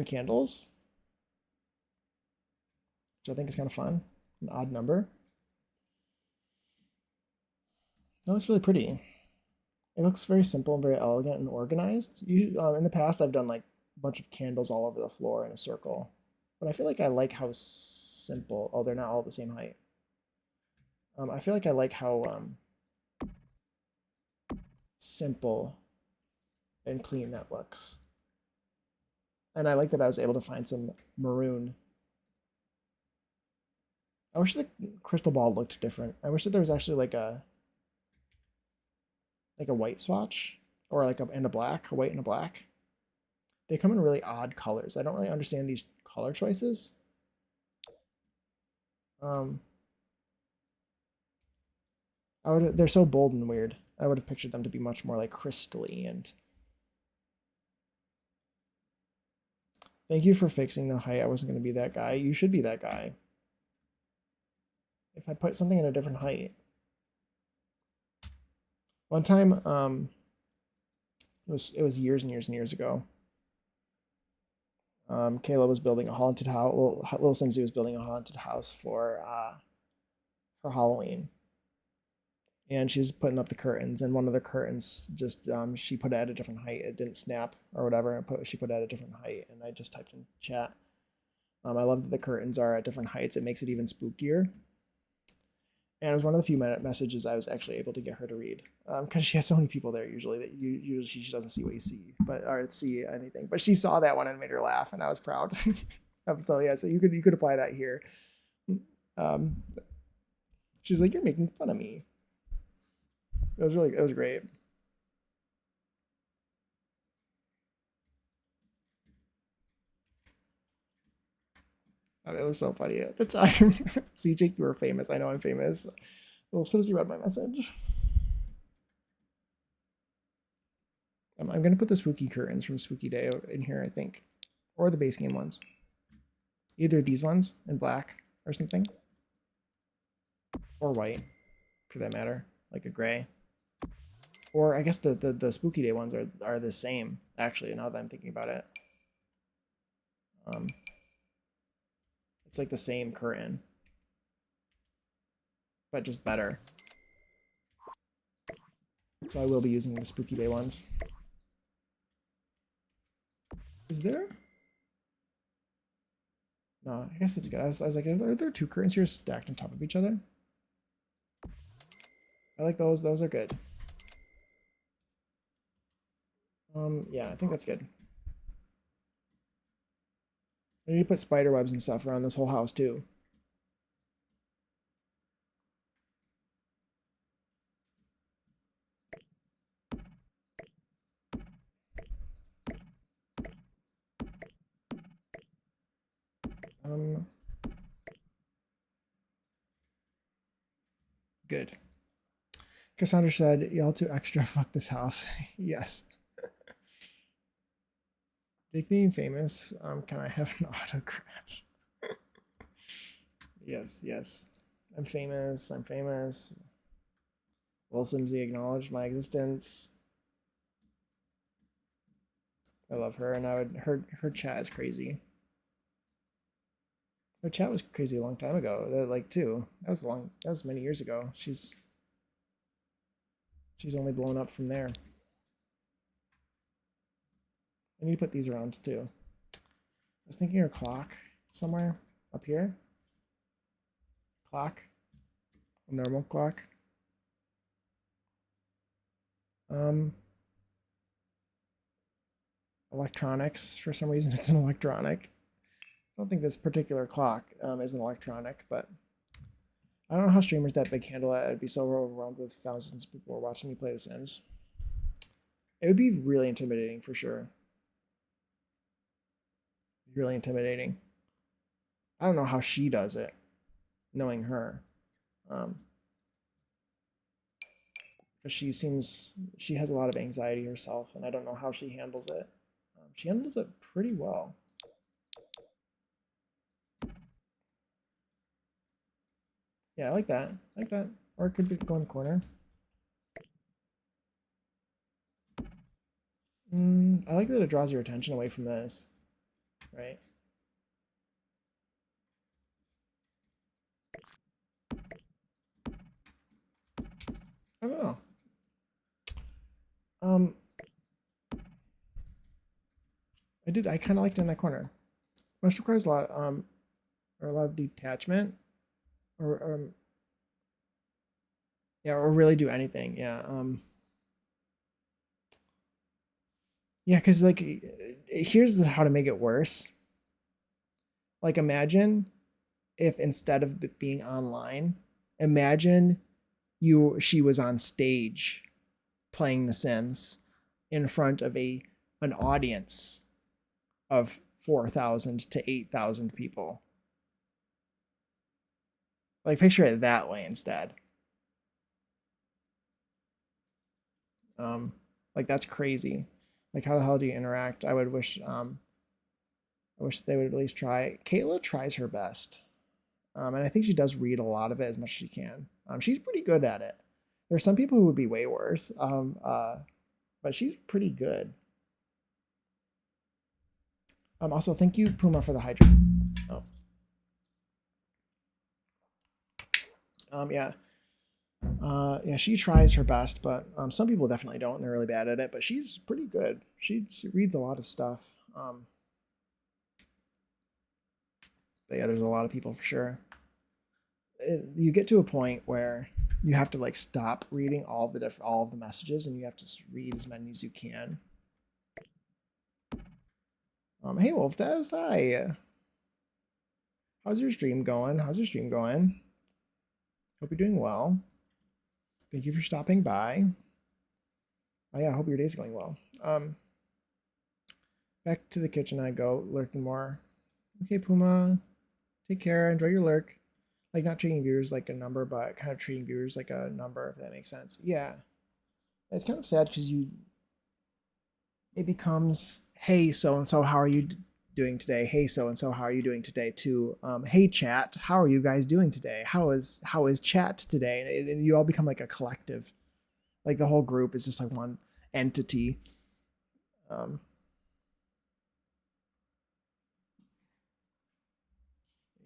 candles, which I think is kind of fun. An odd number. That looks really pretty. It looks very simple and very elegant and organized. In the past, I've done like a bunch of candles all over the floor in a circle, but I feel like I like how simple. Oh, they're not all the same height. I feel like I like how simple and clean that looks, and I like that I was able to find some maroon. I wish the crystal ball looked different. I wish that there was actually like a white swatch or like a black, a white and a black. They come in really odd colors. I don't really understand these color choices. Um, they're so bold and weird. I would have pictured them to be much more like crystally and Thank you for fixing the height. I wasn't going to be that guy. You should be that guy. If I put something in a different height. One time, it was years and years and years ago. Kayla was building a haunted house. Little Simsy was building a haunted house for Halloween, and she was putting up the curtains. And one of the curtains just she put it at a different height. It didn't snap or whatever. And she put it at a different height, and I just typed in chat. I love that the curtains are at different heights. It makes it even spookier. And it was one of the few messages I was actually able to get her to read, because she has so many people there usually that usually she doesn't see what you see, or see anything. But she saw that one and made her laugh, and I was proud. So yeah, so you could apply that here. She's like, "You're making fun of me." It was great. It was so funny at the time. CJ, you were famous. I know I'm famous. Well, Simsy read my message. I'm gonna put the spooky curtains from Spooky Day in here, I think, or the base game ones. Either these ones in black or something, or white, for that matter, like a gray. Or I guess the Spooky Day ones are the same, actually, now that I'm thinking about it. It's like the same curtain, but just better. So I will be using the Spooky Day ones. Is there? No, I guess it's good. I was like, are there two curtains here stacked on top of each other? I like those. Those are good. Yeah, I think that's good. I need to put spider webs and stuff around this whole house too. Good. Cassandra said, "Y'all too extra. Fuck this house." Yes. Jake being famous. Can I have an autograph? Yes, yes. I'm famous. I'm famous. Will Simsy acknowledged my existence. I love her, and her chat is crazy. Her chat was crazy a long time ago. Like too. That was many years ago. She's only blown up from there. I need to put these around too. I was thinking a clock somewhere up here. Clock. A normal clock. Electronics. For some reason, it's an electronic. I don't think this particular clock is an electronic, but I don't know how streamers that big handle it. I'd be so overwhelmed with thousands of people watching me play The Sims. It would be really intimidating for sure. Really intimidating. I don't know how she does it, knowing her. Because she has a lot of anxiety herself, and I don't know how she handles it. She handles it pretty well. Yeah, I like that. I like that. Or it could go in the corner. I like that it draws your attention away from this, right? I don't know. I kind of liked it in that corner. Most requires a lot, or a lot of detachment, or yeah, or really do anything. Yeah. Yeah, because like, here's how to make it worse. Like, imagine if instead of being online, imagine she was on stage playing The Sims in front of an audience of 4,000 to 8,000 people. Like, picture it that way instead. Like, that's crazy. Like, how the hell do you interact? I would wish I wish they would at least try. Kayla tries her best. And I think she does read a lot of it as much as she can. She's pretty good at it. There's some people who would be way worse, but she's pretty good. Also, thank you, Puma, for the hydrate. Oh. Yeah. Yeah, she tries her best, but some people definitely don't, and they're really bad at it. But she's pretty good. She reads a lot of stuff. But yeah, there's a lot of people for sure. You get to a point where you have to like stop reading all of the messages, and you have to read as many as you can. Hey Wolf Test, hi. How's your stream going? Hope you're doing well. Thank you for stopping by. Oh yeah, I hope your day's going well. Back to the kitchen I go, lurking more. Okay, Puma. Take care. Enjoy your lurk. Like not treating viewers like a number, but kind of treating viewers like a number, if that makes sense. Yeah. It's kind of sad because it becomes, hey, so and so, how are you doing today? Hey, so and so, how are you doing today? To, hey, chat, how are you guys doing today? How is chat today? And you all become like a collective. Like the whole group is just like one entity.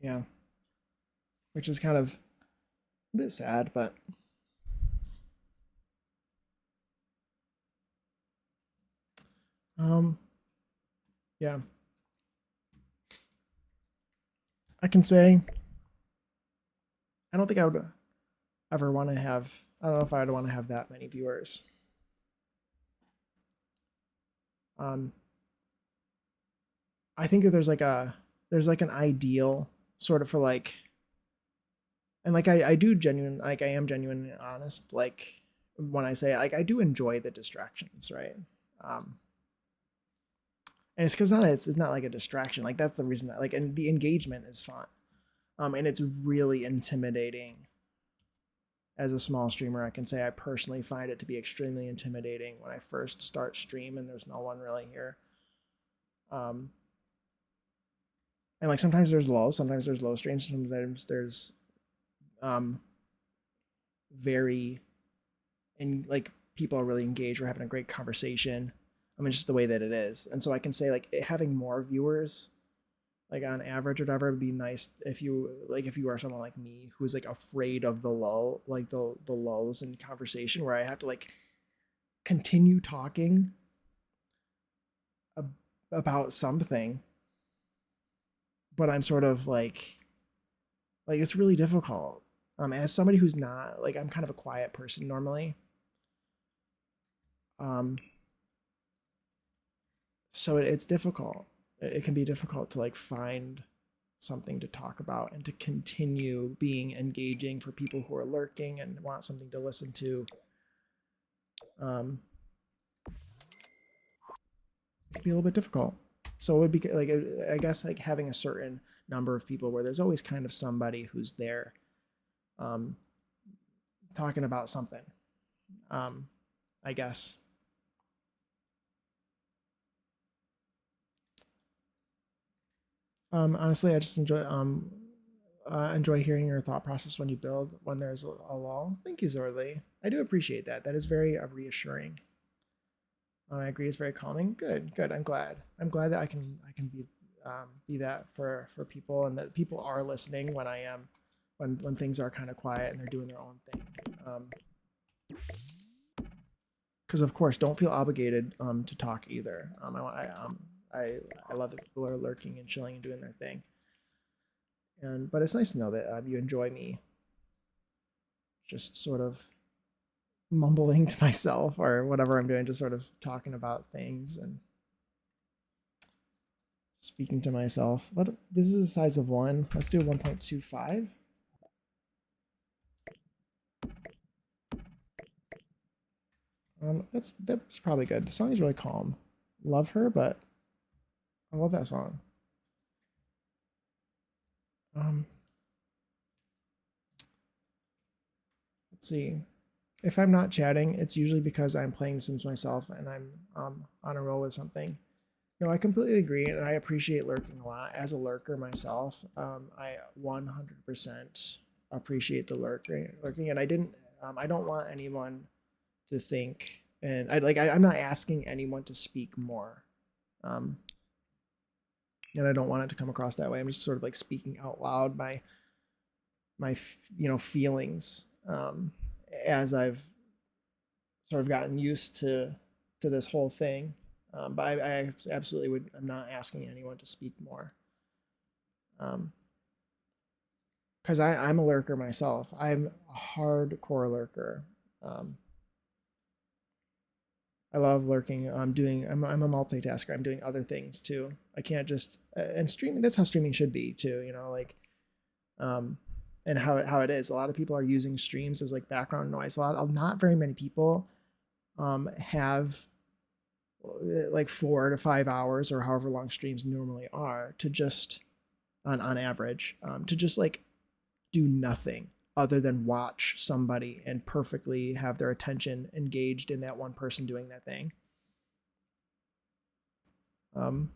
Yeah, which is kind of a bit sad, but yeah, I can say I don't think I would ever want to have. I don't know if I would want to have that many viewers. I think that there's like an ideal sort of for like, and like I do genuine, like I am genuine and honest, like when I say like I do enjoy the distractions, right? And it's because it's not like a distraction. Like that's the reason that like, and the engagement is fun. And it's really intimidating. As a small streamer, I can say I personally find it to be extremely intimidating when I first start stream and there's no one really here. And like sometimes there's low streams, sometimes there's very, and like people are really engaged, we're having a great conversation. I mean, it's just the way that it is. And so I can say like having more viewers, like on average or whatever, would be nice if you are someone like me who's like afraid of the lull, like the lulls in conversation where I have to like continue talking about something, but I'm sort of like it's really difficult. As somebody who's not like, I'm kind of a quiet person normally. So it's difficult. It can be difficult to like find something to talk about and to continue being engaging for people who are lurking and want something to listen to. It can be a little bit difficult. So it would be like, I guess like having a certain number of people where there's always kind of somebody who's there talking about something, I guess. Honestly, I just enjoy hearing your thought process when you build when there's a lull. Thank you, Zorley. I do appreciate that. That is very reassuring. I agree. It's very calming. Good. I'm glad. I'm glad that I can be that for people, and that people are listening when I am when things are kind of quiet and they're doing their own thing. Because of course, don't feel obligated to talk either. I love that people are lurking and chilling and doing their thing. But it's nice to know that you enjoy me just sort of mumbling to myself or whatever I'm doing, just sort of talking about things and speaking to myself. But this is the size of 1. Let's do 1.25. That's probably good. The song is really calm. Love her, but I love that song. Let's see. If I'm not chatting, it's usually because I'm playing Sims myself and I'm on a roll with something. No, I completely agree, and I appreciate lurking a lot. As a lurker myself, I 100% appreciate the lurking, and I don't want anyone to think, and I'm not asking anyone to speak more, um, and I don't want it to come across that way. I'm just sort of like speaking out loud my feelings, as I've sort of gotten used to this whole thing. But I absolutely would. I'm not asking anyone to speak more. Because I'm a lurker myself. I'm a hardcore lurker. Um, I love lurking. I'm a multitasker. I'm doing other things too. I can't just and streaming. That's how streaming should be too. Um, and how it is. A lot of people are using streams as like background noise. Not very many people have like 4 to 5 hours or however long streams normally are to just on average to just like do nothing other than watch somebody and perfectly have their attention engaged in that one person doing that thing. Um,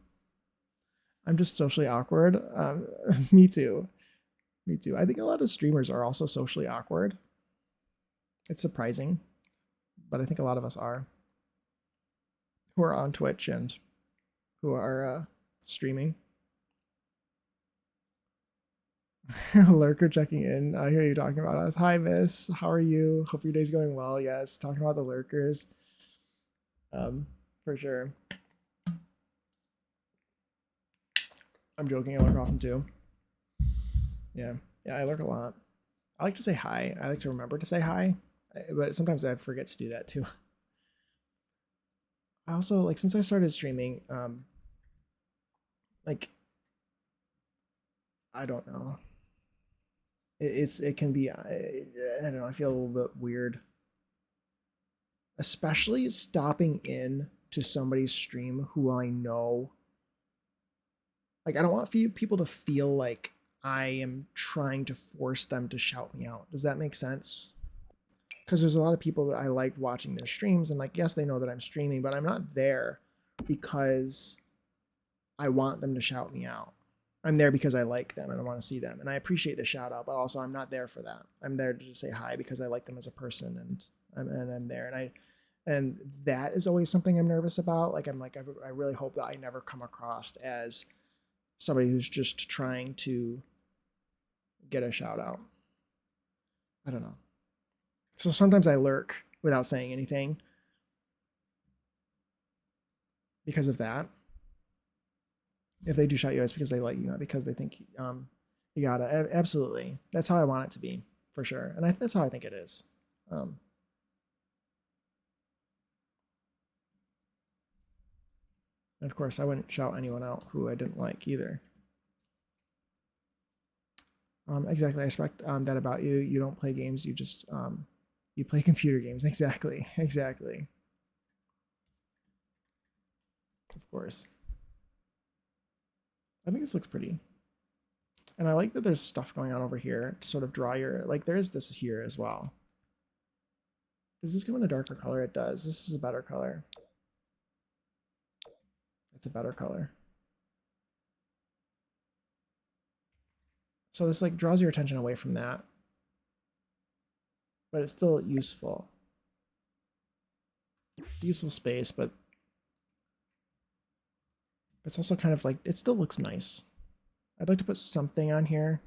I'm just socially awkward. Me too. Me too. I think a lot of streamers are also socially awkward. It's surprising, but I think a lot of us are who are on Twitch and who are streaming. Lurker checking in. I hear you talking about us. Hi, Miss. How are you? Hope your day's going well. Yes, talking about the lurkers. For sure. I'm joking. I lurk often too. Yeah, yeah. I lurk a lot. I like to say hi. I like to remember to say hi, but sometimes I forget to do that too. I also like since I started streaming. Like I don't know. It can be. I don't know. I feel a little bit weird, especially stopping in to somebody's stream who I know. Like I don't want people to feel like I am trying to force them to shout me out. Does that make sense? Because there's a lot of people that I like watching their streams, and like, yes, they know that I'm streaming, but I'm not there because I want them to shout me out. I'm there because I like them and I want to see them, and I appreciate the shout out, but also I'm not there for that. I'm there to just say hi because I like them as a person, and I'm there, and that is always something I'm nervous about. Like I really hope that I never come across as somebody who's just trying to get a shout out. I don't know. So sometimes I lurk without saying anything because of that. If they do shout you out, it's because they like you, not because they think you gotta. Absolutely, that's how I want it to be for sure, and that's how I think it is. Um, and of course, I wouldn't shout anyone out who I didn't like either. Exactly, I respect that about you. You don't play games. You just you play computer games. Exactly, exactly. Of course. I think this looks pretty. And I like that there's stuff going on over here to sort of draw your, like there's this here as well. Does this come in a darker color? It does. This is a better color. It's a better color. So this like draws your attention away from that, but it's still useful. It's useful space, but it's also kind of like, it still looks nice. I'd like to put something on here.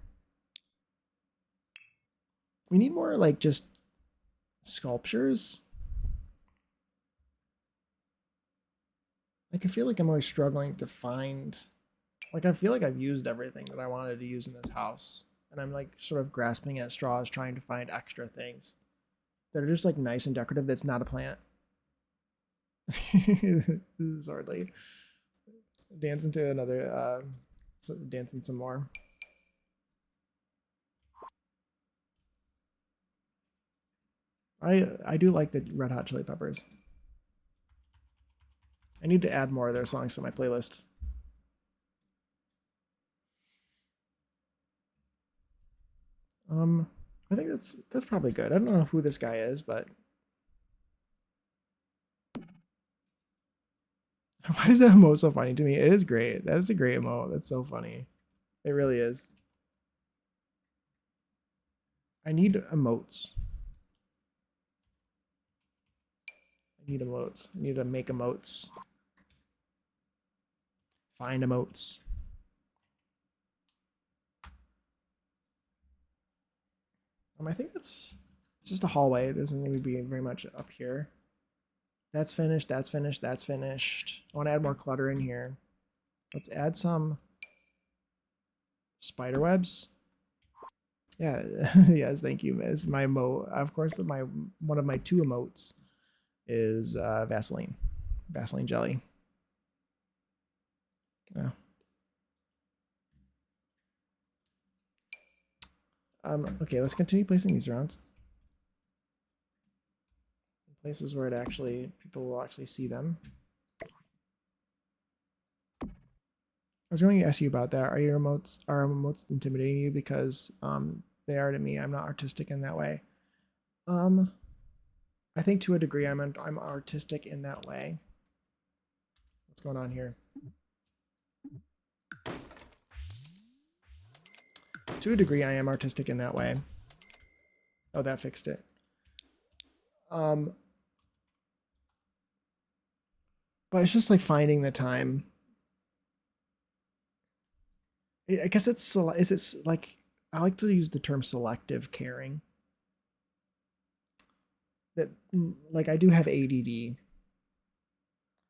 We need more like just sculptures. Like I feel like I'm always struggling to find, like I feel like I've used everything that I wanted to use in this house. And I'm like sort of grasping at straws trying to find extra things that are just like nice and decorative that's not a plant. This is hardly dancing to another dancing some more. I do like the Red Hot Chili Peppers. I need to add more of their songs to my playlist. Um, I think that's probably good. I don't know who this guy is, but Why is that emote so funny to me? It is great. That is a great emote. That's so funny. It really is. I need emotes. I need emotes. I need to make emotes. Find emotes. I think that's just a hallway. It doesn't need to be very much up here. That's finished. That's finished. That's finished. I want to add more clutter in here. Let's add some spider webs. Yeah, yes, thank you, Miss. My emote, of course, one of my 2 emotes is Vaseline jelly. Yeah. Okay, let's continue placing these around places where people will actually see them. I was going to ask you about that. Are emotes intimidating you? Because they are to me. I'm not artistic in that way. I think to a degree I'm artistic in that way. What's going on here? To a degree, I am artistic in that way. Oh, that fixed it. But it's just like finding the time. I guess it's like I like to use the term selective caring. That like I do have ADD,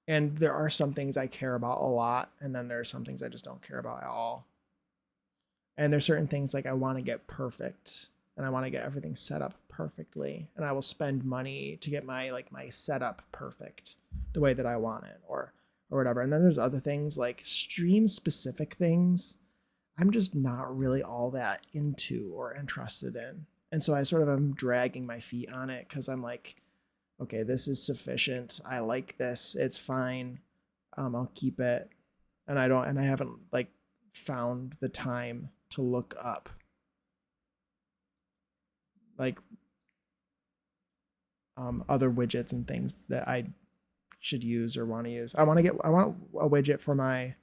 and there are some things I care about a lot, and then there are some things I just don't care about at all. And there's certain things like I want to get perfect, and I want to get everything set up perfectly, and I will spend money to get my setup perfect the way that I want it, or whatever. And then there's other things like stream specific things I'm just not really all that into or interested in. And so I sort of am dragging my feet on it because I'm like, okay, this is sufficient. I like this. It's fine. I'll keep it. And I haven't like found the time to look up like other widgets and things that I should use or want to use. I want a widget for my,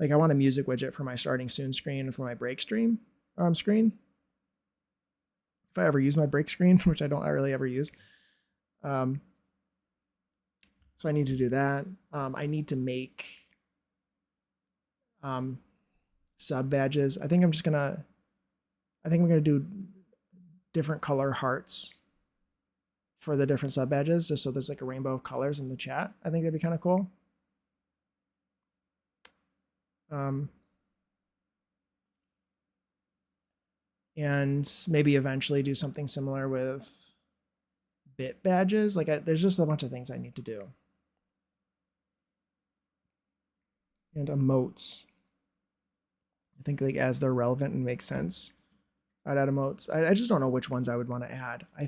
I want a music widget for my starting soon screen and for my break screen. If I ever use my break screen, which I don't really ever use. So I need to do that. I need to make sub badges. I think I'm gonna do different color hearts for the different sub badges, just so there's like a rainbow of colors in the chat. I think that'd be kind of cool. And maybe eventually do something similar with bit badges. There's just a bunch of things I need to do. And emotes. I think like as they're relevant and make sense, I'd add emotes. I just don't know which ones I would want to add. I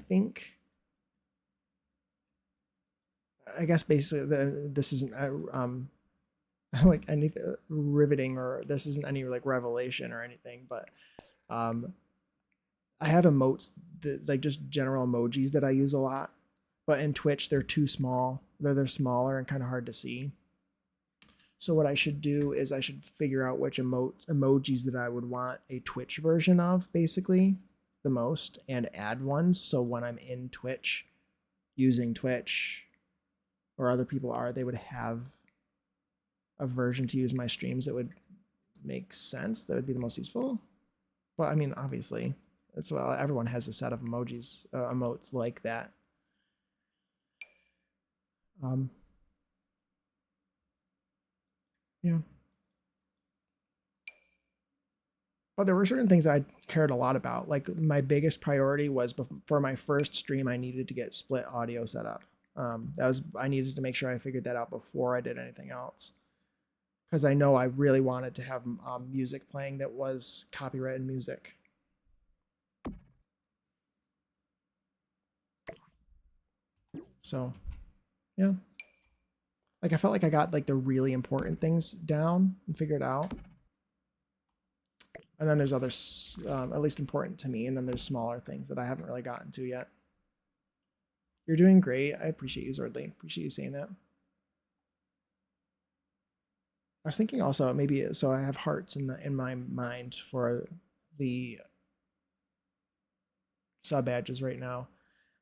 guess basically this isn't like anything riveting, or this isn't any like revelation or anything, but I have emotes that like just general emojis that I use a lot, but in Twitch they're too small. They're smaller and kind of hard to see. So what I should do is I should figure out which emojis that I would want a Twitch version of, basically, the most, and add ones. So when I'm in Twitch, using Twitch, or other people are, they would have a version to use my streams that would make sense. That would be the most useful. Well, I mean, obviously, everyone has a set of emotes like that. Yeah. But there were certain things I cared a lot about. Like my biggest priority was for my first stream, I needed to get split audio set up. I needed to make sure I figured that out before I did anything else. Because I know I really wanted to have music playing that was copyrighted music. So, yeah. Like I felt like I got like the really important things down and figured out. And then there's others, at least important to me, and then there's smaller things that I haven't really gotten to yet. You're doing great. I appreciate you, Zordly. Appreciate you saying that. I was thinking also maybe so I have hearts in my mind for the sub badges right now.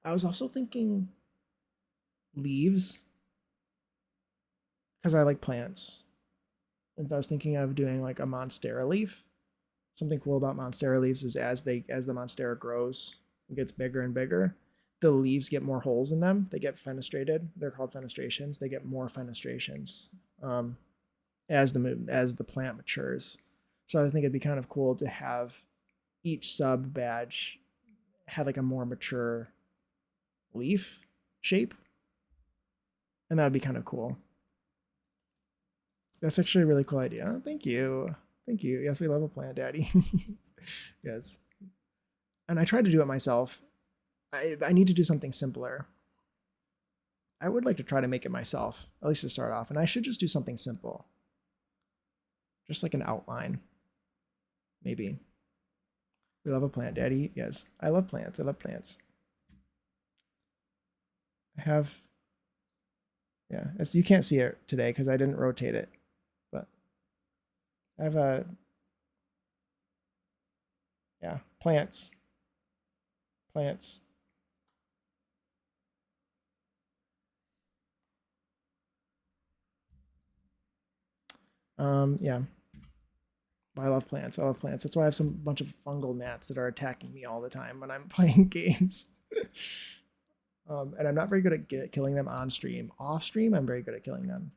I was also thinking leaves because I like plants. And I was thinking of doing like a monstera leaf. Something cool about monstera leaves is as the monstera grows and gets bigger and bigger, the leaves get more holes in them. They get fenestrated. They're called fenestrations. They get more fenestrations um, as the plant matures. So I think it'd be kind of cool to have each sub badge have like a more mature leaf shape, and that would be kind of cool. That's actually a really cool idea. Thank you. Thank you. Yes, we love a plant, Daddy. Yes. And I try to do it myself. I need to do something simpler. I would like to try to make it myself, at least to start off. And I should just do something simple. Just like an outline, maybe. We love a plant, Daddy. Yes, I love plants. I love plants. I have, yeah, you can't see it today because I didn't rotate it, but I have a, yeah, plants. Plants. Yeah, I love plants. I love plants. That's why I have some bunch of fungal gnats that are attacking me all the time when I'm playing games. And I'm not very good at killing them on stream. Off stream, I'm very good at killing them.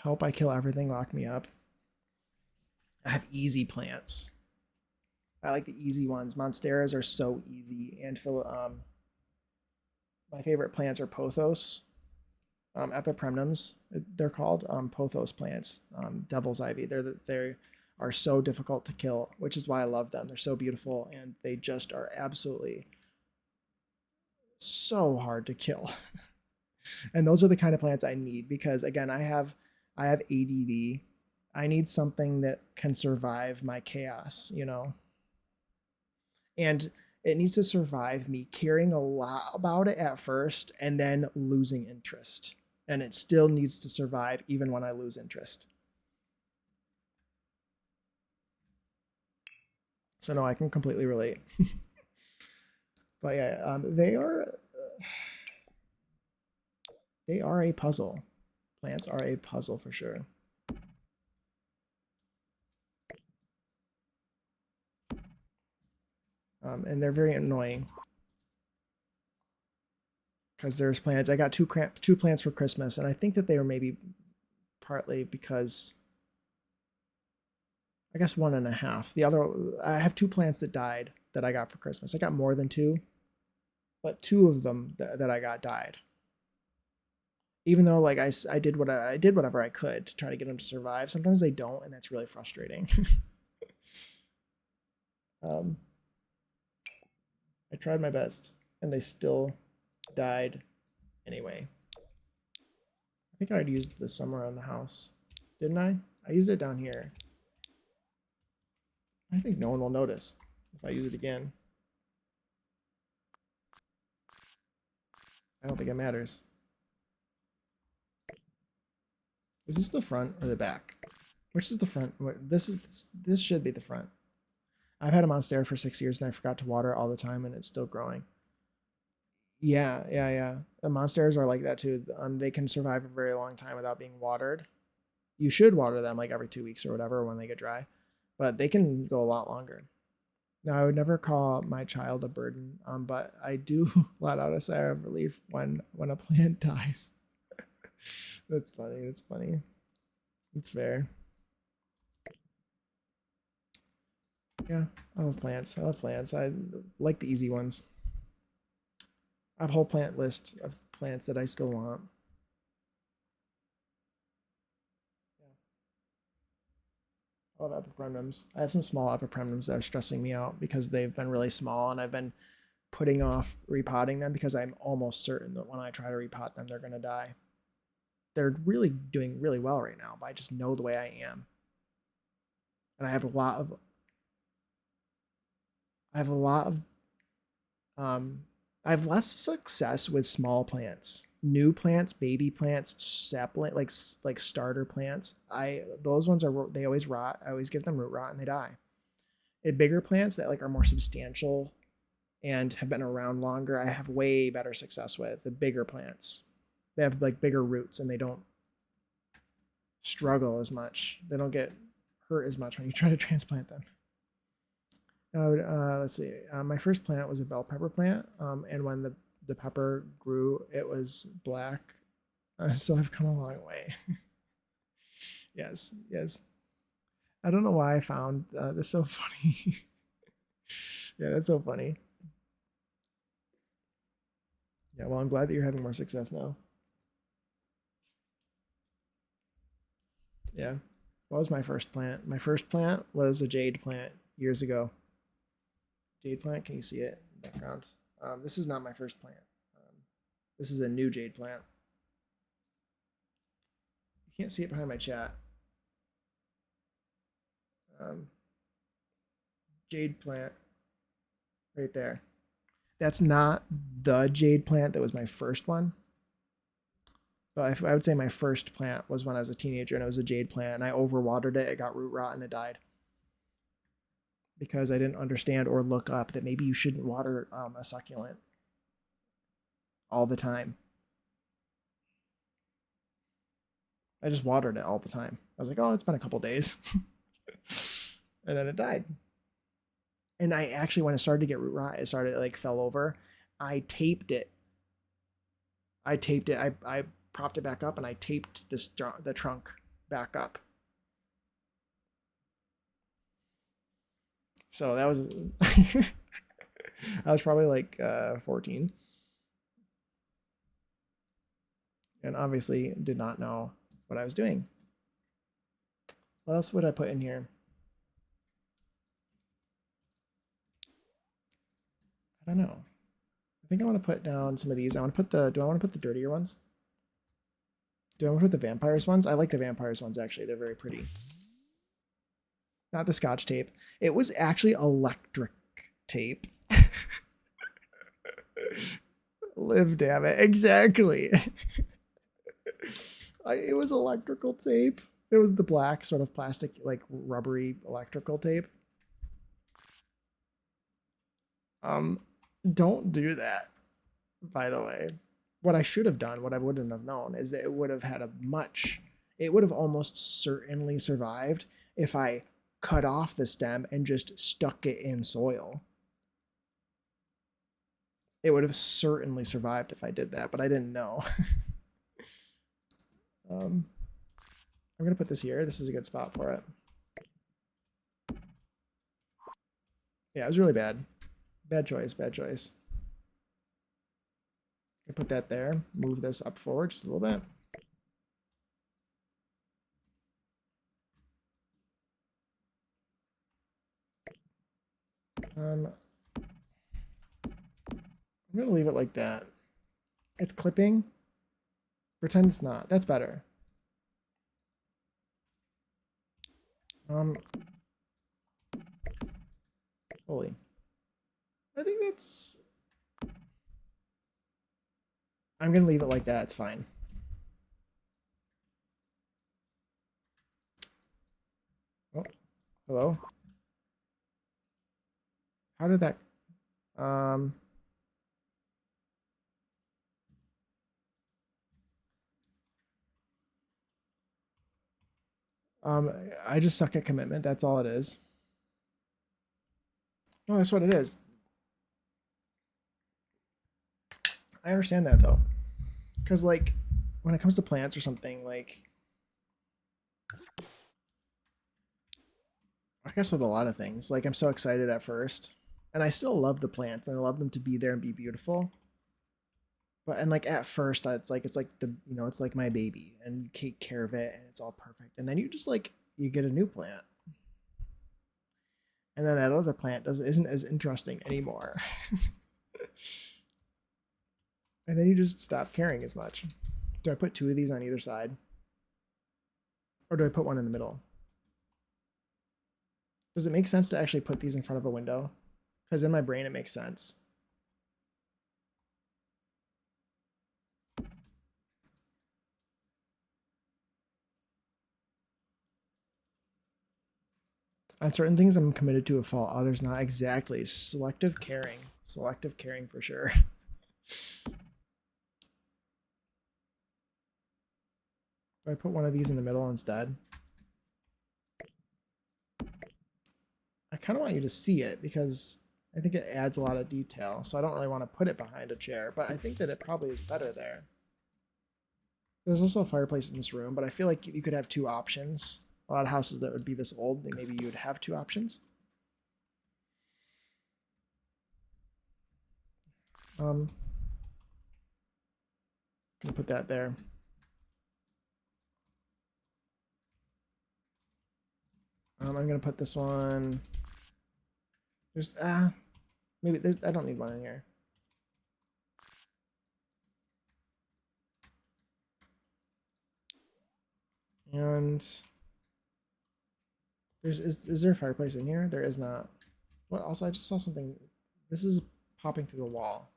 Help I kill everything, lock me up. I have easy plants. I like the easy ones. Monsteras are so easy. And my favorite plants are pothos, epipremnums. They're called pothos plants. Devil's ivy. They are so difficult to kill, which is why I love them. They're so beautiful, and they just are absolutely so hard to kill. And those are the kind of plants I need because again, I have ADD. I need something that can survive my chaos, you know. And it needs to survive me caring a lot about it at first and then losing interest. And it still needs to survive even when I lose interest. So no, I can completely relate. But yeah, they are a puzzle. Plants are a puzzle for sure. And they're very annoying because there's plants. I got two plants for Christmas, and I think that they were maybe partly because I guess one and a half. The other, I have two plants that died that I got for Christmas. I got more than two, but two of them that I got died. Even though like I did what I did whatever I could to try to get them to survive. Sometimes they don't, and that's really frustrating. um, I tried my best, and they still died anyway. I think I'd used this somewhere around the house, didn't I? I used it down here. I think no one will notice if I use it again. I don't think it matters. Is this the front or the back? Which is the front? This should be the front. I've had a monstera for 6 years and I forgot to water it all the time and it's still growing. Yeah. The monsteras are like that too. They can survive a very long time without being watered. You should water them like every 2 weeks or whatever when they get dry, but they can go a lot longer. Now, I would never call my child a burden, but I do let out a sigh of relief when a plant dies. That's funny. That's funny. It's fair. Yeah, I love plants. I love plants. I like the easy ones. I have a whole plant list of plants that I still want. Yeah, I love epipremnums. I have some small epipremnums that are stressing me out because they've been really small and I've been putting off repotting them because I'm almost certain that when I try to repot them, they're going to die. They're really doing really well right now, but I just know the way I am. And I have a lot of um I have less success with small plants, new plants, baby plants, sapling, like starter plants. Those ones are they always rot. I always give them root rot and they die. And bigger plants that like are more substantial and have been around longer, I have way better success with the bigger plants. They have like bigger roots and they don't struggle as much. They don't get hurt as much when you try to transplant them. Let's see. My first plant was a bell pepper plant, and when the pepper grew, it was black. So I've come a long way. Yes, yes. I don't know why I found this so funny. Yeah, that's so funny. Yeah, well, I'm glad that you're having more success now. Yeah. What was my first plant? My first plant was a jade plant years ago. Jade plant, can you see it in the background? This is not my first plant. This is a new jade plant. You can't see it behind my chat. Jade plant right there. That's not the jade plant that was my first one. But I would say my first plant was when I was a teenager and it was a jade plant and I overwatered it. It got root rot and it died. Because I didn't understand or look up that maybe you shouldn't water a succulent all the time. I just watered it all the time. I was like, oh, it's been a couple days. And then it died. And I actually, when it started to get root rot, it started, it like fell over. I taped it. I propped it back up and I taped the trunk back up. So that was, I was probably like 14. And obviously did not know what I was doing. What else would I put in here? I don't know. I think I want to put down some of these. Do I want to put the dirtier ones? Do I want to put the vampires ones? I like the vampires ones, actually. They're very pretty. Not the Scotch tape. It was actually electric tape. Live, damn it. Exactly. It was electrical tape. It was the black sort of plastic, like rubbery electrical tape. Don't do that, by the way. What I should have done, what I wouldn't have known, is that it would have almost certainly survived if I cut off the stem and just stuck it in soil. It would have certainly survived if I did that, but I didn't know. I'm going to put this here. This is a good spot for it. Yeah, it was really bad. Bad choice, bad choice. I put that there. Move this up forward just a little bit. I'm going to leave it like that. It's clipping. Pretend it's not. That's better. Holy. I think that's... I'm going to leave it like that. It's fine. Oh, hello? How did that... I just suck at commitment. That's all it is. No, that's what it is. I understand that though. Because like when it comes to plants or something, like I guess with a lot of things, like I'm so excited at first. And I still love the plants and I love them to be there and be beautiful. But and like at first it's like the it's like my baby and you take care of it and it's all perfect. And then you just like you get a new plant. And then that other plant isn't as interesting anymore. And then you just stop caring as much. Do I put 2 of these on either side? Or do I put one in the middle? Does it make sense to actually put these in front of a window? Because in my brain it makes sense. On certain things, I'm committed to a fault. Others not. Exactly. Selective caring. Selective caring for sure. Do I put one of these in the middle instead? I kind of want you to see it because I think it adds a lot of detail. So I don't really want to put it behind a chair, but I think that it probably is better there. There's also a fireplace in this room, but I feel like you could have two options. A lot of houses that would be this old, maybe you would have two options. I'm gonna put that there. I'm gonna put this one. There's maybe there, I don't need one in here. And is there a fireplace in here? There is not. What also I just saw something. This is popping through the wall.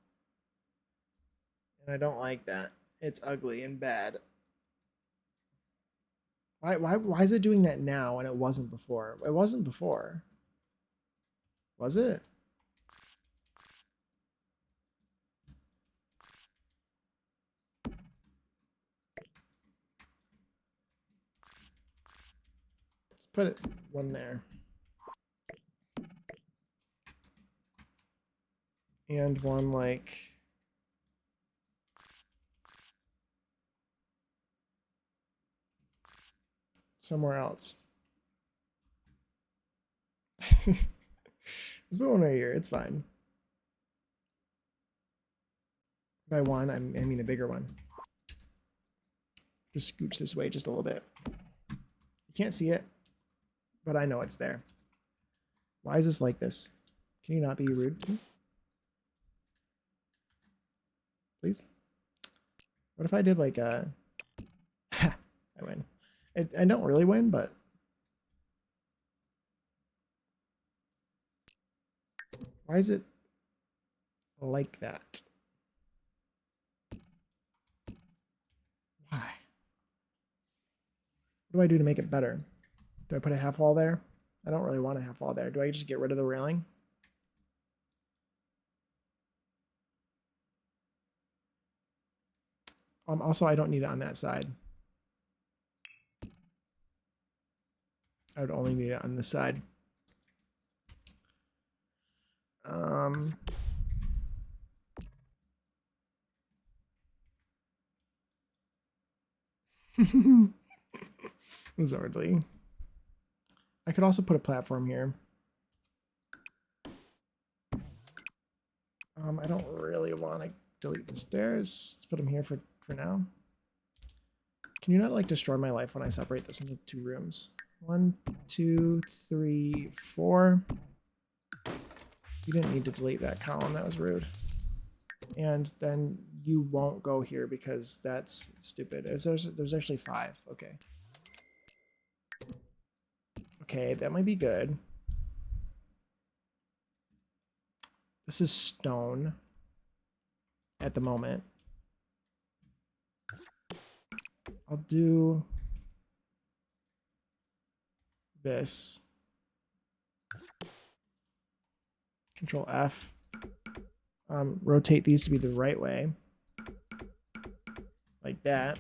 And I don't like that. It's ugly and bad. Why is it doing that now and it wasn't before? It wasn't before. Was it? Let's put it one there. And one like somewhere else. Let's put one right here. It's fine. By one, I mean a bigger one. Just scooch this way just a little bit. You can't see it, but I know it's there. Why is this like this? Can you not be rude to me? Please? What if I did like a... I win. I don't really win, but... Why is it like that? Why? What do I do to make it better? Do I put a half wall there? I don't really want a half wall there. Do I just get rid of the railing? Also, I don't need it on that side. I would only need it on this side. Zordly. I could also put a platform here. I don't really want to delete the stairs. Let's put them here for now. Can you not like destroy my life when I separate this into two rooms? 1, 2, 3, 4. You didn't need to delete that column. That was rude. And then you won't go here because that's stupid. There's actually 5. Okay. Okay, that might be good. This is stone at the moment. I'll do this. Control F. Rotate these to be the right way. Like that.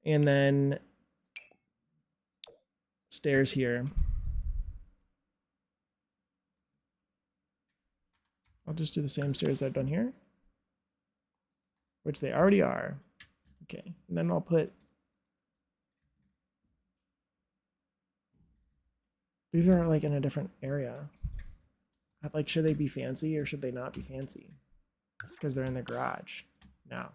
And then stairs here. I'll just do the same stairs that I've done here, which they already are. Okay, and then I'll put, these are like in a different area. Like, should they be fancy or should they not be fancy? Because they're in the garage now.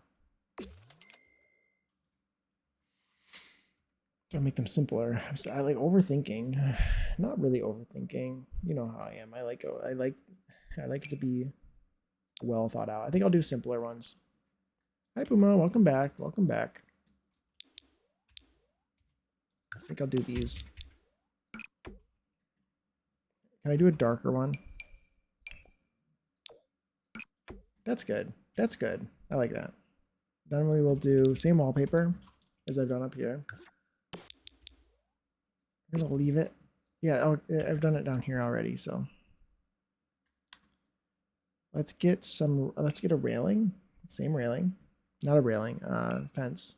Do I make them simpler? I like overthinking. Not really overthinking. You know how I am. I like it to be well thought out. I think I'll do simpler ones. Hi Puma, welcome back. Welcome back. I think I'll do these. Can I do a darker one? That's good. That's good. I like that. Then we will do same wallpaper as I've done up here. I'm gonna leave it. Yeah, oh, I've done it down here already, so. Let's get a railing. Same railing. Not a railing, fence.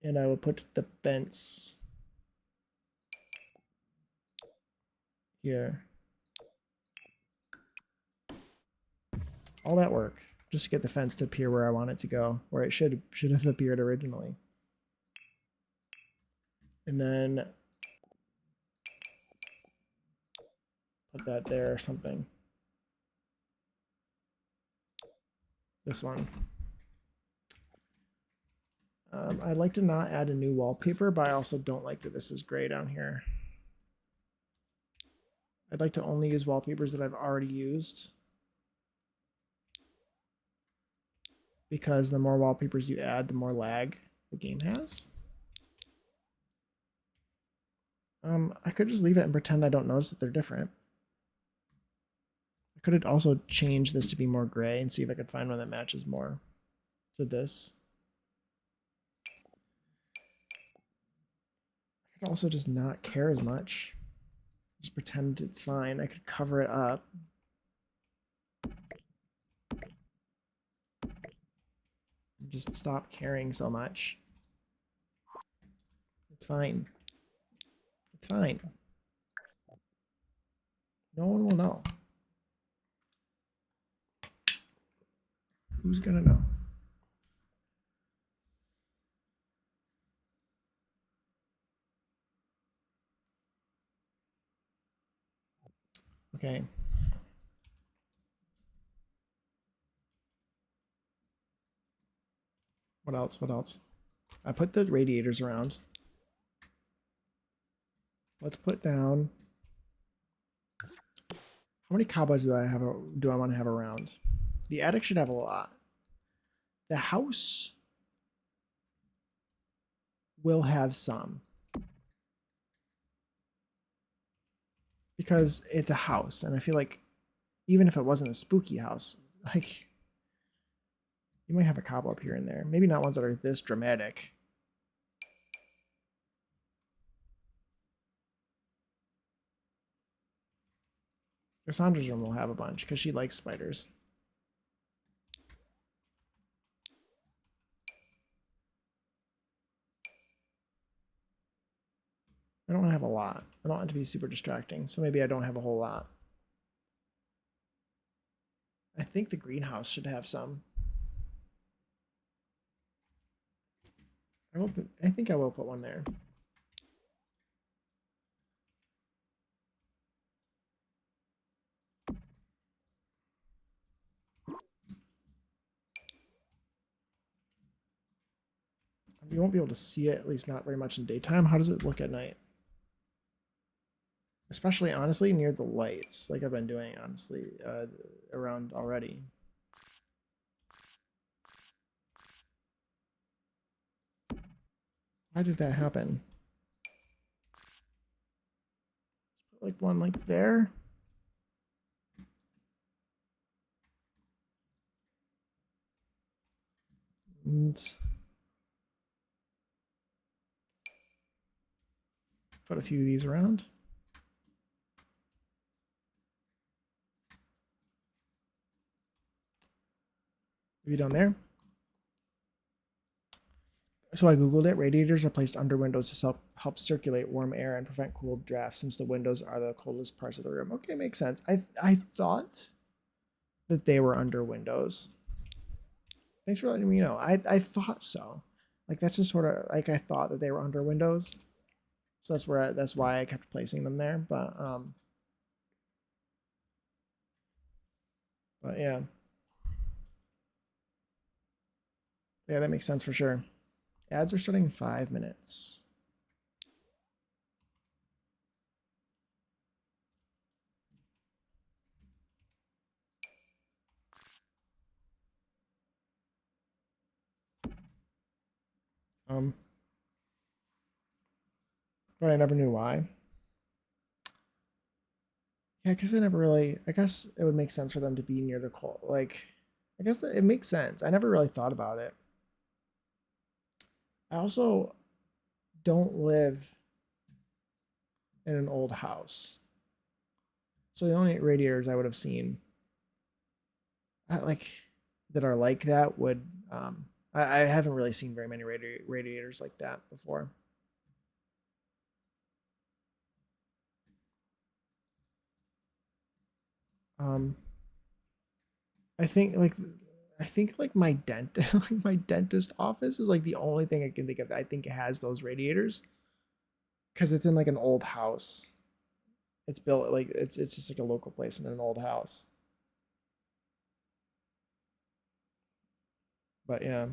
And I will put the fence here. All that work just to get the fence to appear where I want it to go, where it should have appeared originally. And then put that there or something. This one. I'd like to not add a new wallpaper, but I also don't like that this is gray down here. I'd like to only use wallpapers that I've already used, because the more wallpapers you add, the more lag the game has. I could just leave it and pretend I don't notice that they're different. I could also change this to be more gray and see if I could find one that matches more to this. I could also just not care as much. Just pretend it's fine. I could cover it up. Just stop caring so much. It's fine. It's fine. No one will know. Who's gonna know? Okay. What else? What else? I put the radiators around. Let's put down. How many cobwebs do I want to have around? The attic should have a lot. The house will have some. Because it's a house, and I feel like even if it wasn't a spooky house, like, you might have a cobweb here and there. Maybe not ones that are this dramatic. Cassandra's room will have a bunch because she likes spiders. I don't have a lot. I don't want it to be super distracting, so maybe I don't have a whole lot. I think the greenhouse should have some. I think I will put one there. You won't be able to see it, at least not very much in daytime. How does it look at night? Especially, honestly, near the lights, like I've been doing, honestly, around already. Why did that happen? Like one like there. And put a few of these around. Maybe down there. So I googled it. Radiators are placed under windows to help circulate warm air and prevent cold drafts, since the windows are the coldest parts of the room. Okay, makes sense. I thought that they were under windows. Thanks for letting me know. I thought so. Like, that's just sort of like I thought that they were under windows. So that's why I kept placing them there. But yeah. Yeah, that makes sense for sure. Ads are starting in 5 minutes. But I never knew why. Yeah, because I guess it would make sense for them to be near the coal. Like, I guess it makes sense. I never really thought about it. I also don't live in an old house. So the only radiators I would have seen like that are like that would I haven't really seen very many radiators like that before. Um, I think like my like my dentist office is like the only thing I can think of that I think it has those radiators because it's in like an old house. It's built like it's just like a local place in an old house. But yeah,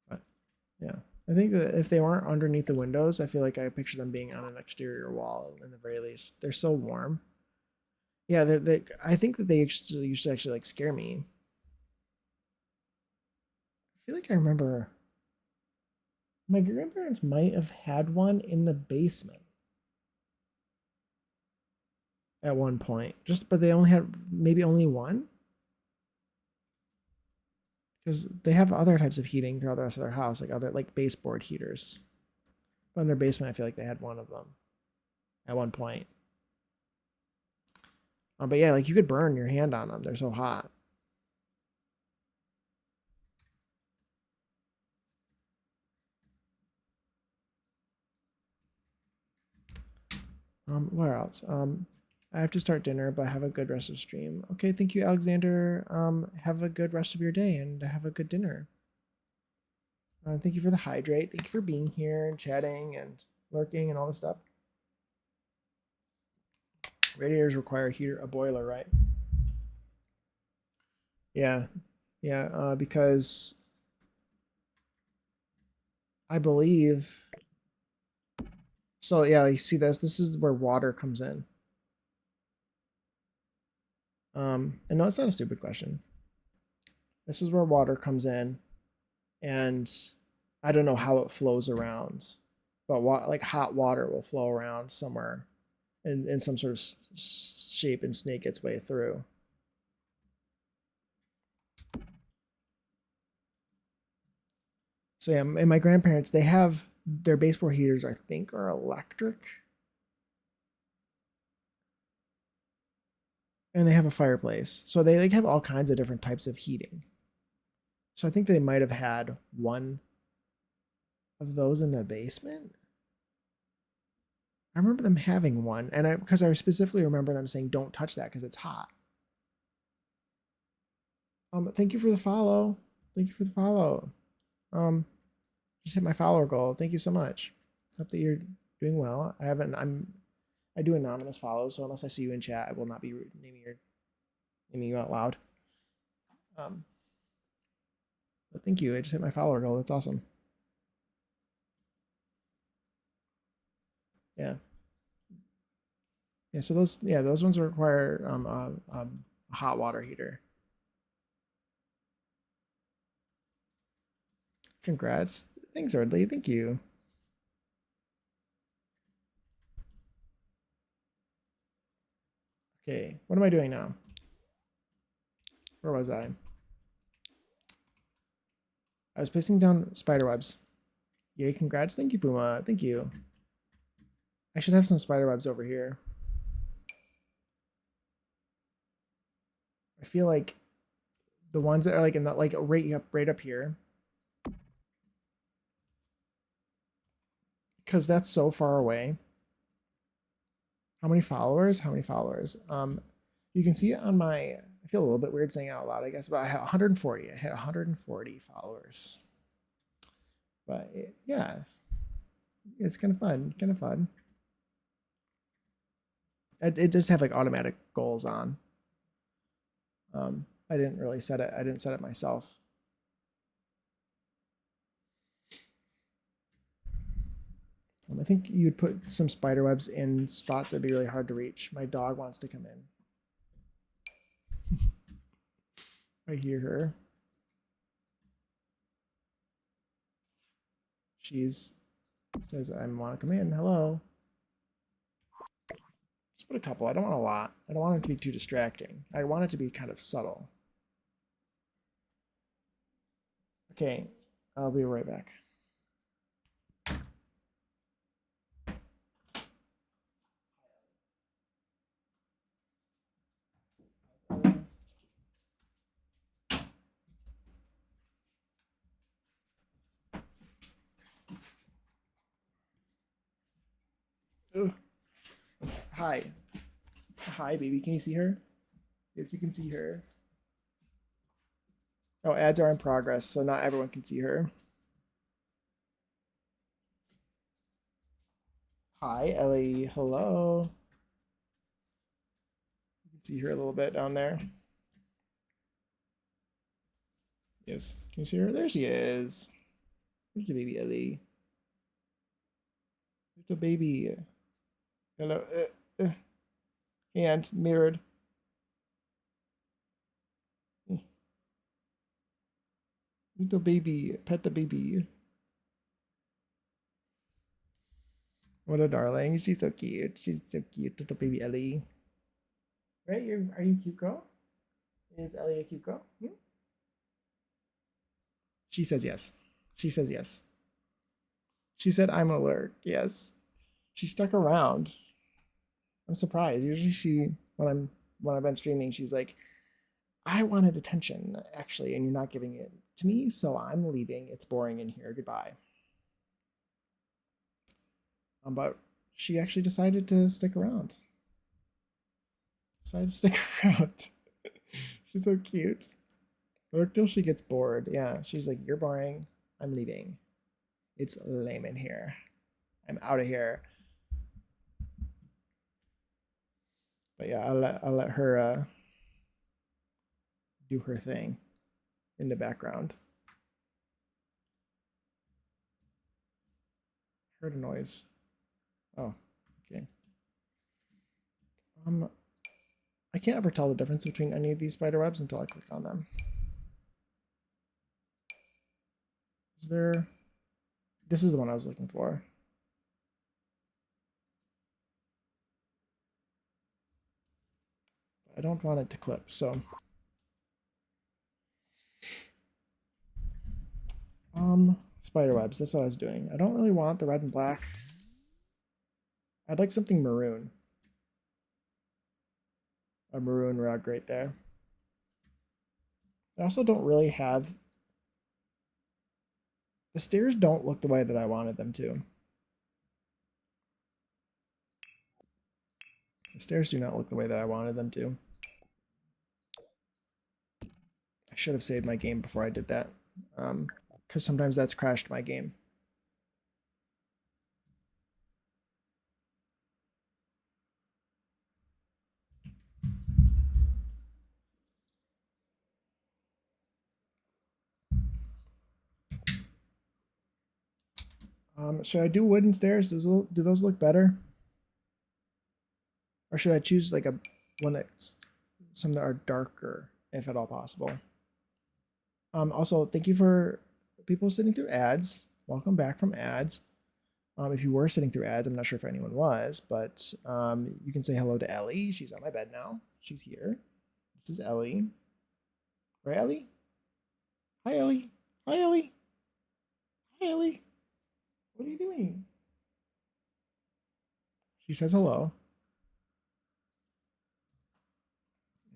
but yeah. I think that if they weren't underneath the windows, I feel like I picture them being on an exterior wall in the very least. They're so warm. Yeah, I think that they used to actually like scare me. I feel like I remember my grandparents might have had one in the basement at one point. Just but they only had maybe only one because they have other types of heating throughout the rest of their house, like other like baseboard heaters. But in their basement, I feel like they had one of them at one point. But yeah, like you could burn your hand on them; they're so hot. Where else? I have to start dinner, but have a good rest of stream. Okay, thank you, Alexander. Have a good rest of your day and have a good dinner. Thank you for the hydrate. Thank you for being here and chatting and lurking and all this stuff. Radiators require a heater, a boiler, right? Yeah, yeah. Because I believe so. Yeah, you see this. This is where water comes in. And no, it's not a stupid question. This is where water comes in, and I don't know how it flows around, but like hot water will flow around somewhere in some sort of shape and snake its way through. So yeah, and my grandparents, they have their baseboard heaters, I think, are electric, and they have a fireplace. So they like have all kinds of different types of heating. So I think they might have had one of those in the basement. I remember them having one, and because I specifically remember them saying, "Don't touch that because it's hot." Thank you for the follow. Thank you for the follow. Um, just hit my follower goal. Thank you so much. Hope that you're doing well. I do anonymous follows, so unless I see you in chat, I will not be naming you out loud. But thank you. I just hit my follower goal. That's awesome. Yeah. Yeah. So those ones require a hot water heater. Congrats. Thanks, Ardley. Thank you. Okay, what am I doing now? Where was I? I was placing down spider webs. Yay, congrats. Thank you, Puma. Thank you. I should have some spider webs over here. I feel like the ones that are like in the like right up here. Because that's so far away. How many followers? How many followers? You can see it on my. I feel a little bit weird saying it out loud, I guess, but I had 140. I had 140 followers. But yeah, it's kind of fun. Kind of fun. It does have like automatic goals on. I didn't really set it. I didn't set it myself. I think you'd put some spider webs in spots that'd be really hard to reach. My dog wants to come in. I hear her. She's says I want to come in. Hello. Just put a couple. I don't want a lot. I don't want it to be too distracting. I want it to be kind of subtle. Okay, I'll be right back. Ooh. Hi. Hi, baby. Can you see her? Yes, you can see her. Oh, ads are in progress, so not everyone can see her. Hi, Ellie. Hello. You can see her a little bit down there. Yes. Can you see her? There she is. There's the baby Ellie. Little baby. Hello. Hand mirrored. Little baby. Pet the baby. What a darling. She's so cute. She's so cute. Little baby Ellie. Right? Are you cute girl? Is Ellie a cute girl? Hmm? She says yes. She says yes. She said I'm alert. Yes. She stuck around. I'm surprised. Usually when I've been streaming, she's like, I wanted attention, actually, and you're not giving it to me, so I'm leaving. It's boring in here. Goodbye. But she actually decided to stick around. Decided to stick around. She's so cute. Look till she gets bored. Yeah, she's like, you're boring. I'm leaving. It's lame in here. I'm out of here. But yeah, I'll let her do her thing in the background. Heard a noise. Oh, okay. I can't ever tell the difference between any of these spider webs until I click on them. Is there? This is the one I was looking for. I don't want it to clip, so. Spider webs, that's what I was doing. I don't really want the red and black. I'd like something maroon. A maroon rug right there. I also don't really have... The stairs don't look the way that I wanted them to. The stairs do not look the way that I wanted them to. I should have saved my game before I did that. Because sometimes that's crashed my game. Should I do wooden stairs? Do those look better? Or should I choose like a one that's some that are darker, if at all possible? Also, thank you for people sitting through ads. Welcome back from ads. If you were sitting through ads, I'm not sure if anyone was, but you can say hello to Ellie. She's on my bed now. She's here. This is Ellie. Right, Ellie? Hi, Ellie. Hi, Ellie. Hi, Ellie. What are you doing? She says hello.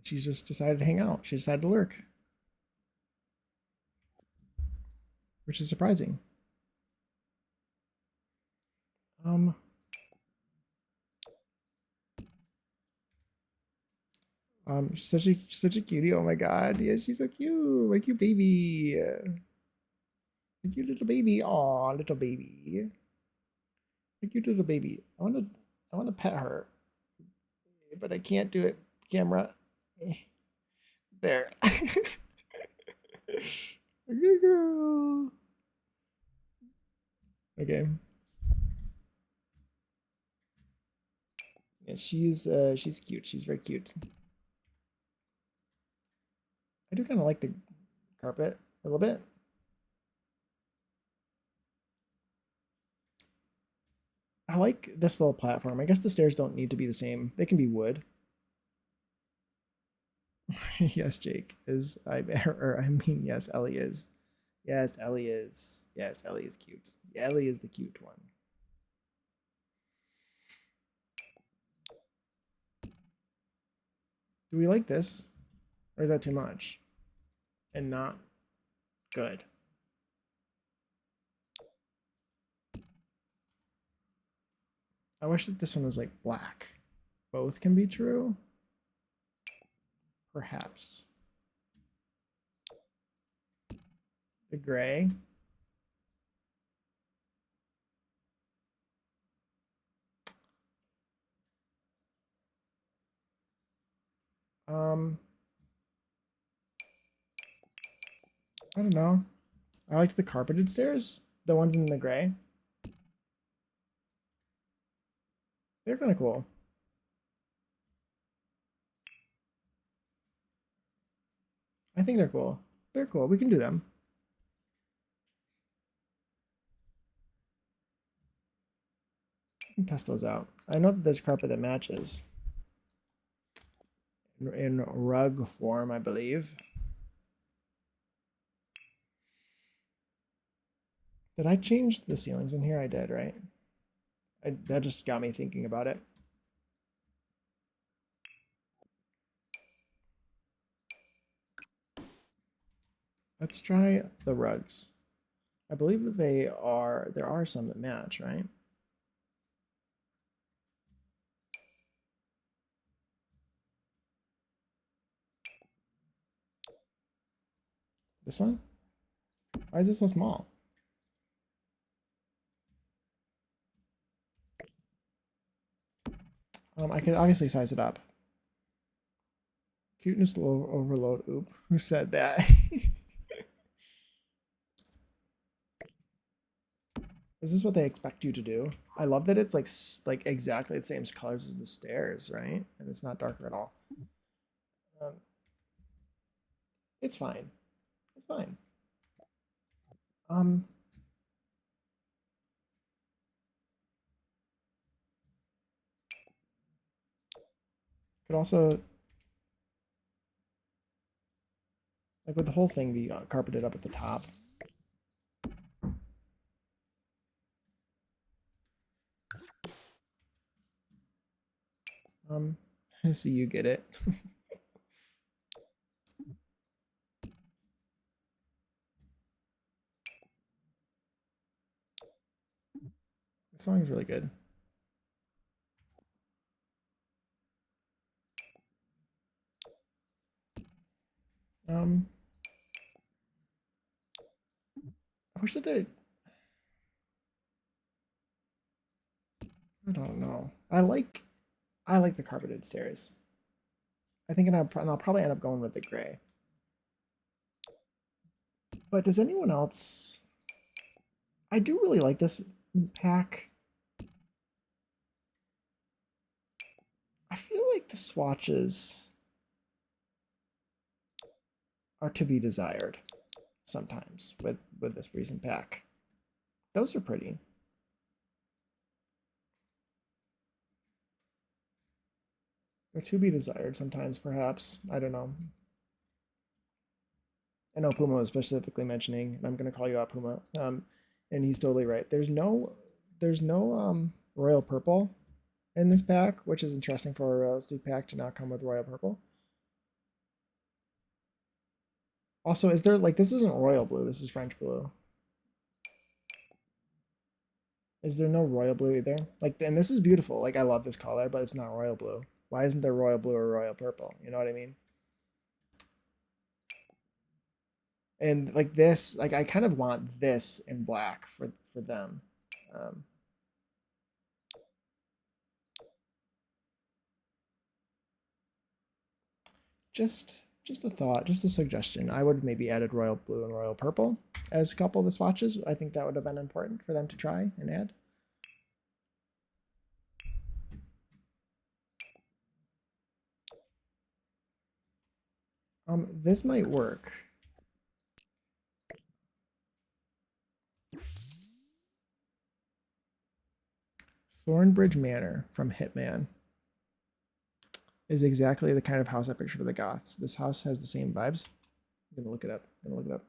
She's just decided to hang out. She decided to lurk, which is surprising. Um, she's such a cutie. Oh my god, yeah, she's so cute. My cute baby. My cute little baby. Aw, little baby. My cute little baby. I wanna pet her, but I can't do it. Camera. There. Good girl. Okay. Yeah, she's cute. She's very cute. I do kind of like the carpet a little bit. I like this little platform. I guess the stairs don't need to be the same. They can be wood. Yes, Jake is. Or I mean, yes, Ellie is. Yes, Ellie is. Yes, Ellie is cute. Ellie is the cute one. Do we like this? Or is that too much? And not good. I wish that this one was like black. Both can be true. Perhaps. The gray. Um, I don't know. I liked the carpeted stairs. The ones in the gray. They're kind of cool. I think they're cool. They're cool. We can do them. We can test those out. I know that there's carpet that matches. In rug form, I believe. Did I change the ceilings in here? I did, right? That just got me thinking about it. Let's try the rugs. I believe that there are some that match, right? This one? Why is it so small? I could obviously size it up. Cuteness overload. Oop. Who said that? Is this what they expect you to do? I love that it's like exactly the same colors as the stairs, right? And it's not darker at all. Um, it's fine. It's fine. Um, could also like with the whole thing be carpeted up at the top. I see you get it. The song is really good. Um, I wish that they. I don't know. I like the carpeted stairs. I think, and I'll probably end up going with the gray. But does anyone else? I do really like this pack. I feel like the swatches are to be desired sometimes with this recent pack. Those are pretty. They're to be desired sometimes, perhaps. I don't know. I know Puma was specifically mentioning, and I'm going to call you out, Puma. And he's totally right. There's no royal purple in this pack, which is interesting for a royalty pack to not come with royal purple. Also, is there like this isn't royal blue? This is French blue. Is there no royal blue either? Like, and this is beautiful. Like, I love this color, but it's not royal blue. Why isn't there royal blue or royal purple? You know what I mean? And like this, like I kind of want this in black for them. Um, just a thought, just a suggestion. I would maybe added royal blue and royal purple as a couple of the swatches. I think that would have been important for them to try and add. This might work. Thornbridge Manor from Hitman is exactly the kind of house I picture for the Goths. This house has the same vibes. I'm gonna look it up. I'm gonna look it up.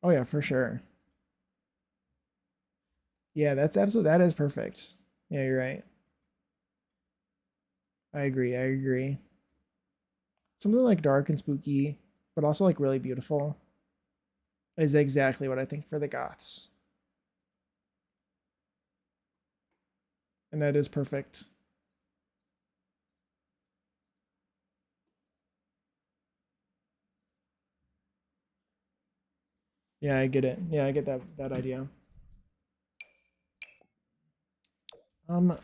Oh yeah, for sure. Yeah, that's absolutely that is perfect. Yeah, you're right. I agree. I agree. Something like dark and spooky, but also like really beautiful is exactly what I think for the Goths. And that is perfect. Yeah, I get it. Yeah, I get that idea. Um,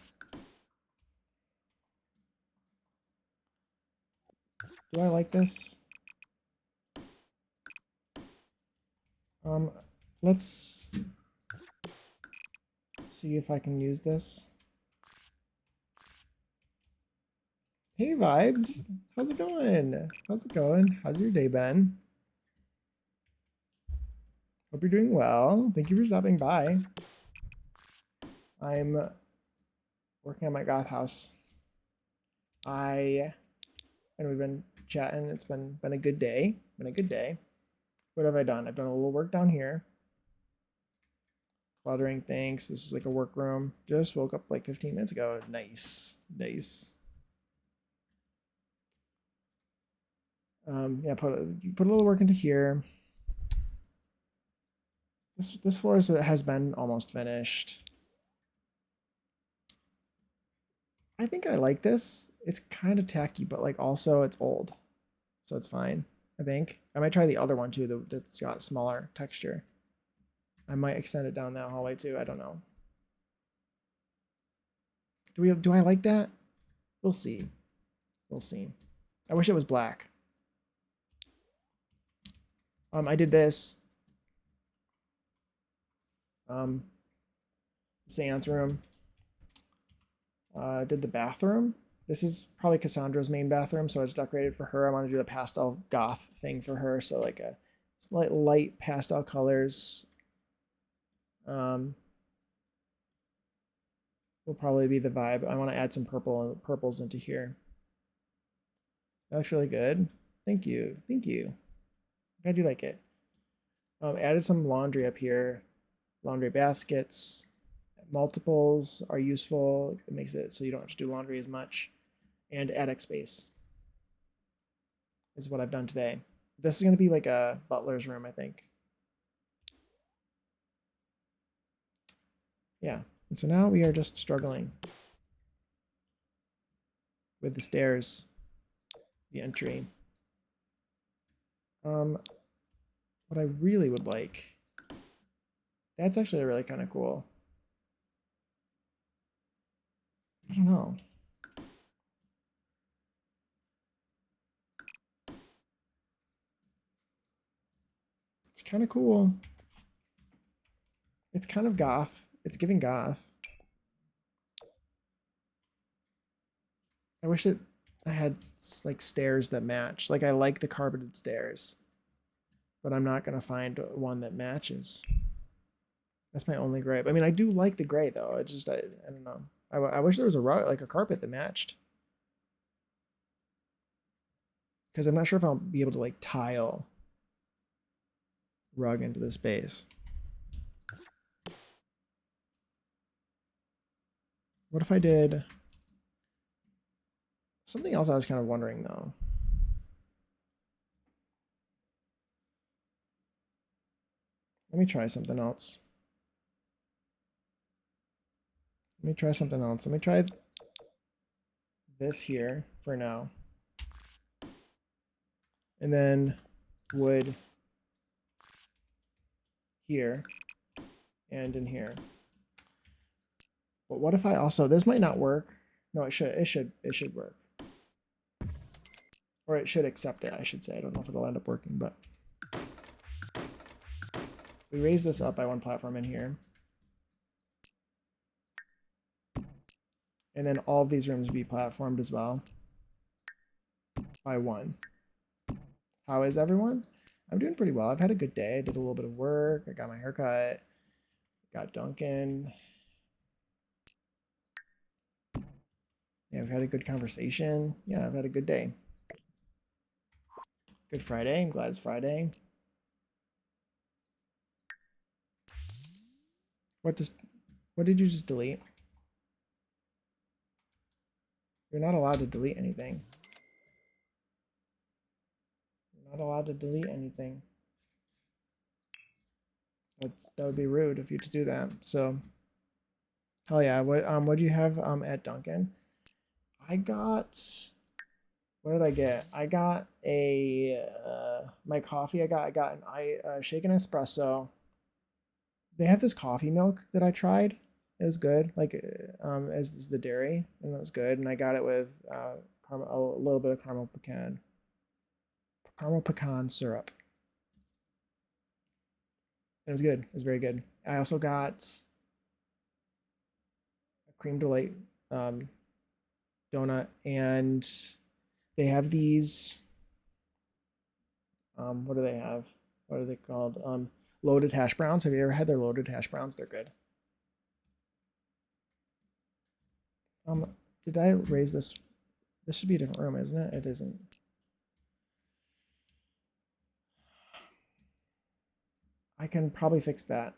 do I like this? Um, let's see if I can use this. Hey, Vibes. How's it going? How's it going? How's your day been? Hope you're doing well. Thank you for stopping by. I'm working on my goth house. I and we've been chatting. It's been a good day. Been a good day. What have I done? I've done a little work down here. Cluttering things. This is like a workroom. Just woke up like 15 minutes ago. Nice. Nice. Yeah, put a little work into here. This floor has been almost finished. I think I like this. It's kind of tacky, but like also it's old, so it's fine. I think I might try the other one too. That's got smaller texture. I might extend it down that hallway too. I don't know. Do I like that? We'll see. We'll see. I wish it was black. I did this. Um, Seance room. Did the bathroom. This is probably Cassandra's main bathroom, so it's decorated for her. I want to do the pastel goth thing for her, so like a light pastel colors. Um, will probably be the vibe. I want to add some purples into here. That looks really good. Thank you. Thank you. I do like it. Added some laundry up here. Laundry baskets. Multiples are useful. It makes it so you don't have to do laundry as much. And attic space is what I've done today. This is going to be like a butler's room, I think. Yeah. And so now we are just struggling with the stairs, the entry. What I really would like, that's actually really kind of cool. I don't know. It's kind of cool. It's kind of goth. It's giving goth. I wish it I had like stairs that match. Like I like the carpeted stairs, but I'm not gonna find one that matches. That's my only gripe. I mean, I do like the gray though. I don't know. I wish there was a rug, like a carpet that matched. Because I'm not sure if I'll be able to like tile rug into the space. What if I did something else? I was kind of wondering though. Let me try something else. Let me try something else. Let me try this here for now. And then wood here and in here. But what if I also, this might not work. No, it should work. Or it should accept it, I should say. I don't know if it'll end up working, but we raise this up by one platform in here. And then all of these rooms be platformed as well by one. How is everyone? I'm doing pretty well. I've had a good day. I did a little bit of work. I got my haircut. Got Duncan. Yeah, we've had a good conversation. Yeah, I've had a good day. Good Friday. I'm glad it's Friday. What does, what did you just delete? You're not allowed to delete anything. You're not allowed to delete anything. That would be rude of you to do that. So, hell yeah. What do you have at Dunkin'? I got, what did I get? I got a my coffee. I got an shaken espresso. They have this coffee milk that I tried. It was good, like as is the dairy, and it was good. And I got it with a little bit of caramel pecan syrup. It was good. It was very good. I also got a cream delight um, donut, and they have these. What do they have? What are they called? Loaded hash browns. Have you ever had their loaded hash browns? They're good. Um, did I raise this? This should be a different room, isn't it? It isn't. I can probably fix that.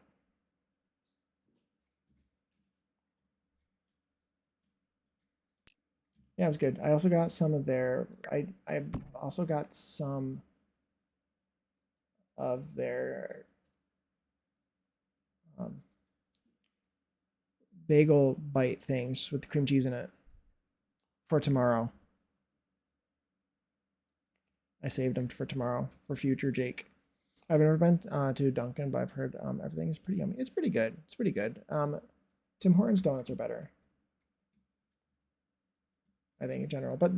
Yeah, it was good. I also got some of their. I also got some of their um, bagel bite things with the cream cheese in it for tomorrow. I saved them for tomorrow for future Jake. I've never been to Dunkin', but I've heard everything is pretty yummy. It's pretty good. It's pretty good. Tim Hortons donuts are better, I think, in general, but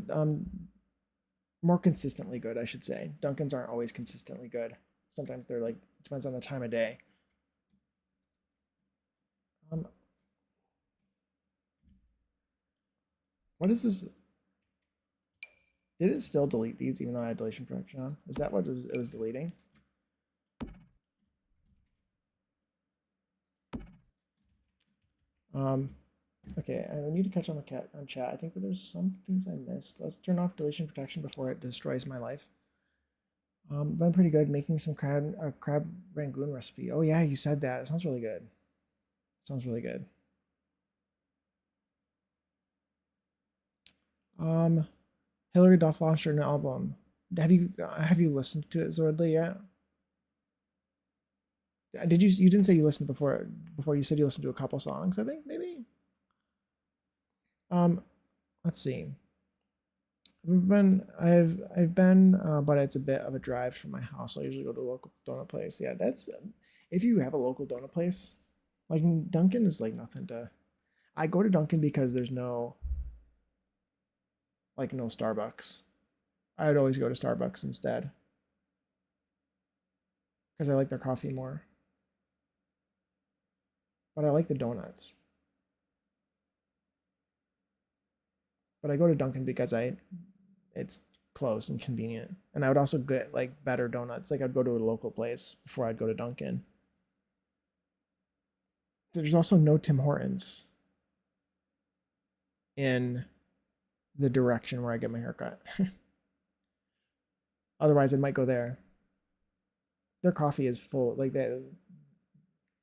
more consistently good, I should say. Dunkin's aren't always consistently good. Sometimes they're like, it depends on the time of day. Um, what is this? Did it still delete these even though I had deletion protection on? Is that what it was deleting? Okay, I need to catch on chat. I think that there's some things I missed. Let's turn off deletion protection before it destroys my life. Been pretty good making some crab rangoon recipe. Oh yeah, you said that. It sounds really good. Sounds really good. Um, Hillary Duff launched her new album. Have you listened to it, Zordly, yet? Did you didn't say you listened before you said you listened to a couple songs, I think, maybe? Um, let's see. I've been, but it's a bit of a drive from my house. I usually go to a local donut place. Yeah, that's if you have a local donut place, like Dunkin' is like nothing to. I go to Dunkin' because there's no Starbucks. I would always go to Starbucks instead because I like their coffee more. But I like the donuts. But I go to Dunkin' because it's close and convenient. And I would also get like better donuts. Like I'd go to a local place before I'd go to Dunkin'. There's also no Tim Hortons in the direction where I get my haircut. Otherwise, I might go there. Their coffee is full, like that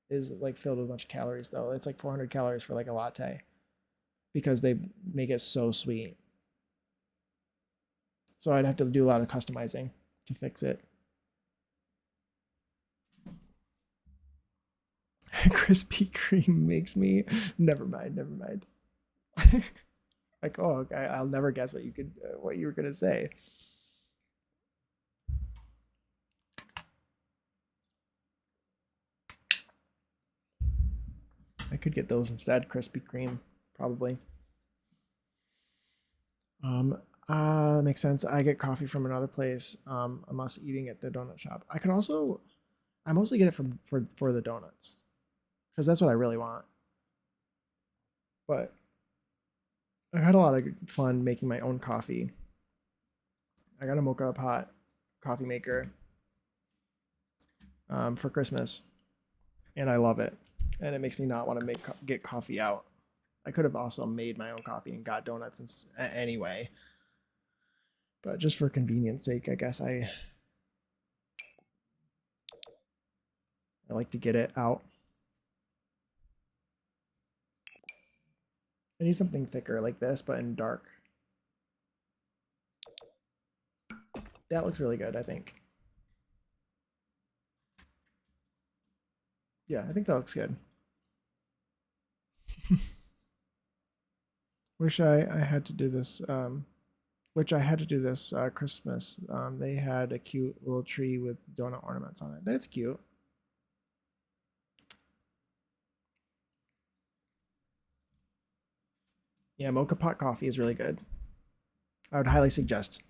is like filled with a bunch of calories though. It's like 400 calories for like a latte because they make it so sweet. So I'd have to do a lot of customizing to fix it. Krispy Kreme makes me. Never mind. Never mind. Like, oh, okay, I'll never guess what you were gonna say. I could get those instead. Krispy Kreme, probably. Um, that makes sense. I get coffee from another place, unless eating at the donut shop. I could also, I mostly get it for the donuts, because that's what I really want. But I had a lot of fun making my own coffee. I got a mocha pot coffee maker for Christmas, and I love it. And it makes me not want to get coffee out. I could have also made my own coffee and got donuts anyway, but just for convenience sake, I guess I like to get it out. I need something thicker like this, but in dark. That looks really good, I think. Yeah, I think that looks good. Wish I had to do this. Which I had to do this Christmas. They had a cute little tree with donut ornaments on it. That's cute. Yeah, mocha pot coffee is really good. I would highly suggest.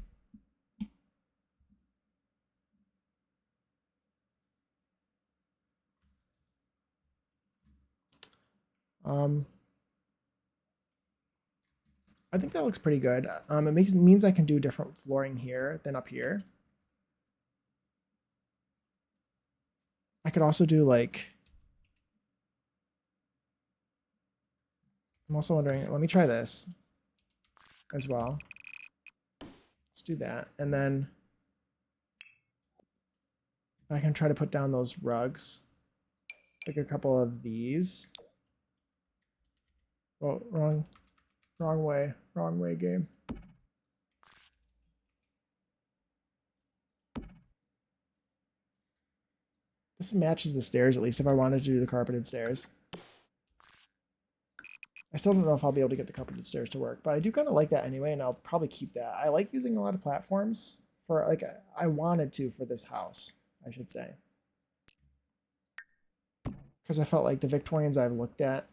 Um, I think that looks pretty good. It means I can do different flooring here than up here. I could also do like. I'm also wondering. Let me try this as well. Let's do that, and then I can try to put down those rugs. Like a couple of these. Oh, wrong way, game. This matches the stairs, at least, if I wanted to do the carpeted stairs. I still don't know if I'll be able to get the carpeted stairs to work, but I do kind of like that anyway, and I'll probably keep that. I like using a lot of platforms for, like, I wanted to for this house, I should say. Because I felt like the Victorians I've looked at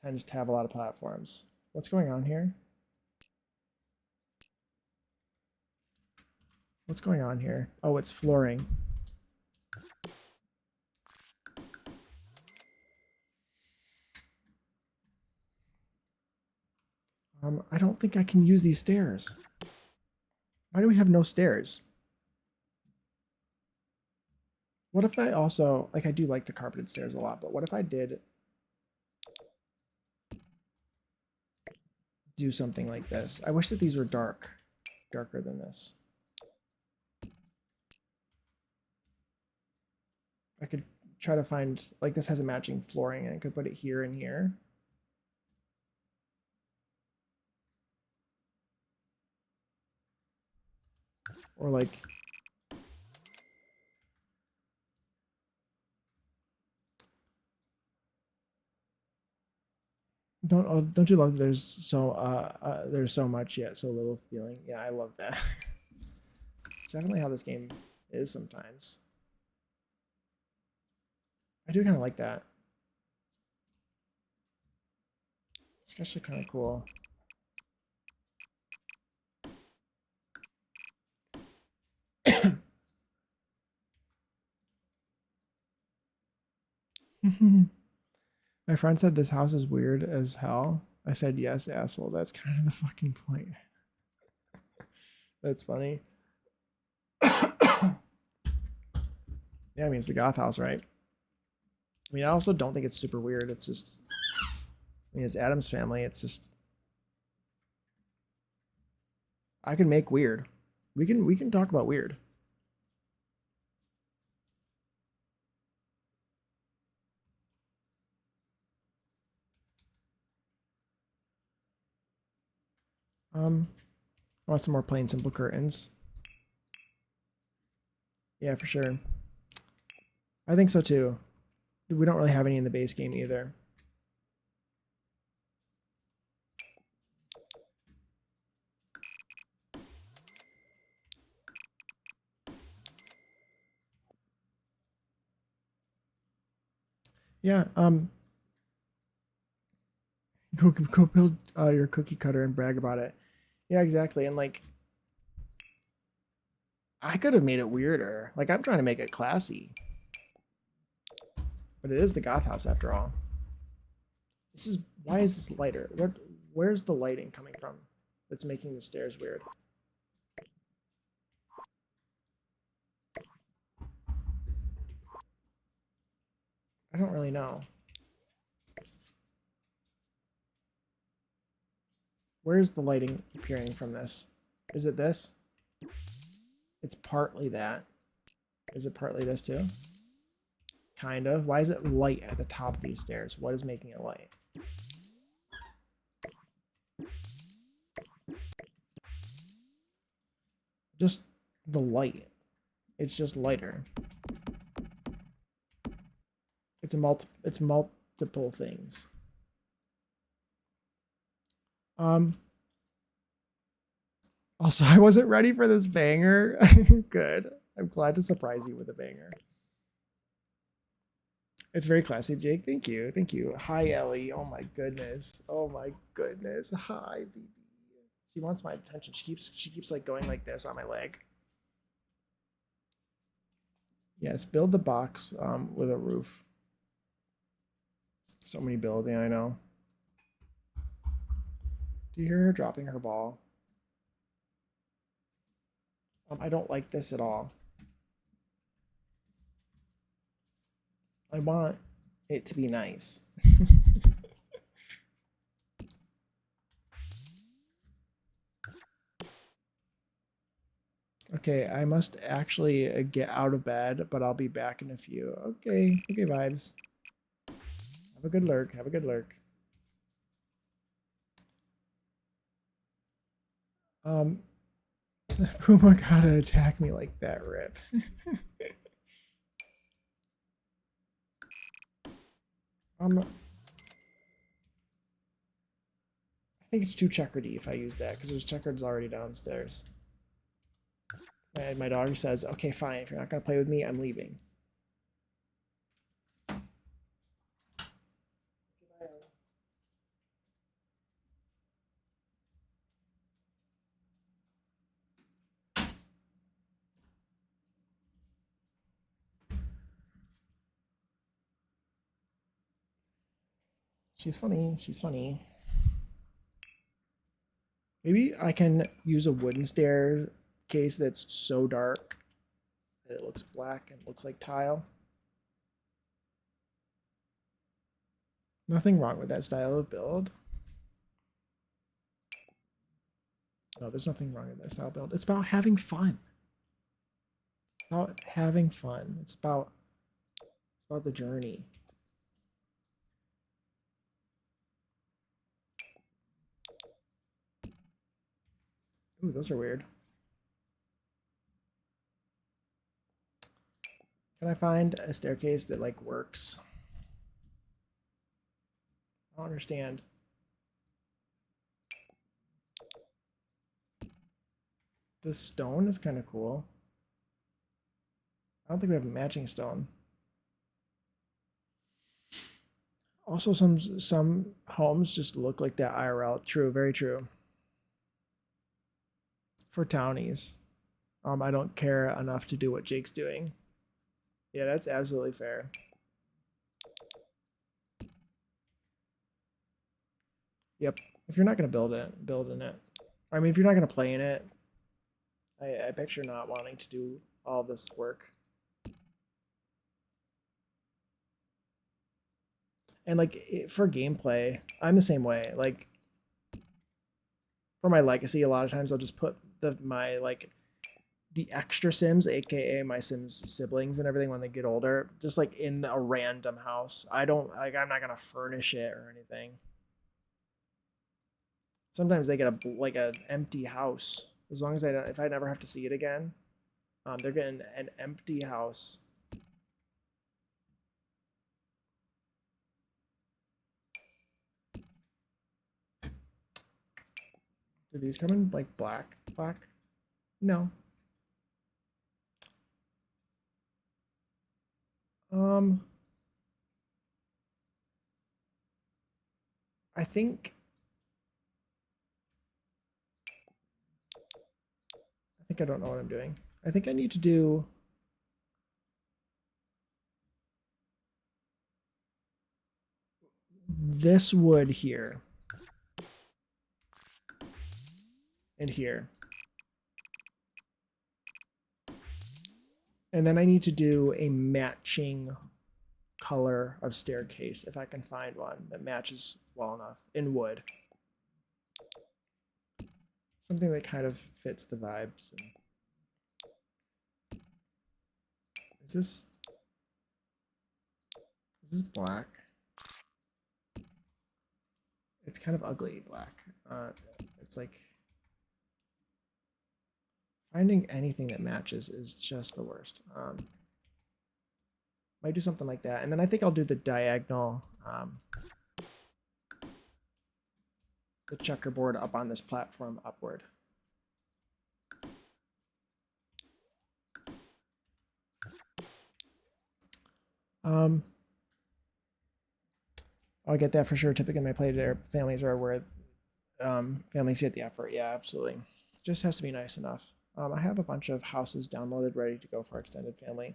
tends to have a lot of platforms. What's going on here? What's going on here? Oh, it's flooring. I don't think I can use these stairs. Why do we have no stairs? What if I also, like, I do like the carpeted stairs a lot, but what if I did do something like this? I wish that these were darker than this. I could try to find, like, this has a matching flooring, and I could put it here and here. Or like, don't you love that there's so much yet so little feeling? Yeah, I love that. It's definitely how this game is sometimes. I do kind of like that. It's actually kind of cool. My friend said this house is weird as hell. I said yes, asshole. That's kind of the fucking point. That's funny. Yeah, I mean, it's the Goth house, right? I mean, I also don't think it's super weird. It's just, I mean, it's Adam's family. It's just, I can make weird. We can talk about weird. I want some more plain simple curtains. Yeah, for sure. I think so too. We don't really have any in the base game either. Yeah, go build your cookie cutter and brag about it. Yeah, exactly. And like, I could have made it weirder. Like, I'm trying to make it classy, but it is the Goth house after all. This is why is this lighter? Where's the lighting coming from that's making the stairs weird? I don't really know. Where's the lighting appearing from this? Is it this? It's partly that. Is it partly this too? Kind of. Why is it light at the top of these stairs? What is making it light? Just the light. It's just lighter. It's multiple things. Also, I wasn't ready for this banger. Good. I'm glad to surprise you with a banger. It's very classy, Jake. Thank you. Thank you. Hi, Ellie. Oh my goodness. Oh my goodness. Hi, BB. She wants my attention. She keeps like going like this on my leg. Yes, build the box with a roof. So many building, I know. Do you hear her dropping her ball? I don't like this at all. I want it to be nice. Okay, I must actually get out of bed, but I'll be back in a few. Okay, okay, vibes. Have a good lurk. Have a good lurk. Puma gotta attack me like that, rip. I think it's too checkeredy if I use that, because there's checkers already downstairs. And my dog says, okay, fine, if you're not gonna play with me, I'm leaving. She's funny. She's funny. Maybe I can use a wooden staircase that's so dark that it looks black and looks like tile. Nothing wrong with that style of build. No, there's nothing wrong with that style build. It's about having fun. It's about having fun. It's about the journey. Ooh, those are weird. Can I find a staircase that like works? I don't understand. This stone is kind of cool. I don't think we have a matching stone. Also, some homes just look like that IRL. True, very true. For townies, I don't care enough to do what Jake's doing. Yeah, that's absolutely fair. Yep. If you're not gonna build in it. I mean, if you're not gonna play in it, I picture not wanting to do all this work. And like for gameplay, I'm the same way. Like for my legacy, a lot of times I'll just put my the extra Sims, aka my Sims siblings and everything when they get older, just like in a random house. I'm not gonna furnish it or anything. Sometimes they get an empty house. As long as if I never have to see it again, they're getting an empty house. Do these come in like black? Black? No. I think I don't know what I'm doing. I think I need to do this wood here and here. And then I need to do a matching color of staircase if I can find one that matches well enough in wood. Something that kind of fits the vibes. Is this black? It's kind of ugly black. It's like Finding anything that matches is just the worst. Might do something like that. And then I think I'll do the diagonal, the checkerboard up on this platform upward. I'll get that for sure. Typically, my play families are where families get the effort. Yeah, absolutely. Just has to be nice enough. I have a bunch of houses downloaded ready to go for extended family.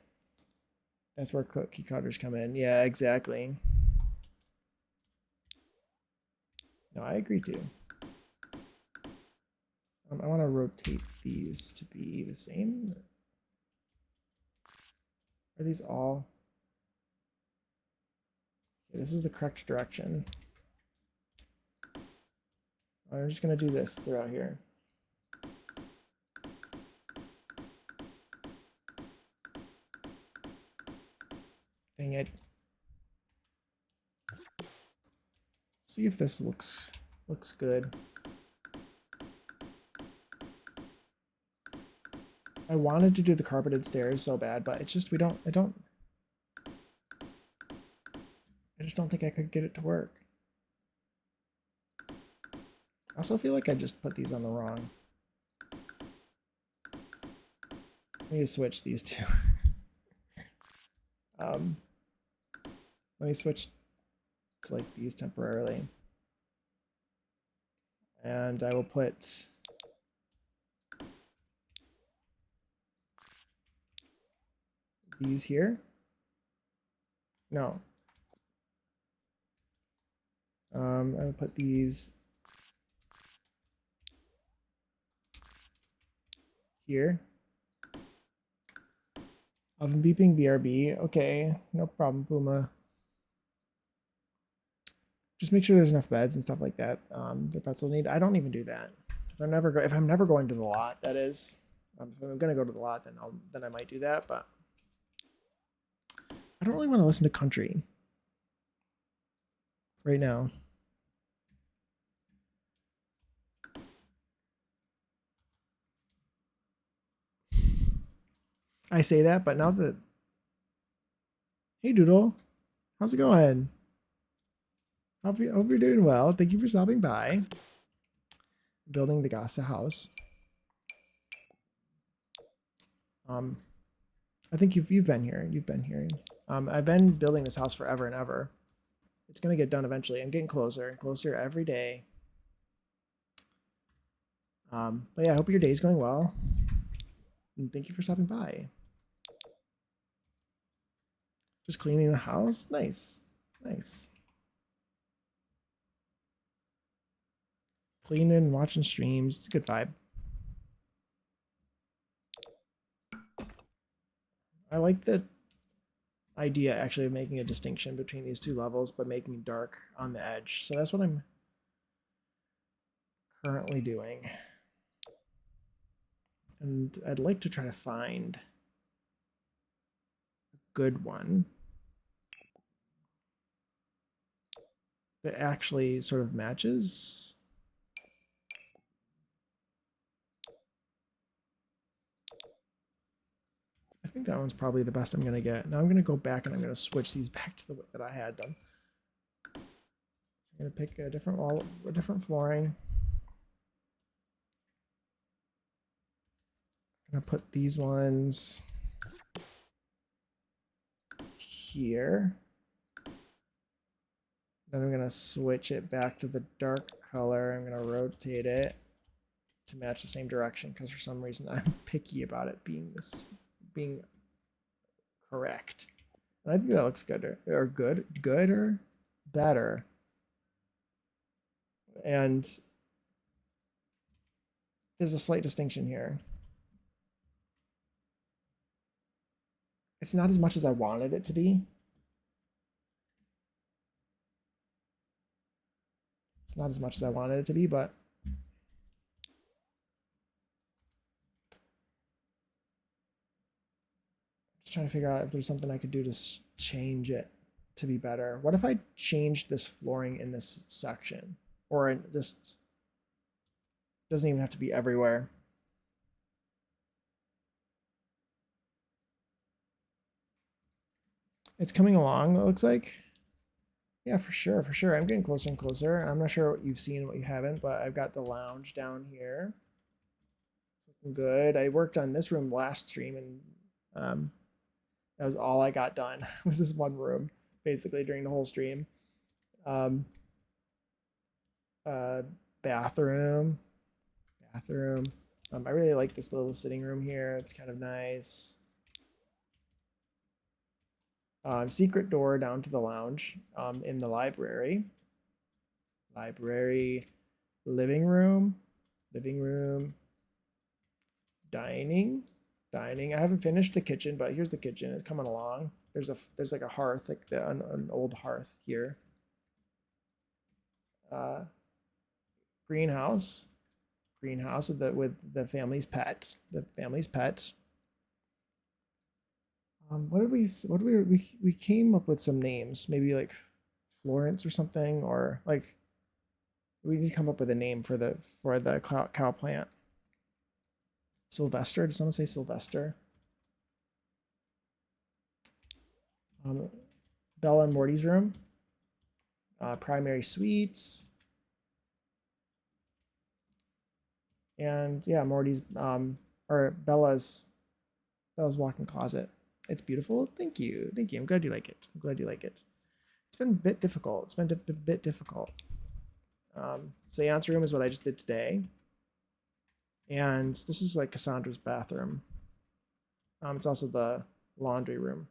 That's where cookie cutters come in. Yeah, exactly. No, I agree too. I want to rotate these to be the same. Are these all? Okay, this is the correct direction. I'm just going to do this throughout here. Dang it. See if this looks good. I wanted to do the carpeted stairs so bad, but it's just I just don't think I could get it to work. I also feel like I just put these on the wrong. I need to switch these two. Let me switch to like these temporarily. And I will put these here. No. I will put these here. Oven beeping BRB. Okay, no problem, Puma. Just make sure there's enough beds and stuff like that. The pets will need. I don't even do that. If I'm never going to the lot, that is. If I'm gonna go to the lot, then I might do that. But I don't really want to listen to country right now. I say that, but now that, hey Doodle, how's it going? Hope you're doing well. Thank you for stopping by. Building the Gasa house. I think you've been here. You've been here. I've been building this house forever and ever. It's gonna get done eventually. I'm getting closer and closer every day. But yeah, I hope your day's going well. And thank you for stopping by. Just cleaning the house. Nice. Nice. Cleaning, watching streams. It's a good vibe. I like the idea actually of making a distinction between these two levels, but making dark on the edge. So that's what I'm currently doing. And I'd like to try to find a good one that actually sort of matches. I think that one's probably the best I'm going to get. Now I'm going to go back and I'm going to switch these back to the way that I had them. I'm going to pick a different wall, a different flooring. I'm going to put these ones here. Then I'm going to switch it back to the dark color. I'm going to rotate it to match the same direction because for some reason I'm picky about it being correct. And I think that looks good or better. And there's a slight distinction here. It's not as much as I wanted it to be. It's not as much as I wanted it to be, but just trying to figure out if there's something I could do to change it to be better. What if I changed this flooring in this section? Or just doesn't even have to be everywhere. It's coming along, it looks like. Yeah, for sure, for sure. I'm getting closer and closer. I'm not sure what you've seen and what you haven't, but I've got the lounge down here. It's looking good. I worked on this room last stream, and that was all I got done was this one room, basically, during the whole stream. Um, uh, bathroom, bathroom. I really like this little sitting room here. It's kind of nice. Secret door down to the lounge in the library. Library, living room, dining, dining. I haven't finished the kitchen, but here's the kitchen. It's coming along. There's like a hearth, like an old hearth here. Uh, greenhouse, greenhouse with the family's pet. The family's pet. What did we came up with some names, maybe like Florence or something, or like we need to come up with a name for the cow plant. Sylvester. Did someone say Sylvester? Bella and Morty's room. Primary suites. And yeah, Morty's or Bella's walk-in closet. It's beautiful. Thank you. Thank you. I'm glad you like it. I'm glad you like it. It's been a bit difficult. It's been a bit difficult. Seance room is what I just did today. And this is like Cassandra's bathroom. It's also the laundry room.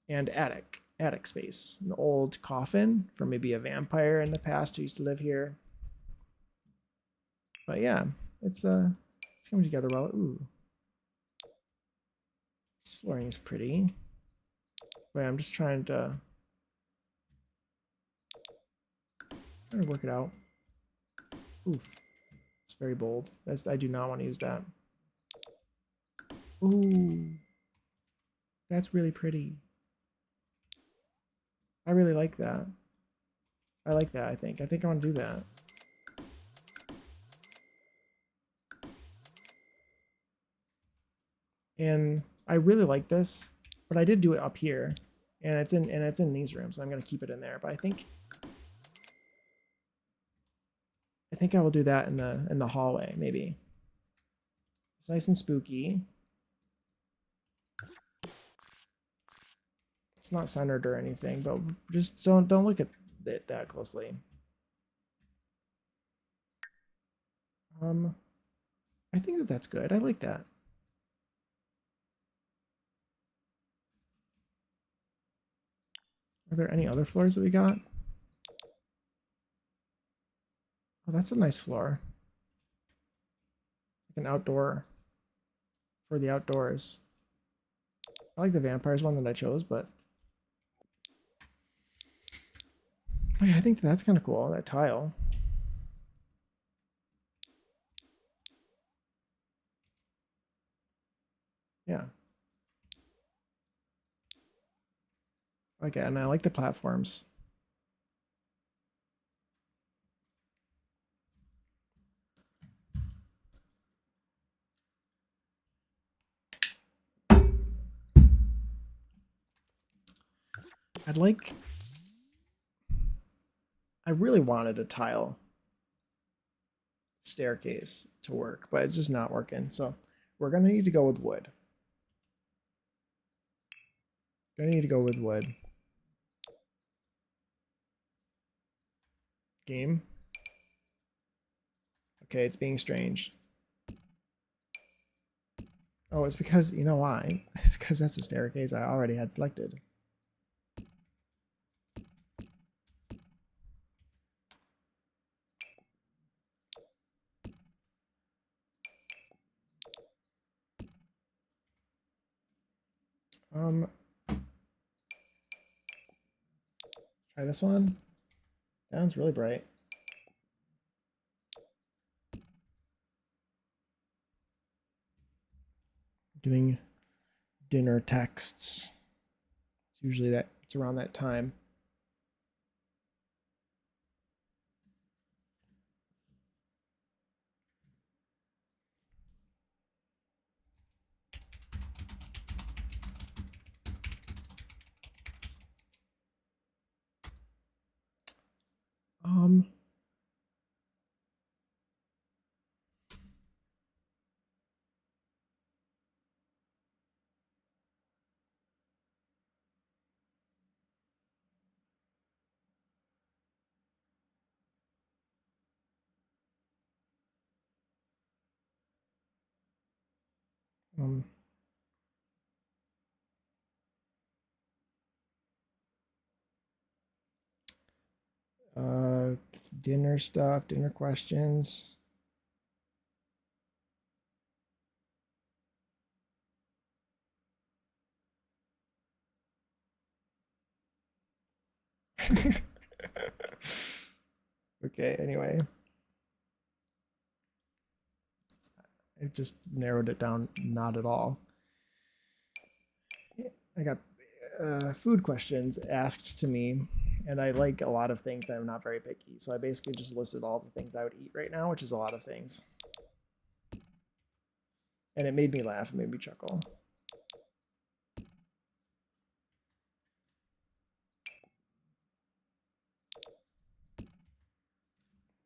And attic space. An old coffin from maybe a vampire in the past who used to live here. But yeah, it's coming together well. Ooh. This flooring is pretty. Wait, I'm just trying to work it out. Oof. It's very bold. I do not want to use that. Ooh. That's really pretty. I really like that. I like that, I think. I think I want to do that. And I really like this, but I did do it up here. And it's in these rooms. I'm gonna keep it in there. But I think I will do that in the hallway, maybe. It's nice and spooky. It's not centered or anything, but just don't look at it that closely. I think that's good. I like that. Are there any other floors that we got? Oh, that's a nice floor. Like an outdoor for the outdoors. I like the vampires one that I chose, but oh, yeah, I think that's kind of cool, that tile. Yeah. Okay, and I like the platforms. I really wanted a tile staircase to work, but it's just not working. So we're gonna need to go with wood. Gonna need to go with wood. Game. Okay, it's being strange. Oh, it's because, you know why? It's because that's a staircase I already had selected. Try this one. That one's really bright. Getting dinner texts. It's usually it's around that time. Um, uh, dinner stuff, dinner questions. Okay, anyway, it just narrowed it down, not at all. I got food questions asked to me, and I like a lot of things that I'm not very picky. So I basically just listed all the things I would eat right now, which is a lot of things. And it made me laugh, it made me chuckle.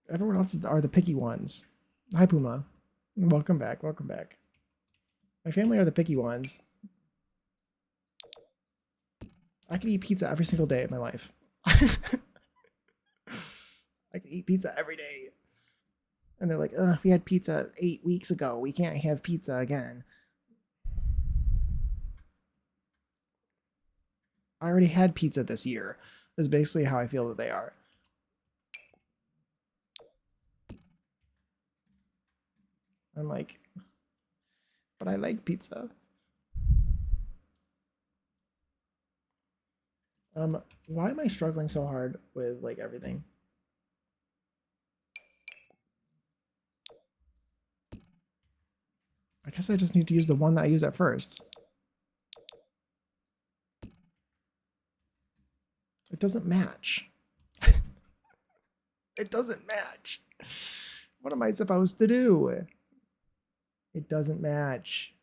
Everyone else are the picky ones. Hi, Puma. Welcome back. Welcome back. My family are the picky ones. I could eat pizza every single day of my life. I could eat pizza every day. And they're like, we had pizza 8 weeks ago. We can't have pizza again. I already had pizza this year, is basically how I feel that they are. I'm like, but I like pizza. Why am I struggling so hard with like everything? I guess I just need to use the one that I used at first. It doesn't match. It doesn't match. What am I supposed to do? It doesn't match.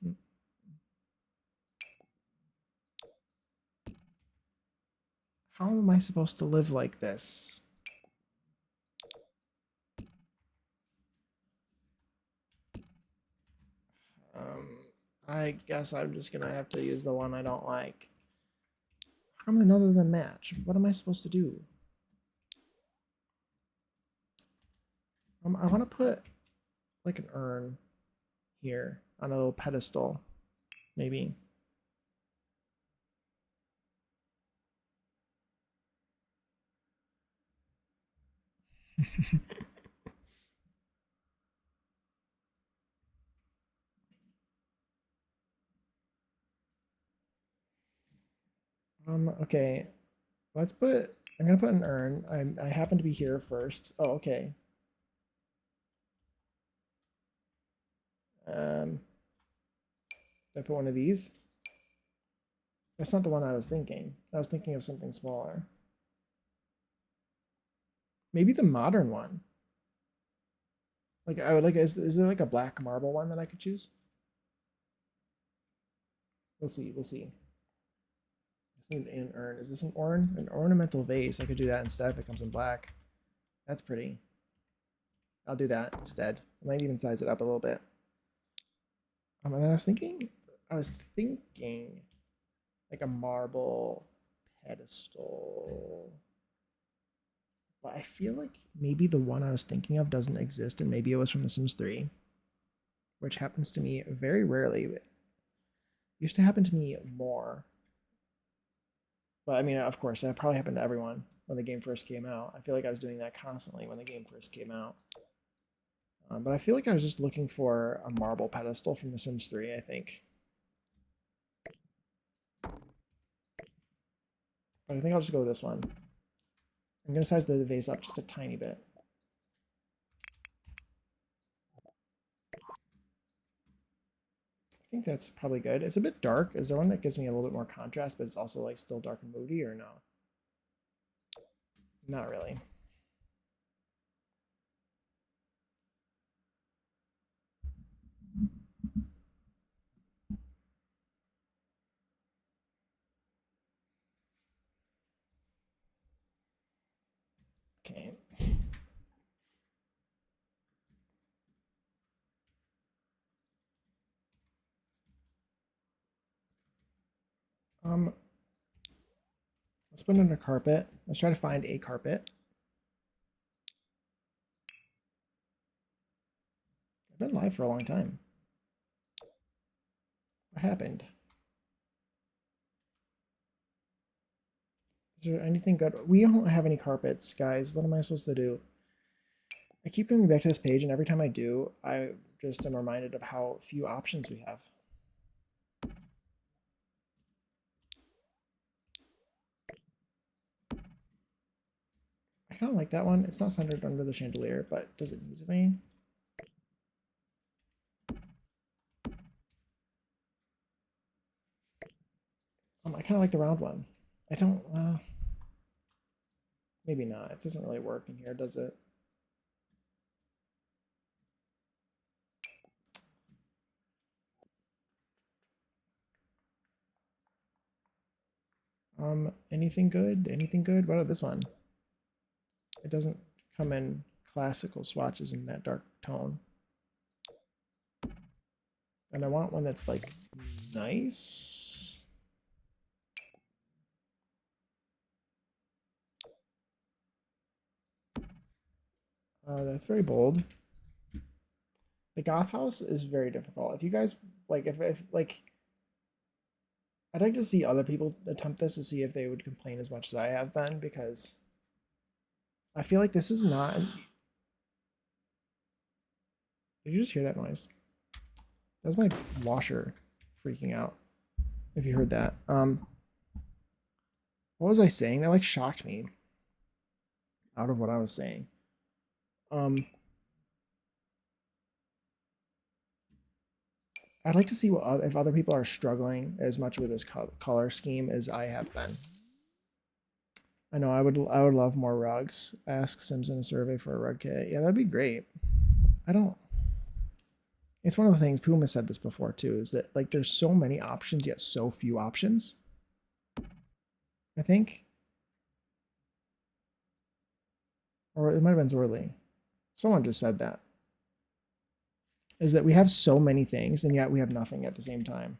How am I supposed to live like this? I guess I'm just gonna have to use the one I don't like. How come none of them match? What am I supposed to do? I want to put like an urn here on a little pedestal, maybe. Okay, let's put. I'm gonna put an urn. I happen to be here first. Oh, okay. Um, I put one of these. That's not the one I was thinking. I was thinking of something smaller. Maybe the modern one. Like I would like. Is there like a black marble one that I could choose? We'll see. We'll see. I just need an urn. Is this an urn? An ornamental vase. I could do that instead if it comes in black. That's pretty. I'll do that instead. I might even size it up a little bit. And then I was thinking like a marble pedestal. But I feel like maybe the one I was thinking of doesn't exist, and maybe it was from The Sims 3, which happens to me very rarely. It used to happen to me more. But I mean, of course, that probably happened to everyone when the game first came out. I feel like I was doing that constantly when the game first came out. But I feel like I was just looking for a marble pedestal from The Sims 3, I think. But I think I'll just go with this one. I'm going to size the vase up just a tiny bit. I think that's probably good. It's a bit dark. Is there one that gives me a little bit more contrast, but it's also like still dark and moody, or no? Not really. Okay. Um, let's put in a carpet. Let's try to find a carpet. I've been live for a long time. What happened? Is there anything good? We don't have any carpets, guys. What am I supposed to do? I keep coming back to this page, and every time I do, I just am reminded of how few options we have. I kind of like that one. It's not centered under the chandelier, but does it use me? I kind of like the round one. I don't, maybe not. It doesn't really work in here, does it? Anything good? Anything good? What about this one? It doesn't come in classical swatches in that dark tone. And I want one that's like nice. That's very bold. The Goth house is very difficult. If you guys like, if like, I'd like to see other people attempt this to see if they would complain as much as I have been, because I feel like this is not. Did you just hear that noise? That's my washer freaking out. If you heard that. What was I saying? That like shocked me out of what I was saying. I'd like to see what if other people are struggling as much with this color scheme as I have been. I know I would love more rugs. Ask Sims in a survey for a rug kit. Yeah, that'd be great. I don't. It's one of the things Puma said this before too. Is that like there's so many options yet so few options. I think, or it might have been Zorley. Someone just said that. Is that we have so many things and yet we have nothing at the same time.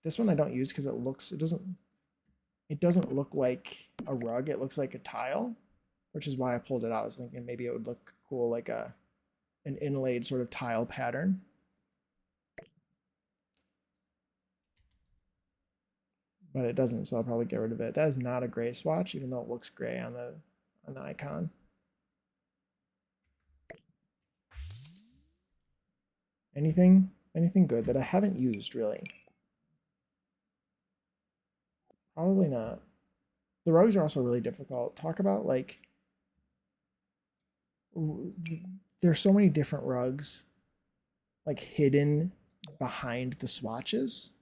This one I don't use because it doesn't look like a rug. It looks like a tile, which is why I pulled it out. I was thinking maybe it would look cool like an inlaid sort of tile pattern. But it doesn't, so I'll probably get rid of it. That is not a gray swatch, even though it looks gray on the icon. Anything good that I haven't used really? Probably not. The rugs are also really difficult. Talk about like there's so many different rugs like hidden behind the swatches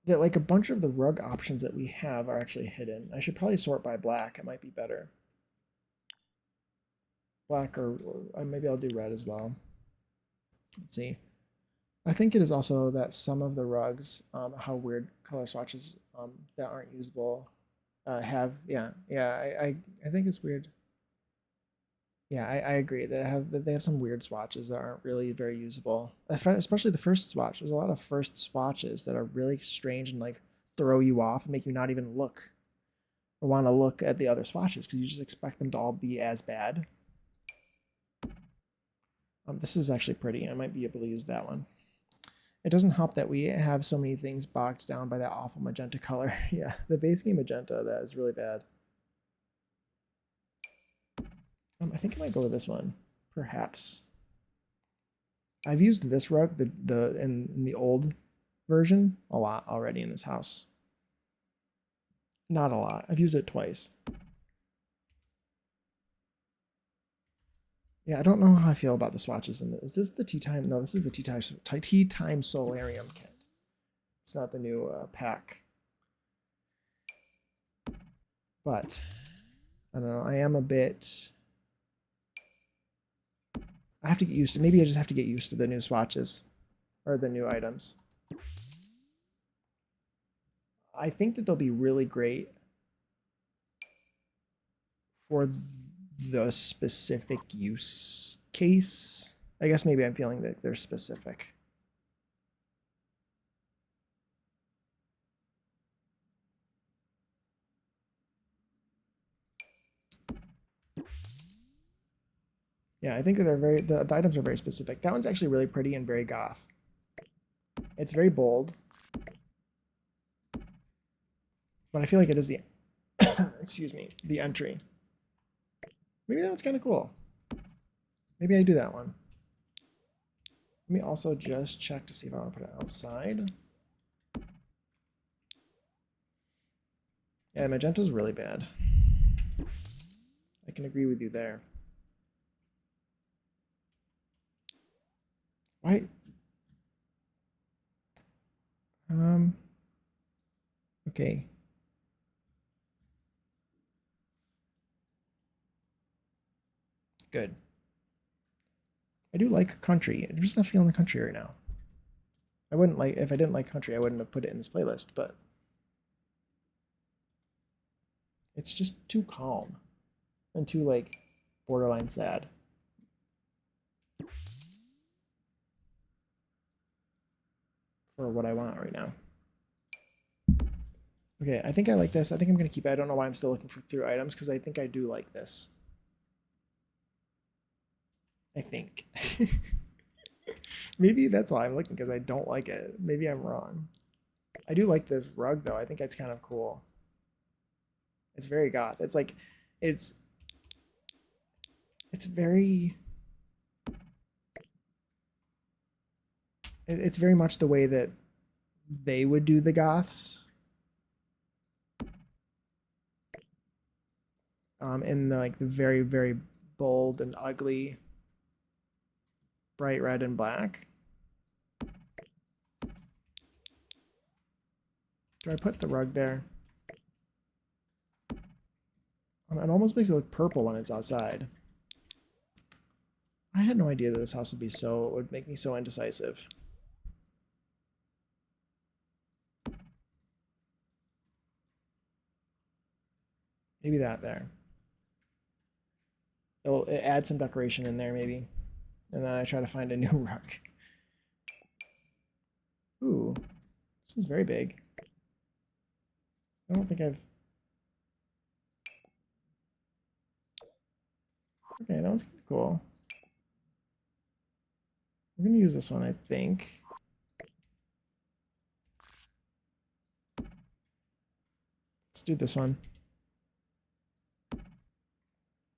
that like a bunch of the rug options that we have are actually hidden. I should probably sort by black. It might be better. Black or maybe I'll do red as well. Let's see. I think it is also that some of the rugs, how weird color swatches that aren't usable have, I think it's weird. Yeah, I agree that they have some weird swatches that aren't really very usable, especially the first swatch. There's a lot of first swatches that are really strange and like throw you off and make you not even look or want to look at the other swatches because you just expect them to all be as bad. This is actually pretty. I might be able to use that one. It doesn't help that we have so many things bogged down by that awful magenta color. Yeah, the base game magenta, that is really bad. I think I might go with this one, perhaps. I've used this rug in the old version a lot already in this house. Not a lot. I've used it twice. Yeah, I don't know how I feel about the swatches in this. Is this the Tea Time? No, this is the Tea Time Solarium kit. It's not the new pack. But I don't know. I am a bit. I have to get used to. Maybe I just have to get used to the new swatches or the new items. I think that they'll be really great for the specific use case. I guess maybe I'm feeling that they're specific. Yeah, I think that they're the items are very specific. That one's actually really pretty and very goth. It's very bold, but I feel like it is the excuse me, the entry. Maybe that one's kind of cool. Maybe I do that one. Let me also just check to see if I want to put it outside. Yeah, magenta's really bad. I can agree with you there. Why? Okay. Good. I do like country. I'm just not feeling the country right now. I wouldn't like, if I didn't like country, I wouldn't have put it in this playlist, but it's just too calm and too like borderline sad for what I want right now. Okay, I think I like this. I think I'm going to keep it. I don't know why I'm still looking through items because I think I do like this. I think. Maybe that's why I'm looking because I don't like it. Maybe I'm wrong. I do like this rug though. I think it's kind of cool. It's very goth. It's like it's very it's very much the way that they would do the goths. In the, like the very, very bold and ugly bright red and black. Do I put the rug there? It almost makes it look purple when it's outside. I had no idea that this house would be so, it would make me so indecisive. Maybe that there. It'll add some decoration in there maybe. And then I try to find a new rug. Ooh, this one's very big. I don't think I've... Okay, that one's kind of cool. We're going to use this one, I think. Let's do this one.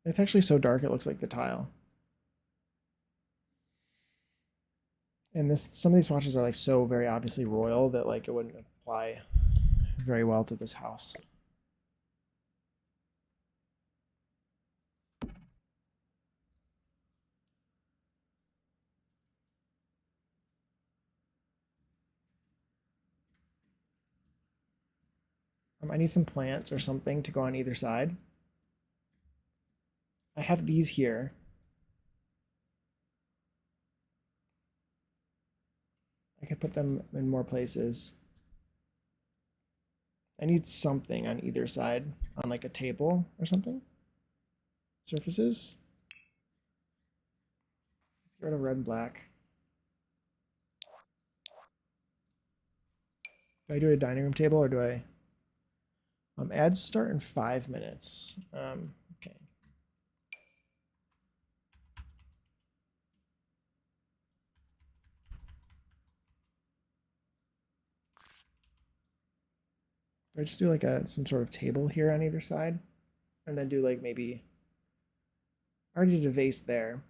It's actually so dark it looks like the tile. And this, some of these swatches are like so very obviously royal that like it wouldn't apply very well to this house. I need some plants or something to go on either side. I have these here. I could put them in more places. I need something on either side, on like a table or something. Surfaces. Let's get rid of red and black. Do I do a dining room table or do I... ads start in 5 minutes. Okay. Do I just do like some sort of table here on either side? And then do like maybe... I already did a vase there.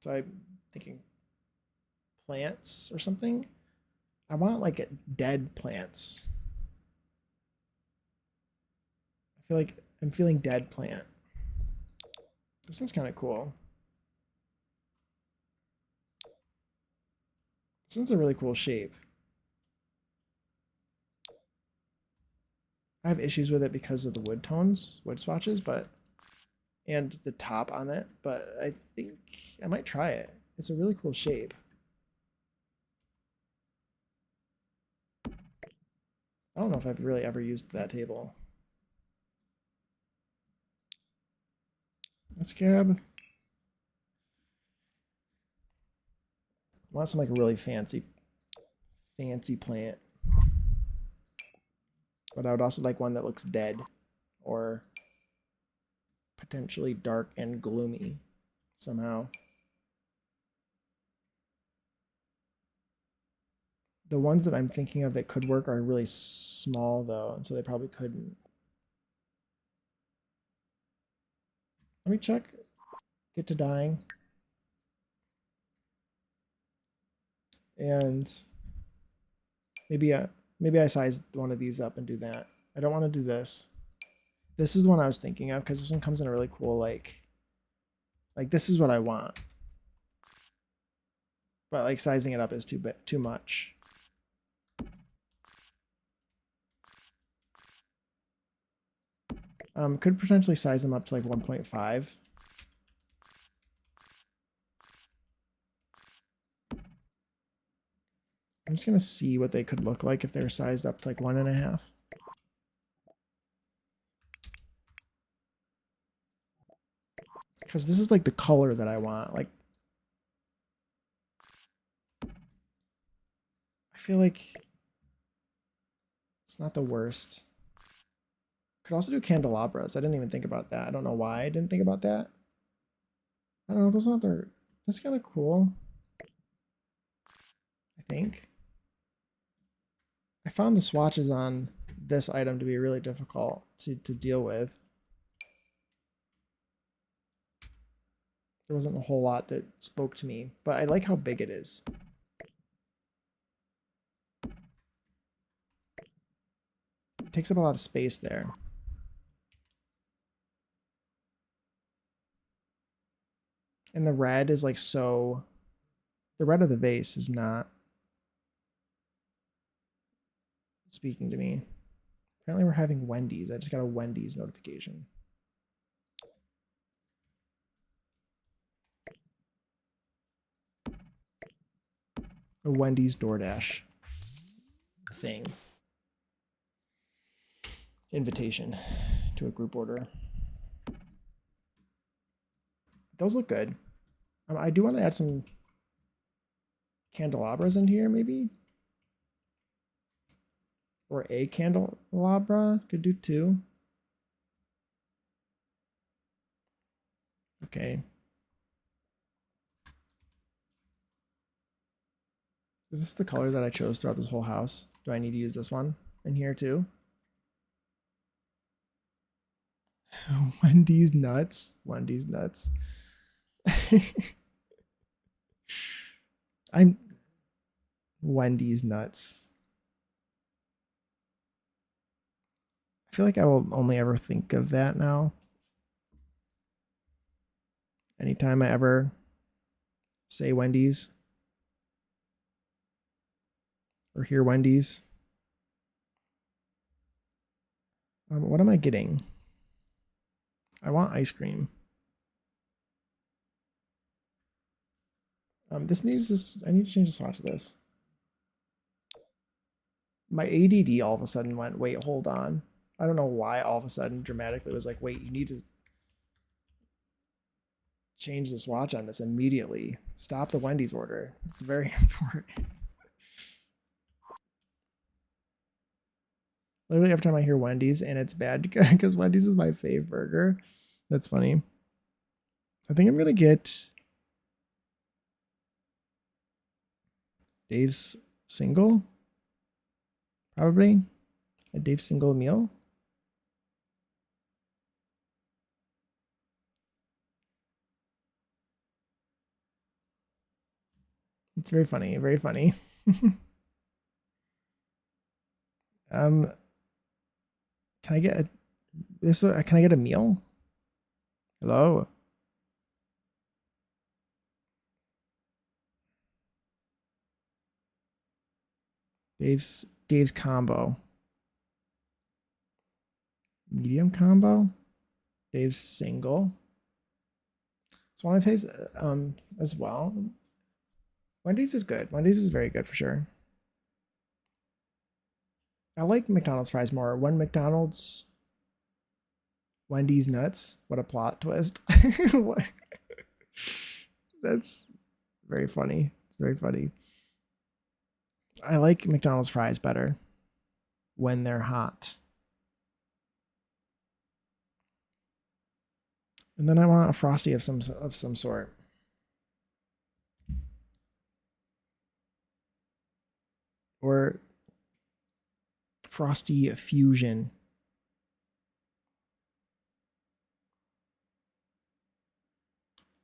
So I'm thinking plants or something. I want like dead plants. I feel like I'm feeling dead plant. This one's kind of cool. This one's a really cool shape. I have issues with it because of the wood tones, wood swatches, but and the top on it, but I think I might try it. It's a really cool shape. I don't know if I've really ever used that table. Let's grab... I want some like really fancy plant. But I would also like one that looks dead or potentially dark and gloomy somehow. The ones that I'm thinking of that could work are really small though, and so they probably couldn't. Let me check. Get to dying. And maybe I size one of these up and do that. I don't want to do this. This is the one I was thinking of because this one comes in a really cool like this is what I want. But like sizing it up is too much. Could potentially size them up to like 1.5. I'm just gonna see what they could look like if they were sized up to like 1.5. Because this is like the color that I want. Like, I feel like it's not the worst. Could also do candelabras. I didn't even think about that. I don't know why I didn't think about that. I don't know. Those aren't their. That's kind of cool. I think. I found the swatches on this item to be really difficult to deal with. There wasn't a whole lot that spoke to me, but I like how big it is. It takes up a lot of space there. And the red is like so... The red of the vase is not speaking to me. Apparently we're having Wendy's. I just got a Wendy's notification. A Wendy's DoorDash thing. Invitation to a group order. Those look good. I do want to add some candelabras in here, maybe. Or a candelabra. Could do two. Okay. Is this the color that I chose throughout this whole house? Do I need to use this one in here too? Wendy's nuts. Wendy's nuts. I'm Wendy's nuts. I feel like I will only ever think of that now. Anytime I ever say Wendy's or hear Wendy's. What am I getting? I want ice cream. This needs this. I need to change the swatch of this. My ADD all of a sudden went, wait, hold on. I don't know why all of a sudden dramatically was like, wait, you need to change the swatch on this immediately. Stop the Wendy's order. It's very important. Literally every time I hear Wendy's, and it's bad because Wendy's is my fave burger. That's funny. I think I'm going to get Dave's single. Probably a Dave's single meal. It's very funny, very funny. Can I get a this? Can I get a meal? Hello. Dave's combo. Medium combo. Dave's single. It's one of my faves as well. Wendy's is good. Wendy's is very good for sure. I like McDonald's fries more. When McDonald's Wendy's nuts. What a plot twist. What? That's very funny. It's very funny. I like McDonald's fries better when they're hot. And then I want a Frosty of some sort. Or Frosty Fusion.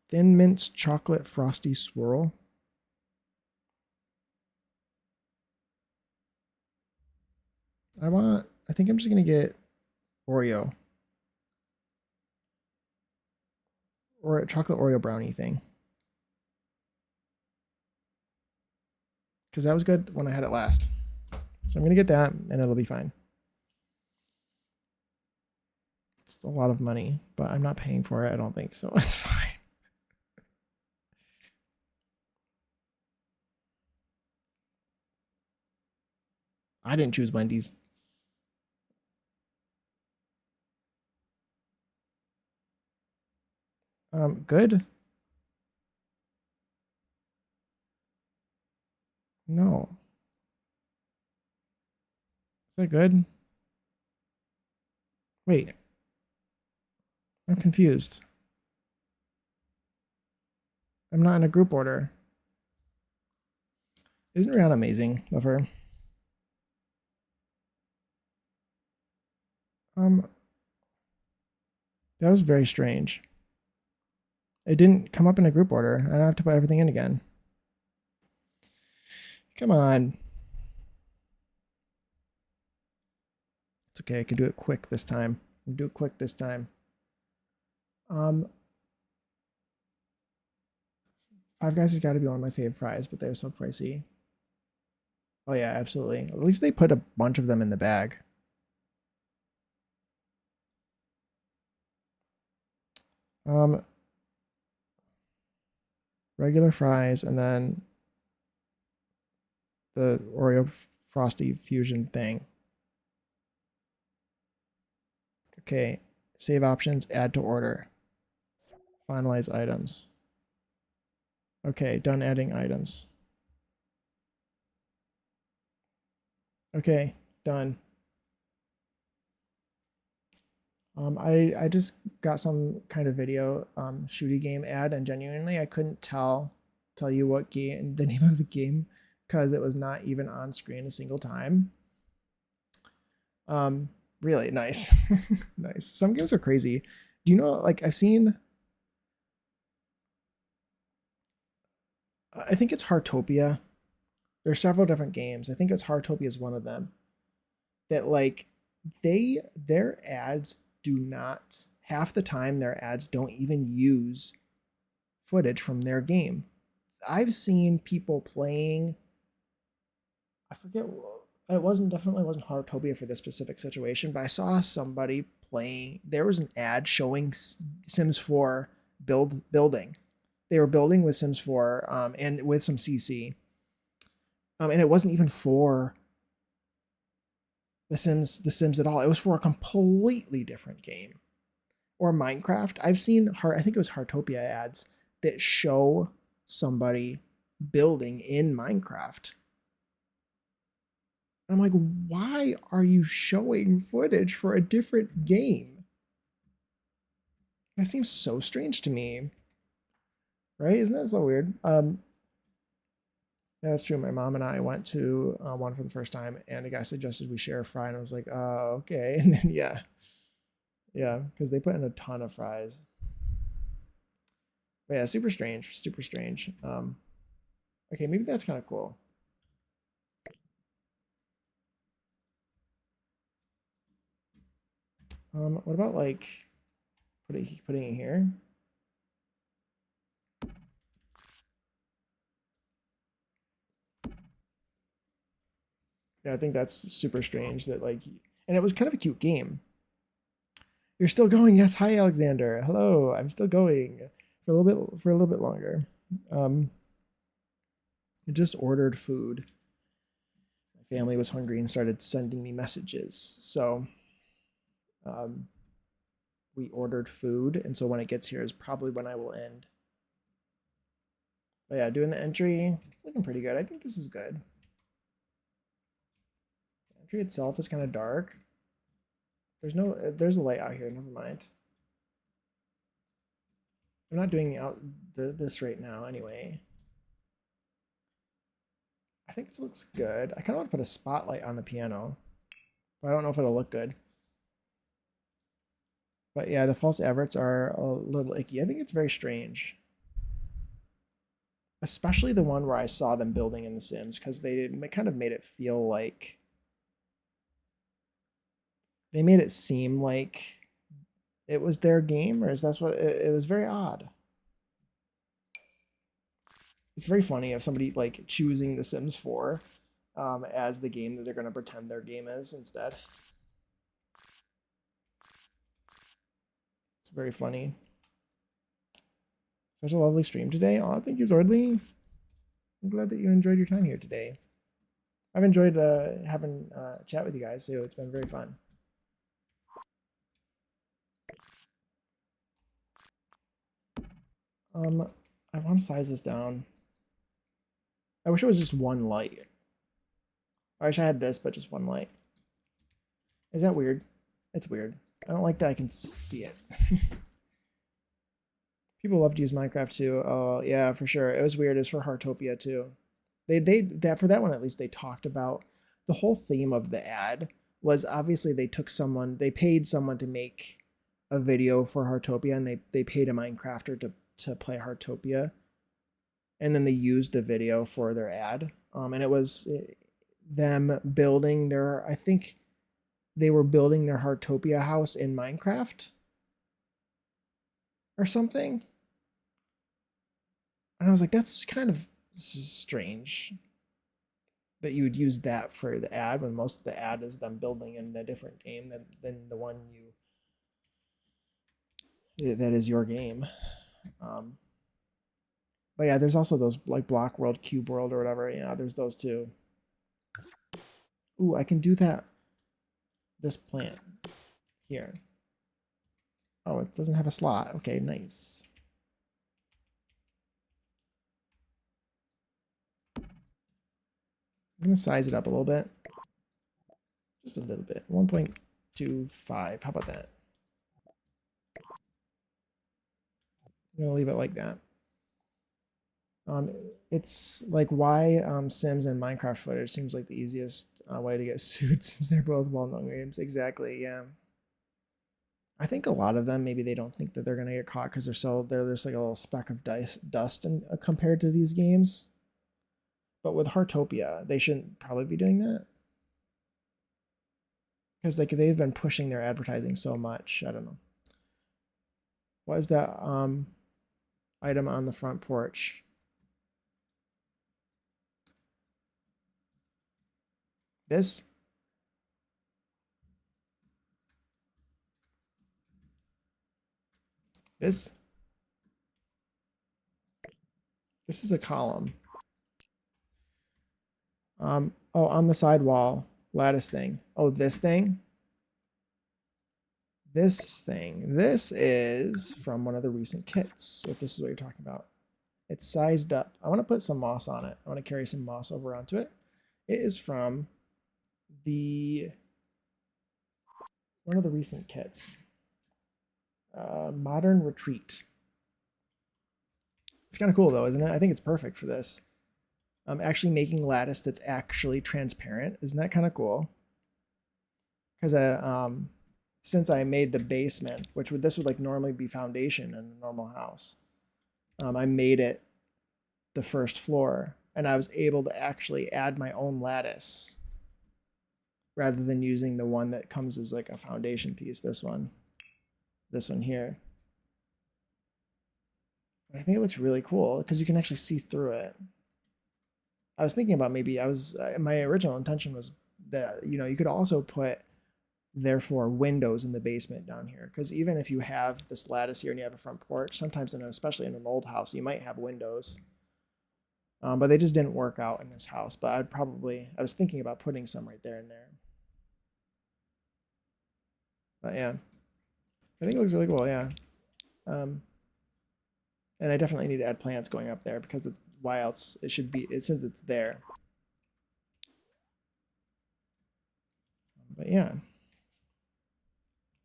Thin Mints Chocolate Frosty Swirl. I think I'm just going to get Oreo. Or a chocolate Oreo brownie thing. Because that was good when I had it last. So I'm going to get that, and it'll be fine. It's a lot of money, but I'm not paying for it, I don't think, so it's fine. I didn't choose Wendy's. Good? No. Is that good? Wait. I'm confused. I'm not in a group order. Isn't Rihanna amazing? Love her. That was very strange. It didn't come up in a group order. I don't have to put everything in again. Come on. It's okay. I can do it quick this time. I can do it quick this time. Five Guys has got to be one of my favorite fries, but they're so pricey. Oh yeah, absolutely. At least they put a bunch of them in the bag. Regular fries and then the Oreo Frosty Fusion thing. Okay, save options, add to order. Finalize items. Okay, done adding items. Okay, done. I just got some kind of video shooty game ad, and genuinely I couldn't tell you what game, the name of the game, because it was not even on screen a single time. Really nice. Nice. Some games are crazy. Do you know, like, I've seen, I think it's Heartopia. There's several different games. I think it's Heartopia is one of them. That, like, their ads do not, half the time their ads don't even use footage from their game. I've seen people playing, I forget, it definitely wasn't Heartopia for this specific situation, but I saw somebody playing, there was an ad showing Sims 4 building. They were building with Sims 4 and with some CC. And it wasn't even for the Sims at all. It was for a completely different game. Or Minecraft. I've seen I think it was Heartopia ads that show somebody building in Minecraft. I'm like, why are you showing footage for a different game? That seems so strange to me. Right? Isn't that so weird? Yeah, that's true. My mom and I went to one for the first time, and a guy suggested we share a fry, and I was like, oh, okay. And then, yeah, because they put in a ton of fries. But yeah, super strange, super strange. Okay, maybe that's kind of cool. What about like putting it here? Yeah, I think that's super strange that, like, and it was kind of a cute game. You're still going? Yes. Hi, Alexander. Hello. I'm still going for a little bit longer. I just ordered food. My family was hungry and started sending me messages. So, we ordered food, and so when it gets here is probably when I will end. But yeah, doing the entry, it's looking pretty good. I think this is good. The entry itself is kind of dark. There's a light out here. Never mind. I'm not doing this right now anyway. I think this looks good. I kind of want to put a spotlight on the piano, but I don't know if it'll look good. But yeah, the false adverts are a little icky. I think it's very strange. Especially the one where I saw them building in The Sims, because they kind of made it feel like they made it seem like it was their game, or is that's what it was very odd. It's very funny of somebody like choosing The Sims 4 as the game that they're going to pretend their game is instead. It's very funny. Such a lovely stream today. Oh, thank you, Zordly. I'm glad that you enjoyed your time here today. I've enjoyed having a chat with you guys too. It's been very fun. I want to size this down. I wish it was just one light. I wish I had this, but just one light. Is that weird? It's weird. I don't like that I can see it. People love to use Minecraft too. Oh yeah, for sure. It was weird. It was for Heartopia too. That for that one at least they talked about the whole theme of the ad was obviously they paid someone to make a video for Heartopia, and they paid a Minecrafter to play Heartopia, and then they used the video for their ad. And it was them building their, I think they were building their Heartopia house in Minecraft or something. And I was like, that's kind of strange that you would use that for the ad when most of the ad is them building in a different game than the one that is your game. Um, but yeah, there's also those like Block World, Cube World, or whatever. Yeah, there's those too. Ooh, I can do that. This plant here. Oh, it doesn't have a slot. Okay, nice. I'm gonna size it up a little bit. Just a little bit. 1.25. How about that? I'm gonna leave it like that. It's like why Sims and Minecraft footage seems like the easiest way to get sued since they're both well-known games. Exactly, yeah. I think a lot of them maybe they don't think that they're gonna get caught because they're just like a little speck of dust and compared to these games. But with Heartopia, they shouldn't probably be doing that because like they've been pushing their advertising so much. I don't know. What is that item on the front porch? This? This? This is a column. Oh, on the side wall, lattice thing. Oh, this thing? This thing. This is from one of the recent kits, if this is what you're talking about. It's sized up. I want to put some moss on it. I want to carry some moss over onto it. It is from the one of the recent kits. Modern Retreat. It's kind of cool though, isn't it? I think it's perfect for this. Actually making lattice that's actually transparent. Isn't that kind of cool? Because since I made the basement, this would like normally be foundation in a normal house, I made it the first floor, and I was able to actually add my own lattice rather than using the one that comes as like a foundation piece. This one here. I think it looks really cool because you can actually see through it. I was thinking about maybe my original intention was that you could also put therefore windows in the basement down here, because even if you have this lattice here and you have a front porch, sometimes especially in an old house you might have windows, but they just didn't work out in this house. But I was thinking about putting some right there and there. But yeah, I think it looks really cool. Yeah. And I definitely need to add plants going up there because why else it should be since it's there. But yeah,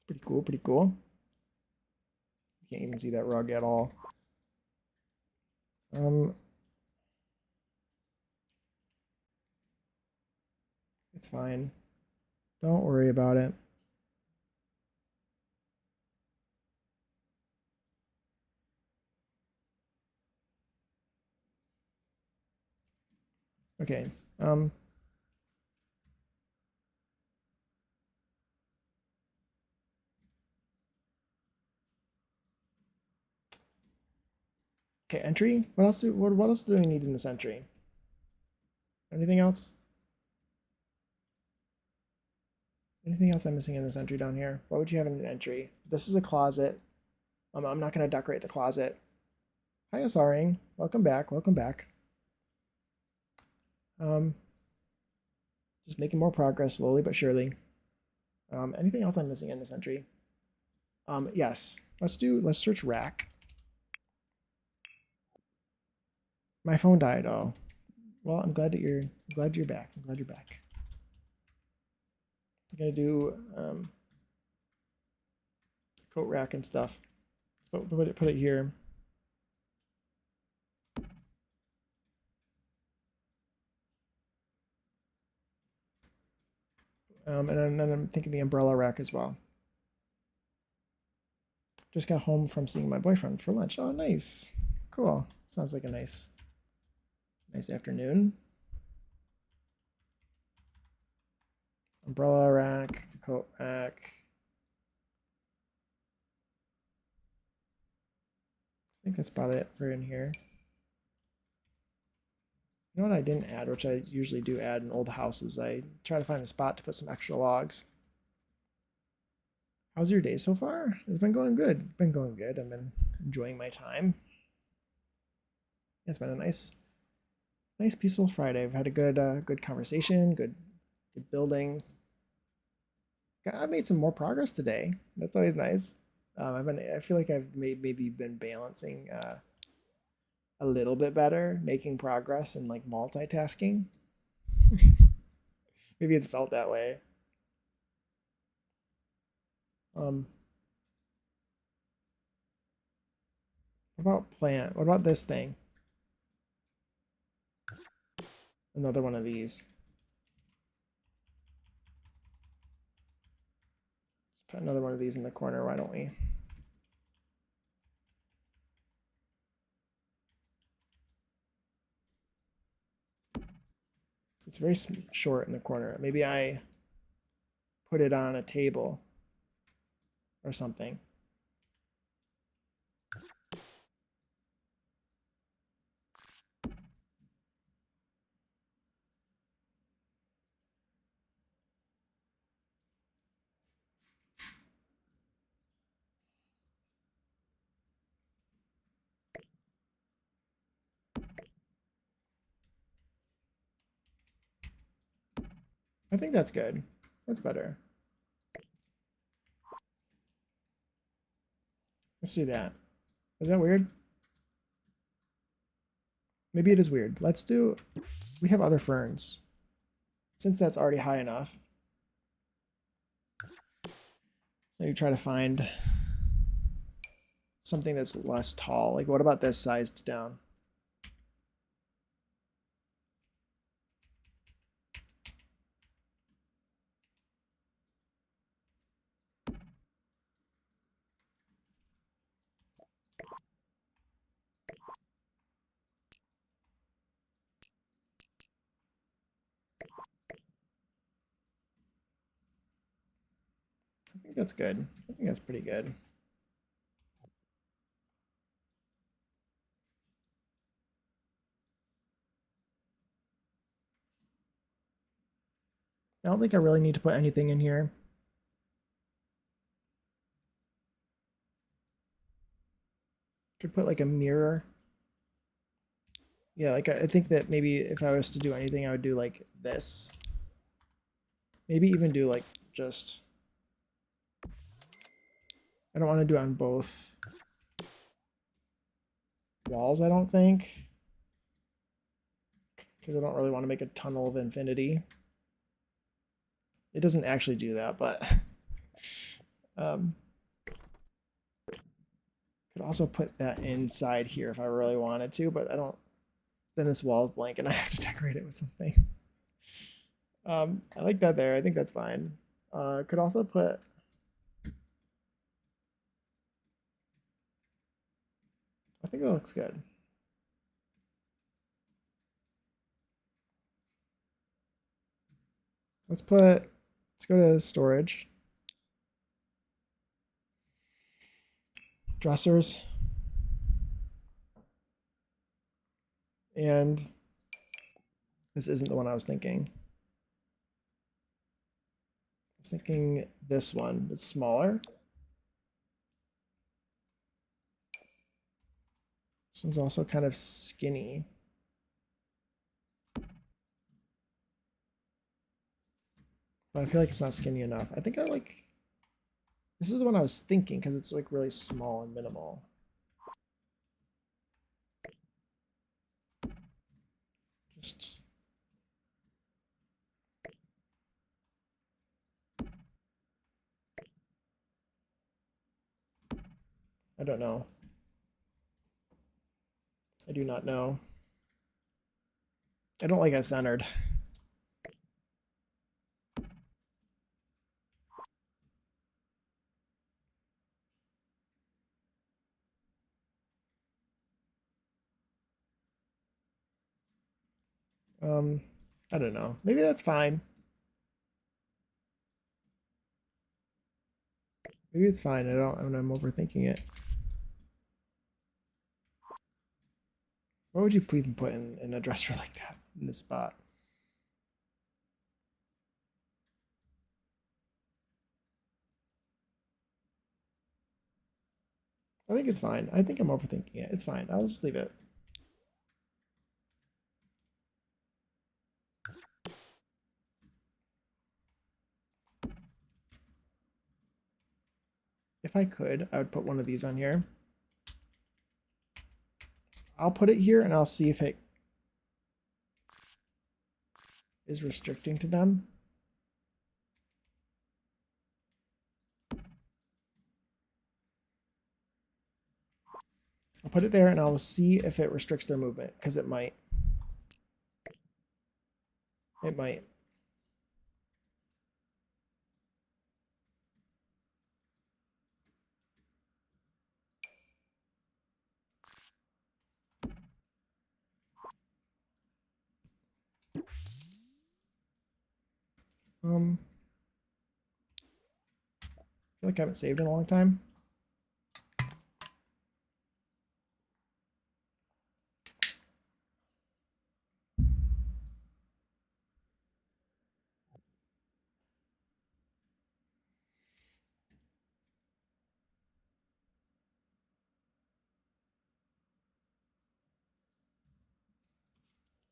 pretty cool. Pretty cool. Can't even see that rug at all. It's fine. Don't worry about it. Okay. Okay, entry. What else do we need in this entry? Anything else? Anything else I'm missing in this entry down here? What would you have in an entry? This is a closet. I'm not going to decorate the closet. Hi, Asaring. Welcome back. Welcome back. Just making more progress slowly but surely. Anything else I'm missing in this entry? Yes. Let's search rack. My phone died. Oh, well, I'm glad you're back. I'm glad you're back. I'm gonna do coat rack and stuff. So put it here. And then I'm thinking the umbrella rack as well. Just got home from seeing my boyfriend for lunch. Oh, nice. Cool. Sounds like a nice afternoon. Umbrella rack, coat rack. I think that's about it for in here. You know what I didn't add, which I usually do add in old houses? I try to find a spot to put some extra logs. How's your day so far? It's been going good. It's been going good. I've been enjoying my time. It's been a nice peaceful Friday. I've had a good conversation, good building. I made some more progress today. That's always nice. I feel like I've maybe been balancing a little bit better, making progress and like multitasking. Maybe it's felt that way. What about plant? What about this thing? Another one of these. Let's put another one of these in the corner, why don't we? It's very short in the corner. Maybe I put it on a table or something. I think that's good. That's better. Let's do that. Is that weird? Maybe it is weird. We have other ferns. Since that's already high enough. So you try to find something that's less tall. Like what about this sized down? I think that's good. I think that's pretty good. I don't think I really need to put anything in here. Could put like a mirror. Yeah, like I think that maybe if I was to do anything, I would do like this. Maybe even do like just. I don't want to do it on both walls, I don't think. Because I don't really want to make a tunnel of infinity. It doesn't actually do that, but Could also put that inside here if I really wanted to, but I don't. Then this wall is blank and I have to decorate it with something. I like that there. I think that's fine. Could also put. I think that looks good. Let's go to storage. Dressers. And this isn't the one I was thinking. I was thinking this one. It's smaller. This one's also kind of skinny. But I feel like it's not skinny enough. I think I like... This is the one I was thinking because it's like really small and minimal. Just... I don't know. I do not know. I don't like it centered. I don't know. Maybe that's fine. Maybe it's fine. I'm overthinking it. What would you even put in a dresser like that in this spot? I think it's fine. I think I'm overthinking it. It's fine. I'll just leave it. If I could, I would put one of these on here. I'll put it here and I'll see if it is restricting to them. I'll put it there and I will see if it restricts their movement, because it might. It might. I feel like I haven't saved in a long time.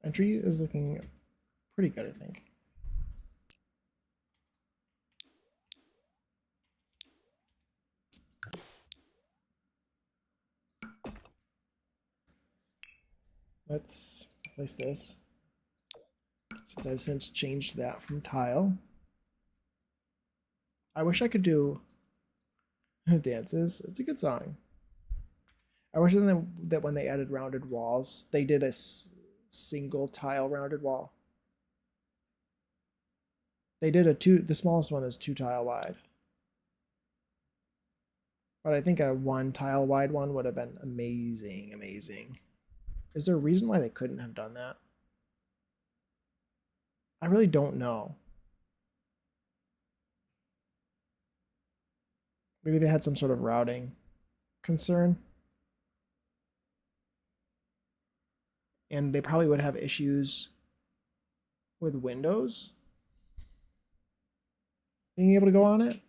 Entry is looking pretty good, I think. Let's replace this, since I've since changed that from tile. I wish I could do dances. It's a good song. I wish that when they added rounded walls, they did a single tile rounded wall. They did the smallest one is 2 tile wide. But I think a 1 tile wide one would have been amazing, amazing. Is there a reason why they couldn't have done that? I really don't know. Maybe they had some sort of routing concern. And they probably would have issues with Windows being able to go on it.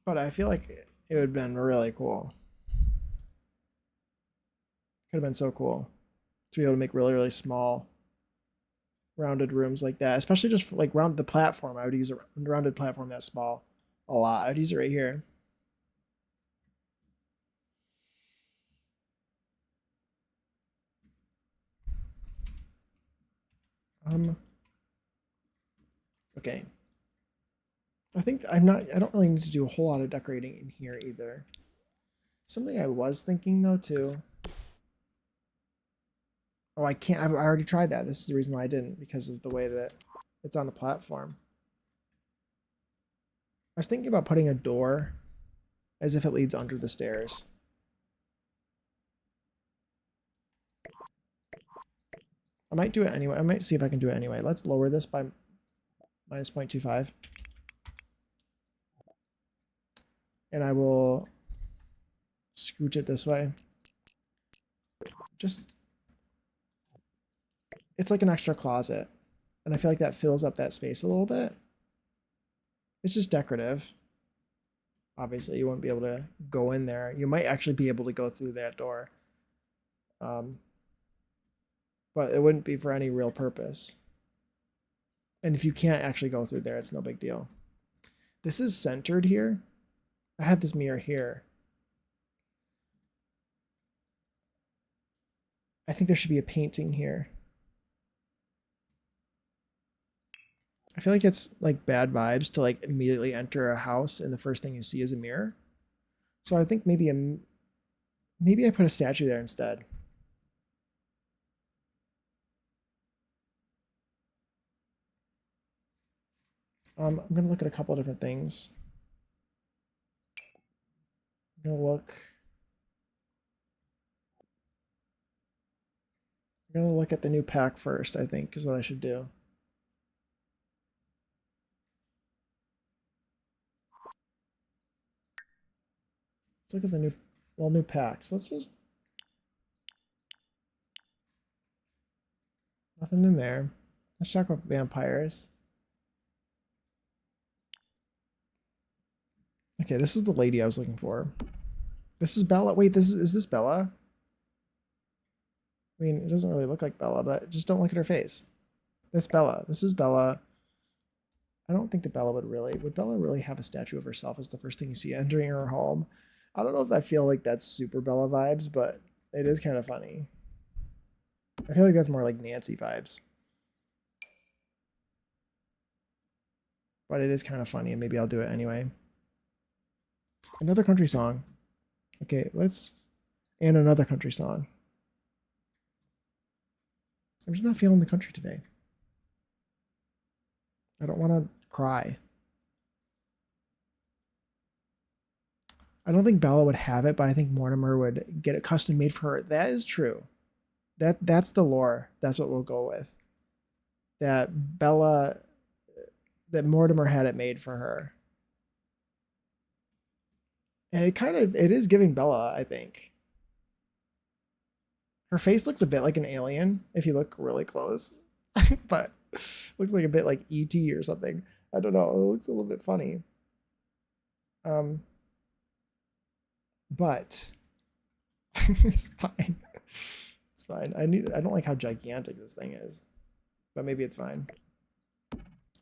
But I feel like it would have been really cool. Could have been so cool to be able to make really, really small rounded rooms like that, especially just for, like round the platform. I would use a rounded platform that small a lot. I'd use it right here. Okay. I think I don't really need to do a whole lot of decorating in here either. Something I was thinking though too. Oh, I can't. I already tried that. This is the reason why I didn't, because of the way that it's on the platform. I was thinking about putting a door as if it leads under the stairs. I might do it anyway. I might see if I can do it anyway. Let's lower this by minus 0.25. And I will scooch it this way. Just, it's like an extra closet. And I feel like that fills up that space a little bit. It's just decorative. Obviously, you won't be able to go in there. You might actually be able to go through that door. But it wouldn't be for any real purpose. And if you can't actually go through there, it's no big deal. This is centered here. I have this mirror here. I think there should be a painting here. I feel like it's like bad vibes to like immediately enter a house and the first thing you see is a mirror. So I think maybe I put a statue there instead. I'm gonna look at a couple of different things. I'm gonna look at the new pack first, I think, is what I should do. Let's look at the new packs. Let's just, nothing in there. Let's talk about vampires. Okay, this is the lady I was looking for. This is Bella. Wait, is this Bella? I mean, it doesn't really look like Bella, but just don't look at her face. This Bella. This is Bella. I don't think that would Bella really have a statue of herself as the first thing you see entering her home? I don't know if I feel like that's super Bella vibes, but it is kind of funny. I feel like that's more like Nancy vibes. But it is kind of funny, and maybe I'll do it anyway. Another country song. Okay, and another country song. I'm just not feeling the country today. I don't want to cry. I don't think Bella would have it, but I think Mortimer would get it custom made for her. That is true. That's the lore. That's what we'll go with. That Mortimer had it made for her. And it is giving Bella, I think. Her face looks a bit like an alien if you look really close, but looks like a bit like ET or something. I don't know. It looks a little bit funny. But it's fine. It's fine. I don't like how gigantic this thing is, but maybe it's fine.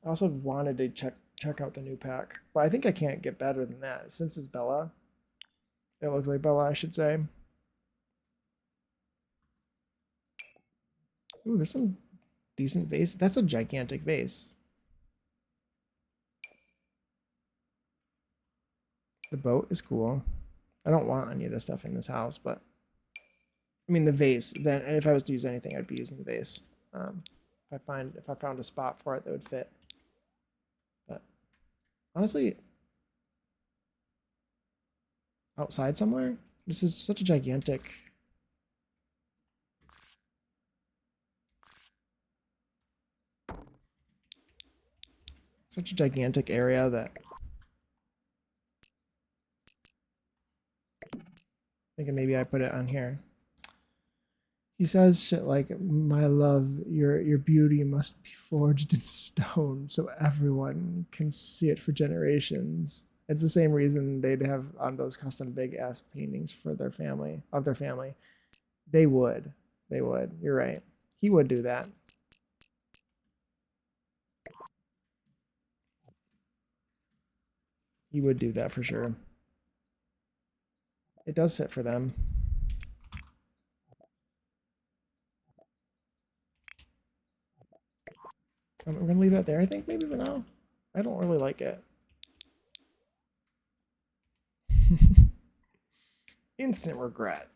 I also wanted to check out the new pack, but I think I can't get better than that since it's Bella. It looks like Bella, I should say. Ooh, there's some decent vase. That's a gigantic vase. The boat is cool. I don't want any of this stuff in this house, but I mean the vase. Then, and if I was to use anything, I'd be using the vase. If I found a spot for it that would fit. But honestly, outside somewhere, this is such a gigantic. Such a gigantic area that thinking maybe I put it on here. He says shit like, "My love, your beauty must be forged in stone, so everyone can see it for generations." It's the same reason they'd have on those custom big ass paintings for their family of their family. They would, they would. You're right. He would do that. He would do that for sure. It does fit for them. I'm gonna leave that there. I think maybe for now. I don't really like it. Instant regret.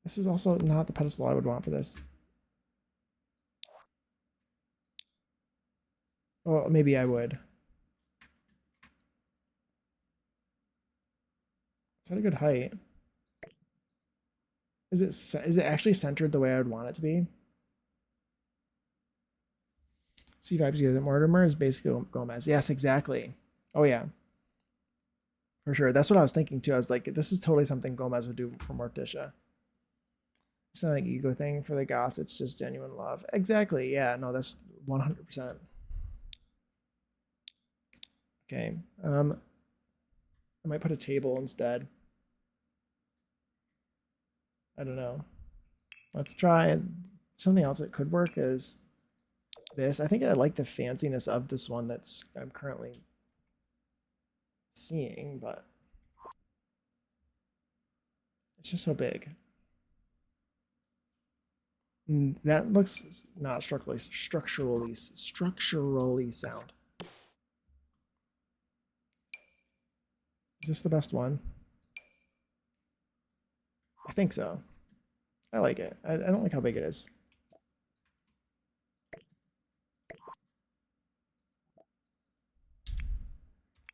This is also not the pedestal I would want for this. Oh, maybe I would. Is that a good height? Is it actually centered the way I would want it to be? C5's good. Mortimer is basically Gomez. Yes, exactly. Oh yeah, for sure. That's what I was thinking too. I was like, this is totally something Gomez would do for Morticia. It's not an ego thing for the Goths. It's just genuine love. Exactly. Yeah. No, that's 100%. Okay. I might put a table instead. I don't know. Let's try something else that could work is this. I think I like the fanciness of this one that's I'm currently seeing, but it's just so big. That looks not structurally sound. Is this the best one? I think so. I like it. I don't like how big it is.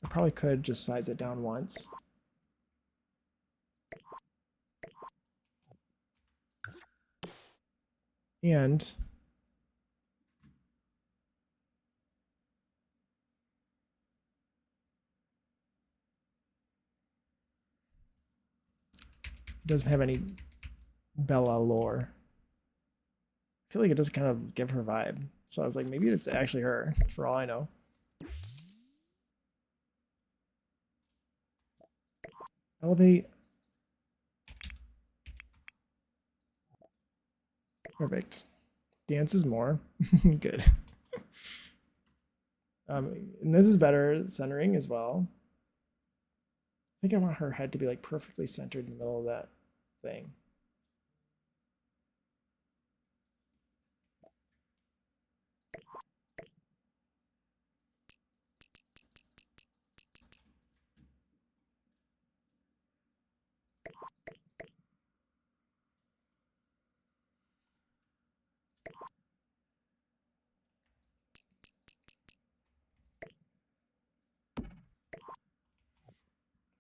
I probably could just size it down once. And it doesn't have any Bella lore. I feel like it does kind of give her vibe. So I was like, maybe it's actually her, for all I know. Elevate. Perfect. Dances more. Good. And this is better centering as well. I think I want her head to be like perfectly centered in the middle of that thing.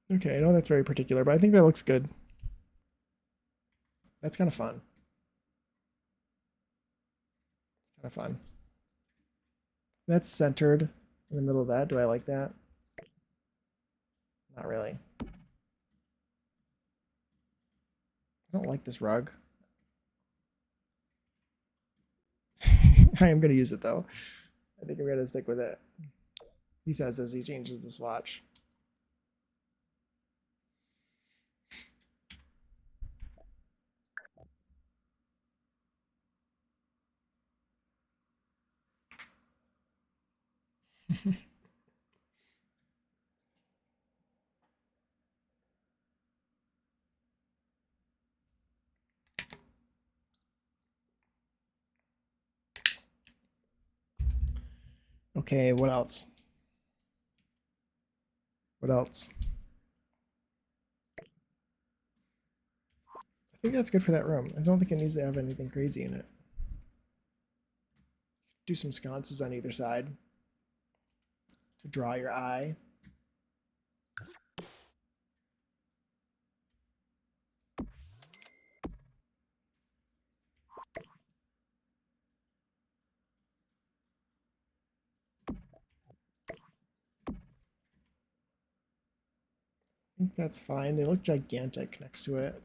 Okay, I know that's very particular, but I think that looks good. That's kind of fun. Kind of fun. That's centered in the middle of that. Do I like that? Not really. I don't like this rug. I am going to use it though. I think I'm going to stick with it. He says as he changes this watch. Okay, what else? What else? I think that's good for that room. I don't think it needs to have anything crazy in it. Do some sconces on either side to draw your eye. I think that's fine. They look gigantic next to it.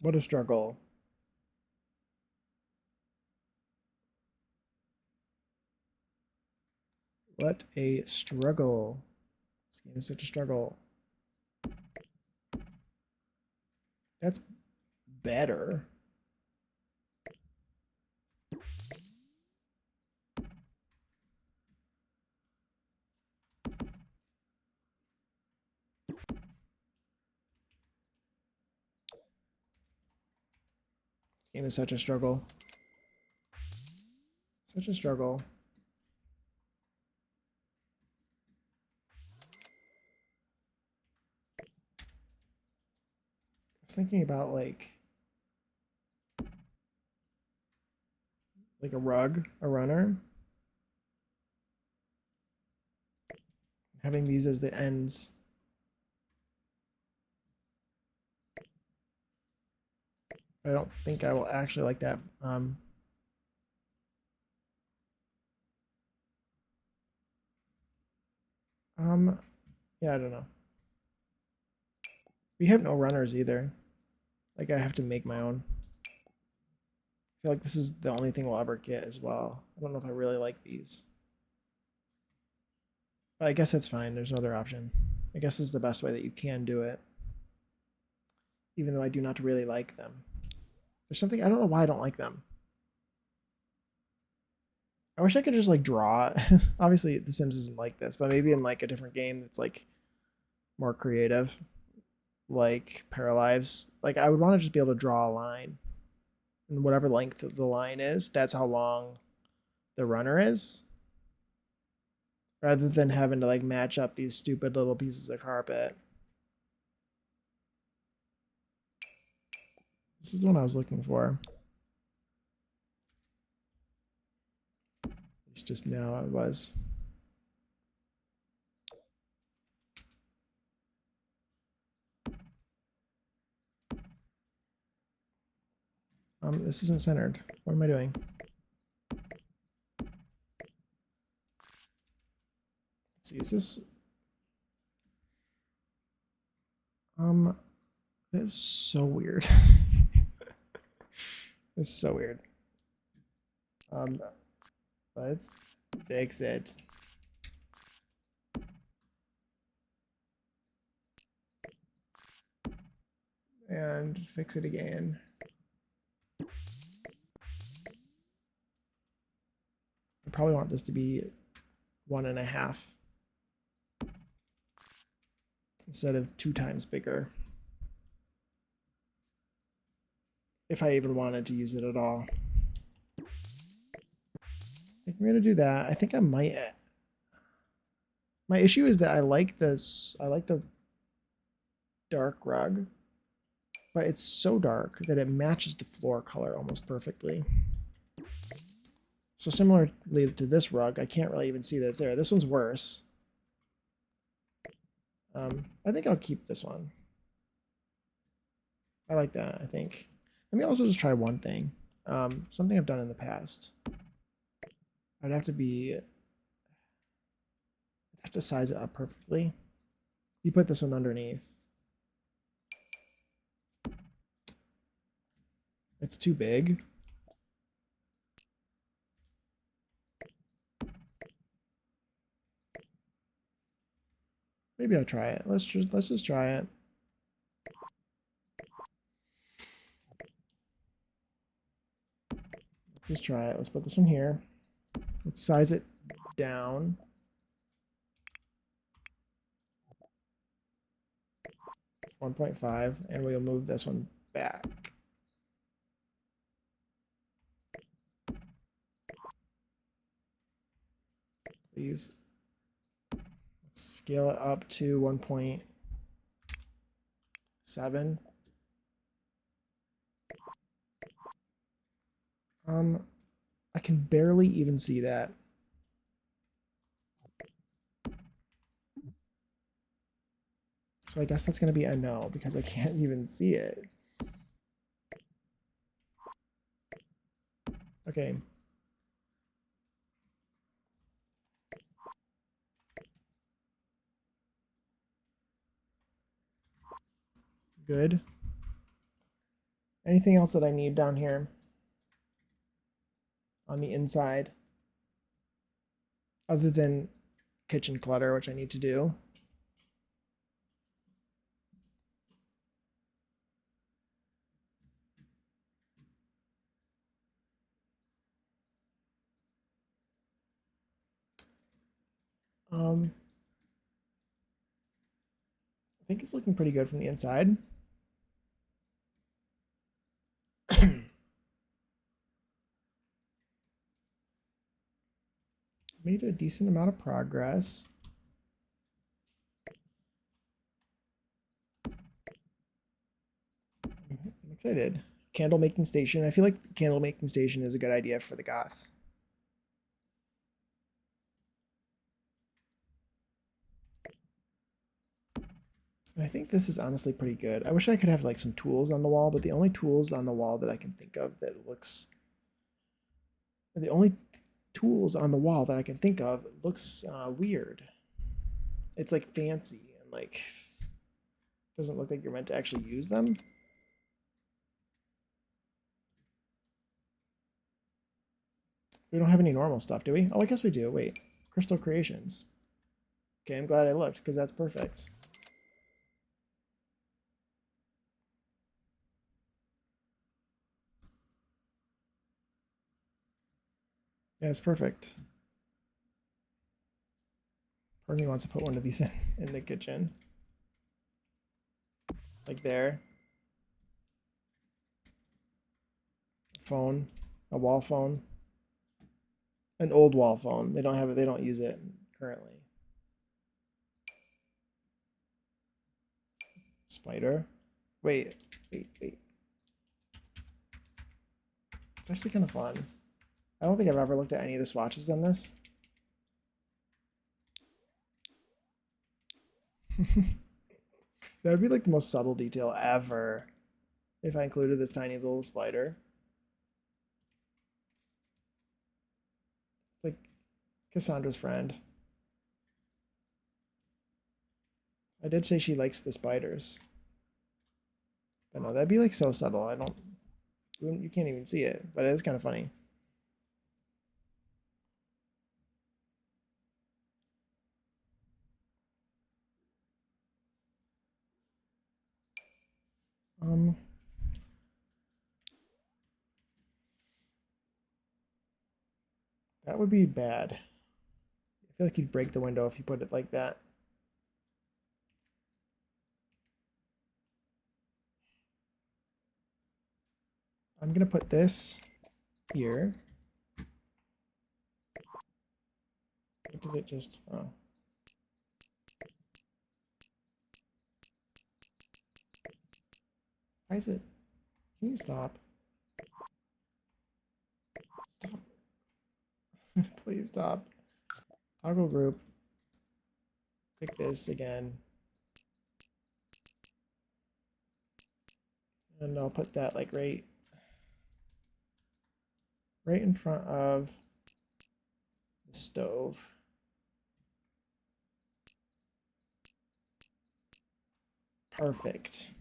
What a struggle. What a struggle. This game is such a struggle. That's better. Game is such a struggle. Such a struggle. I was thinking about like a rug, a runner. Having these as the ends. I don't think I will actually like that. Yeah, I don't know. We have no runners either. Like I have to make my own. I feel like this is the only thing we'll ever get as well. I don't know if I really like these. But I guess that's fine. There's no other option. I guess this is the best way that you can do it. Even though I do not really like them. There's something, I don't know why I don't like them. I wish I could just like draw. Obviously, The Sims isn't like this, but maybe in like a different game that's like more creative, like Paralives. Like I would want to just be able to draw a line, and whatever length of the line is, that's how long the runner is. Rather than having to like match up these stupid little pieces of carpet. This is the one I was looking for. At least just now it was. This isn't centered. What am I doing? Let's see, is this that's so weird. It's so weird. Let's fix it. And fix it again. I probably want this to be 1.5 instead of 2 times bigger. If I even wanted to use it at all. I think we're gonna do that. I think I might. My issue is that I like this. I like the dark rug, but it's so dark that it matches the floor color almost perfectly. So similarly to this rug, I can't really even see that it's there. This one's worse. I think I'll keep this one. I like that, I think. Let me also just try one thing. Something I've done in the past. I'd have to size it up perfectly. You put this one underneath. It's too big. Maybe I'll try it. Let's just try it. Let's just try it. Let's put this one here. Let's size it down. It's 1.5, and we'll move this one back. Please. Let's scale it up to 1.7. I can barely even see that. So I guess that's going to be a no because I can't even see it. Okay. Good. Anything else that I need down here on the inside other than kitchen clutter, which I need to do? . I think it's looking pretty good from the inside. Made a decent amount of progress. I'm excited. Candle making station. I feel like candle making station is a good idea for the Goths. I think this is honestly pretty good. I wish I could have like some tools on the wall, but the only tools on the wall that I can think of that looks the only tools on the wall that I can think of looks weird. It's like fancy and like doesn't look like you're meant to actually use them. We don't have any normal stuff, do we? Oh, I guess we do. Wait, crystal creations. Okay, I'm glad I looked because that's perfect. Yeah, it's perfect. Part of me wants to put one of these in the kitchen. Like there. Phone. A wall phone. An old wall phone. They don't have it, they don't use it currently. Spider. Wait. It's actually kind of fun. I don't think I've ever looked at any of the swatches on this. That would be like the most subtle detail ever if I included this tiny little spider. It's like Cassandra's friend. I did say she likes the spiders. But no, that'd be like so subtle. You can't even see it, but it is kind of funny. That would be bad. I feel like you'd break the window if you put it like that. I'm gonna put this here. What did it just? Oh. Why is it? Can you stop? Stop. Please stop. Toggle group. Click this again. And I'll put that like right in front of the stove. Perfect.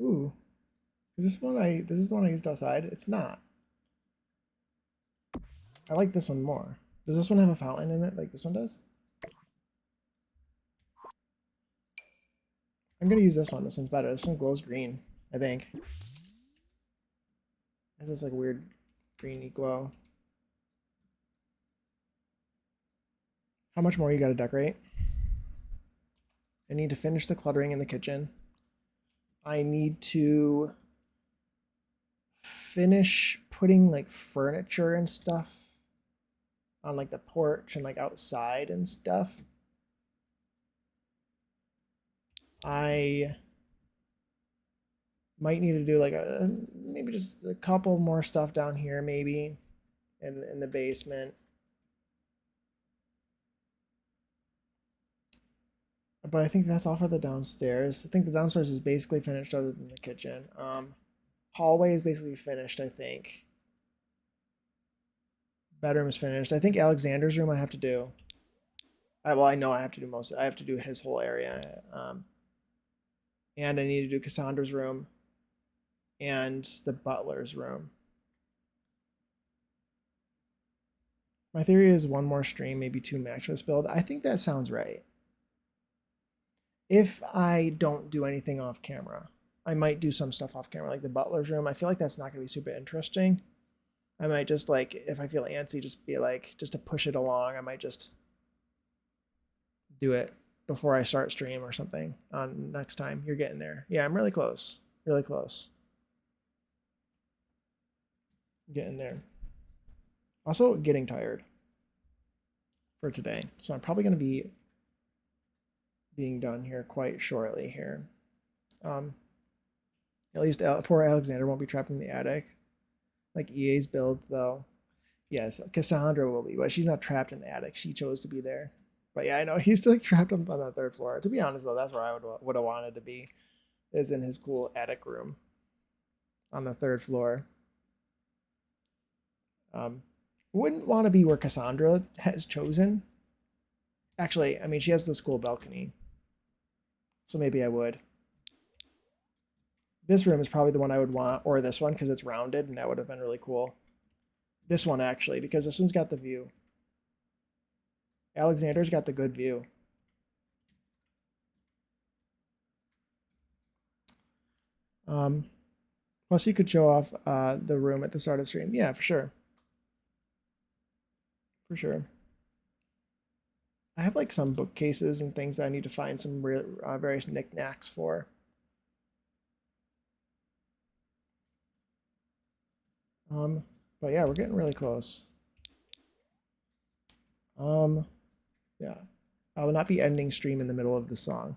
Ooh. Is this is the one I used outside? It's not. I like this one more. Does this one have a fountain in it like this one does? I'm gonna use this one. This one's better. This one glows green, I think. This is like a weird greeny glow. How much more you gotta decorate? I need to finish the cluttering in the kitchen. I need to finish putting like furniture and stuff on like the porch and like outside and stuff. I might need to do like maybe just a couple more stuff down here maybe in the basement. But I think that's all for the downstairs. I think the downstairs is basically finished other than the kitchen. Hallway is basically finished, I think. Bedroom is finished. I think Alexander's room I have to do. Well, I know I have to do most. I have to do his whole area. And I need to do Cassandra's room and the butler's room. My theory is one more stream, maybe two max for this build. I think that sounds right. If I don't do anything off camera, I might do some stuff off camera, like the butler's room. I feel like that's not going to be super interesting. I might just like, if I feel antsy, just be like, just to push it along, I might just do it before I start stream or something on next time. You're getting there. Yeah, I'm really close. Really close. Getting there. Also getting tired for today. So I'm probably going to be being done here quite shortly here. At least poor Alexander won't be trapped in the attic. Like EA's build, though. Yes, Cassandra will be, but she's not trapped in the attic. She chose to be there. But yeah, I know he's still like trapped on the third floor. To be honest, though, that's where I would have wanted to be, is in his cool attic room on the third floor. Wouldn't want to be where Cassandra has chosen. Actually, I mean, she has this cool balcony, so maybe I would. This room is probably the one I would want, or this one, because it's rounded, and that would have been really cool. This one, actually, because this one's got the view. Alexander's got the good view. Plus, you could show off the room at the start of the stream. Yeah, for sure. For sure. I have like some bookcases and things that I need to find some various knickknacks for. But yeah, we're getting really close. Yeah, I will not be ending stream in the middle of the song.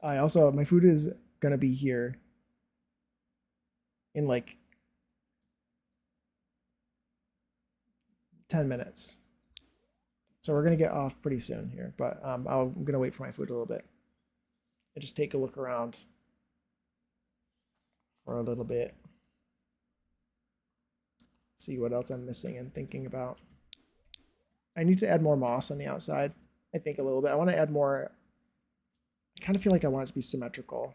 I also, my food is gonna be here in like 10 minutes. So we're gonna get off pretty soon here, but I'm gonna wait for my food a little bit and just take a look around for a little bit. See what else I'm missing and thinking about. I need to add more moss on the outside. I think a little bit. I want to add more. I kind of feel like I want it to be symmetrical.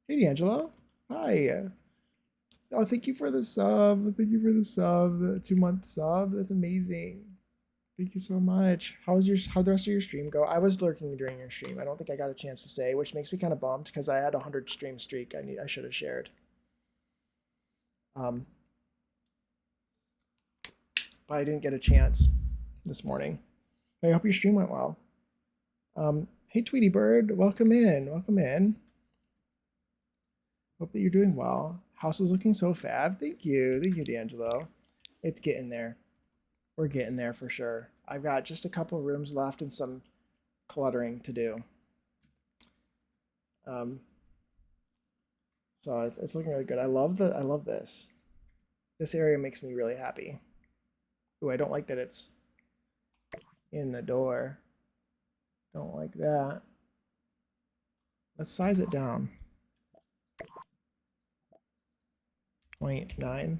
Hey, D'Angelo. Hi. Oh, thank you for the sub. Thank you for the sub. The 2-month sub. That's amazing. Thank you so much. How'd the rest of your stream go? I was lurking during your stream. I don't think I got a chance to say, which makes me kind of bummed because I had a 100 stream streak. I should have shared. But I didn't get a chance this morning. I hope your stream went well. Hey, Tweety Bird, welcome in. Welcome in. Hope that you're doing well. House is looking so fab. Thank you. Thank you, D'Angelo. It's getting there. We're getting there for sure. I've got just a couple rooms left and some cluttering to do. So it's looking really good. I love this. This area makes me really happy. Ooh, I don't like that it's in the door. Don't like that. Let's size it down. 0.9.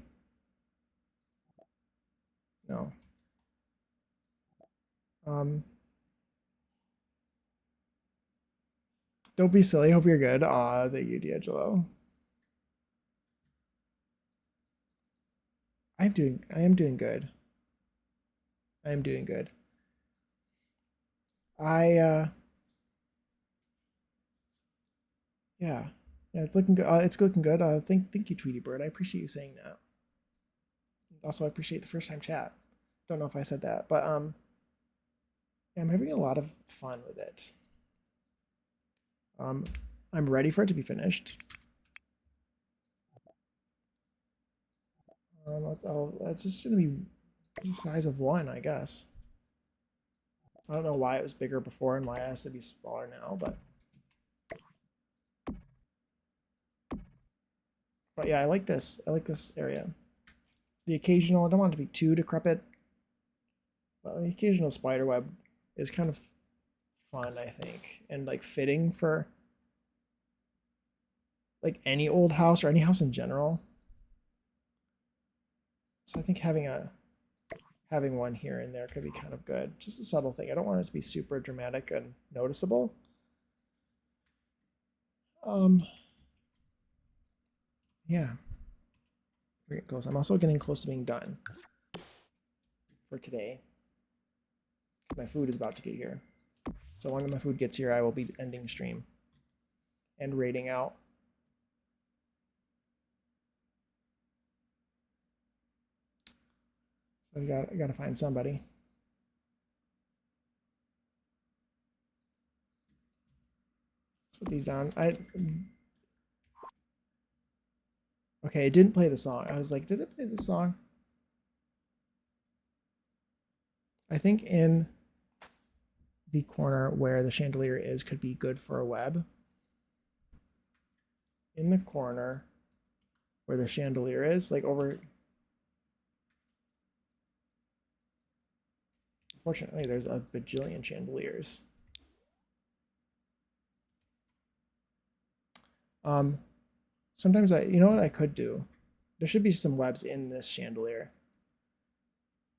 No. Don't be silly. Hope you're good. Aw, thank you, D'Angelo. I am doing good. I am doing good. Yeah, it's looking good. It's looking good. Thank you, Tweety Bird. I appreciate you saying that. Also, I appreciate the first time chat. Don't know if I said that, but yeah, I'm having a lot of fun with it. I'm ready for it to be finished. That's just gonna be the size of 1, I guess. I don't know why it was bigger before and why it has to be smaller now, but yeah, I like this. I like this area. The occasional, I don't want it to be too decrepit, but the occasional spider web is kind of fun, I think, and like fitting for like any old house or any house in general. So I think having having one here and there could be kind of good. Just a subtle thing. I don't want it to be super dramatic and noticeable. Yeah. Here it goes. I'm also getting close to being done for today. My food is about to get here. So when my food gets here, I will be ending stream and raiding out. So I gotta find somebody. Let's put these down. Okay, it didn't play the song. I was like, did it play the song? I think in the corner where the chandelier is could be good for a web. In the corner where the chandelier is, like over. Fortunately, there's a bajillion chandeliers. Sometimes you know what I could do? There should be some webs in this chandelier.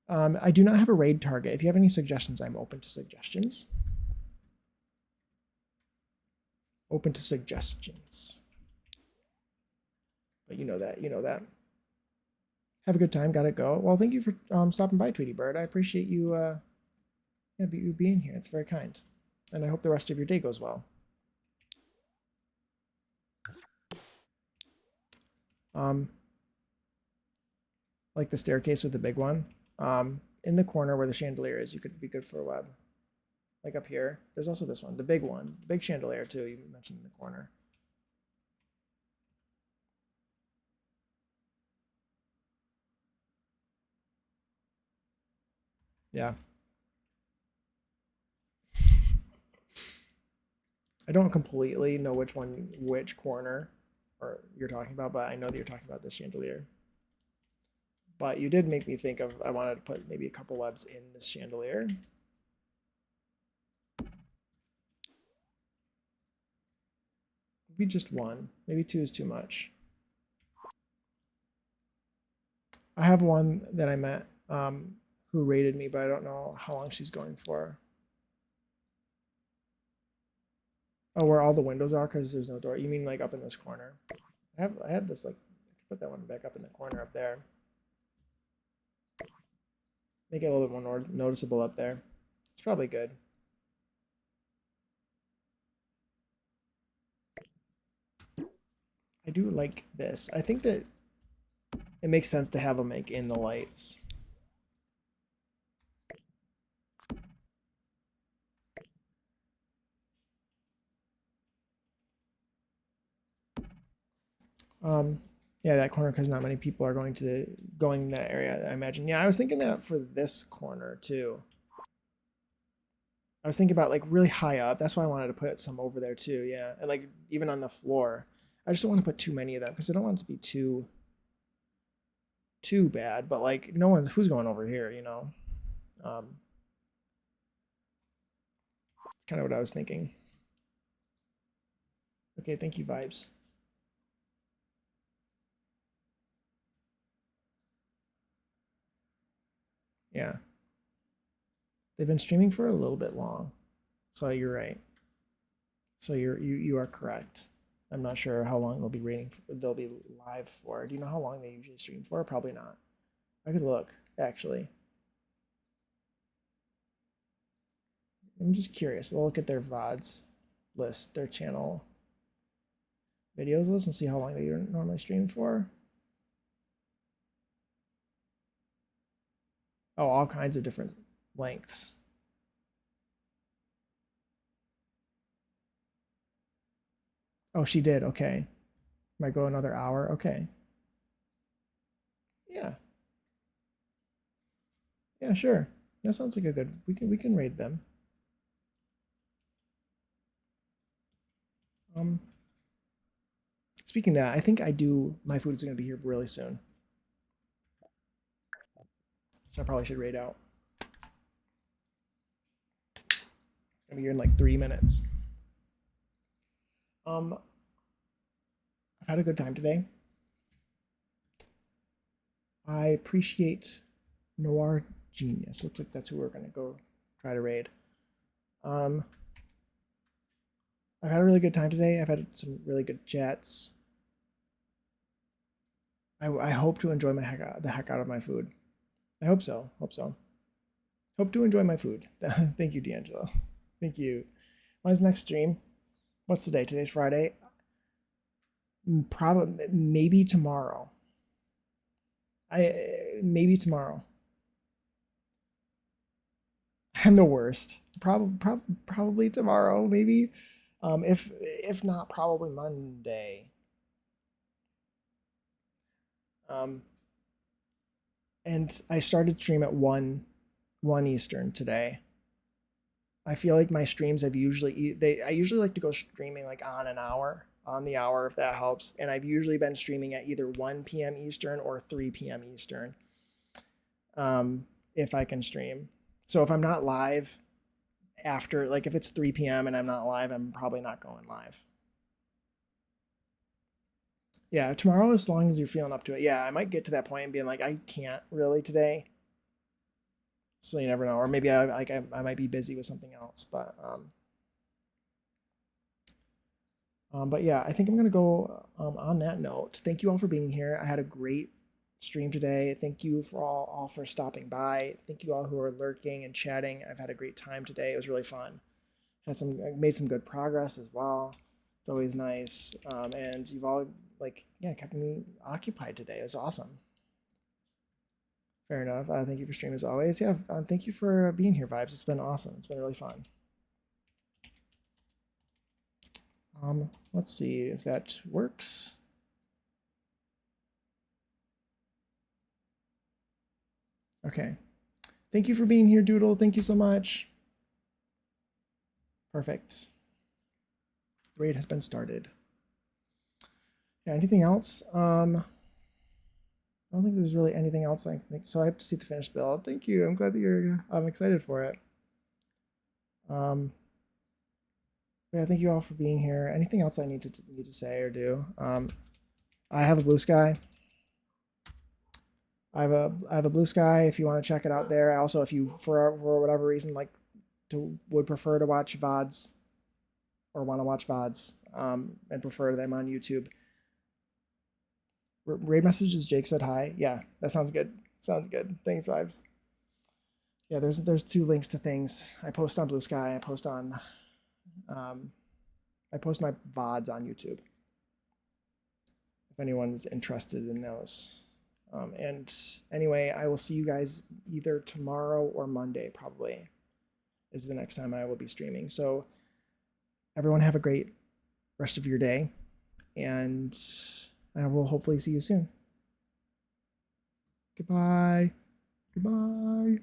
I do not have a raid target. If you have any suggestions, I'm open to suggestions. Open to suggestions. But you know that, you know that. Have a good time. Gotta go. Well, thank you for stopping by, Tweety Bird. I appreciate you, you being here. It's very kind. And I hope the rest of your day goes well. Like the staircase with the big one. In the corner where the chandelier is, you could be good for a web. Like up here. There's also this one, the big one, the big chandelier too. You mentioned in the corner. Yeah. I don't completely know which corner or you're talking about, but I know that you're talking about this chandelier. But you did make me think of, I wanted to put maybe a couple webs in this chandelier. Maybe just one. Maybe two is too much. I have one that I met who rated me, but I don't know how long she's going for. Oh, where all the windows are because there's no door. You mean like up in this corner? I had this like, I could put that one back up in the corner up there. Make it a little bit more noticeable up there. It's probably good. I do like this. I think that it makes sense to have them like in the lights. Yeah, that corner because not many people are going that area, I imagine. Yeah, I was thinking that for this corner too. I was thinking about like really high up. That's why I wanted to put some over there too. Yeah, and like even on the floor. I just don't want to put too many of them because I don't want it to be too bad. But like no one's who's going over here, you know. Kind of what I was thinking. Okay, thank you, Vibes. Yeah. They've been streaming for a little bit long. So you're right. So you are correct. I'm not sure how long they'll be live for. Do you know how long they usually stream for? Probably not. I could look, actually. I'm just curious. I'll look at their VODs list, their channel videos list, and see how long they normally stream for. Oh, all kinds of different lengths. Oh, she did. Okay. Might go another hour. Okay. Yeah. Yeah, sure. That sounds like a good. We can raid them. Speaking of that, I think my food is going to be here really soon. So I probably should raid out. It's going to be here in like 3 minutes. I've had a good time today. I appreciate Noir Genius. Looks like that's who we're gonna go try to raid. I've had a really good time today. I've had some really good chats. I hope to enjoy the heck out of my food. I hope so. Hope so. Hope to enjoy my food. Thank you, D'Angelo. Thank you. When's next stream? What's today? Today's Friday. Probably maybe tomorrow. Maybe tomorrow. I'm the worst. Probably tomorrow. Maybe. If not, probably Monday. And I started stream at 1 Eastern today. I feel like my streams have usually I usually like to go streaming like on the hour if that helps. And I've usually been streaming at either 1 p.m. Eastern or 3 p.m. Eastern. If I can stream. So if I'm not live after, like if it's 3 p.m. and I'm not live, I'm probably not going live. Yeah, tomorrow, as long as you're feeling up to it. Yeah, I might get to that point and being like, I can't really today. So you never know. Or maybe I might be busy with something else. But yeah, I think I'm gonna go on that note. Thank you all for being here. I had a great stream today. Thank you for all for stopping by. Thank you all who are lurking and chatting. I've had a great time today. It was really fun. I made some good progress as well. It's always nice. And you've all kept me occupied today. It was awesome. Fair enough. Thank you for streaming as always. Yeah, thank you for being here, Vibes. It's been awesome. It's been really fun. Let's see if that works. Okay. Thank you for being here, Doodle. Thank you so much. Perfect. Raid has been started. Yeah, anything else? I don't think there's really anything else I think. So I have to see the finished build. Thank you. I'm glad that I'm excited for it. Yeah, thank you all for being here. Anything else I need to say or do? I have a blue sky. I have a blue sky if you want to check it out there. Also, if you for whatever reason would prefer to watch VODs or want to watch VODs and prefer them on YouTube. Raid messages, Jake said hi. Yeah, that sounds good. Sounds good. Thanks, Vibes. Yeah, there's 2 links to things. I post on Blue Sky. I post my VODs on YouTube. If anyone's interested in those. And anyway, I will see you guys either tomorrow or Monday, probably, is the next time I will be streaming. So everyone have a great rest of your day, and I will hopefully see you soon. Goodbye. Goodbye.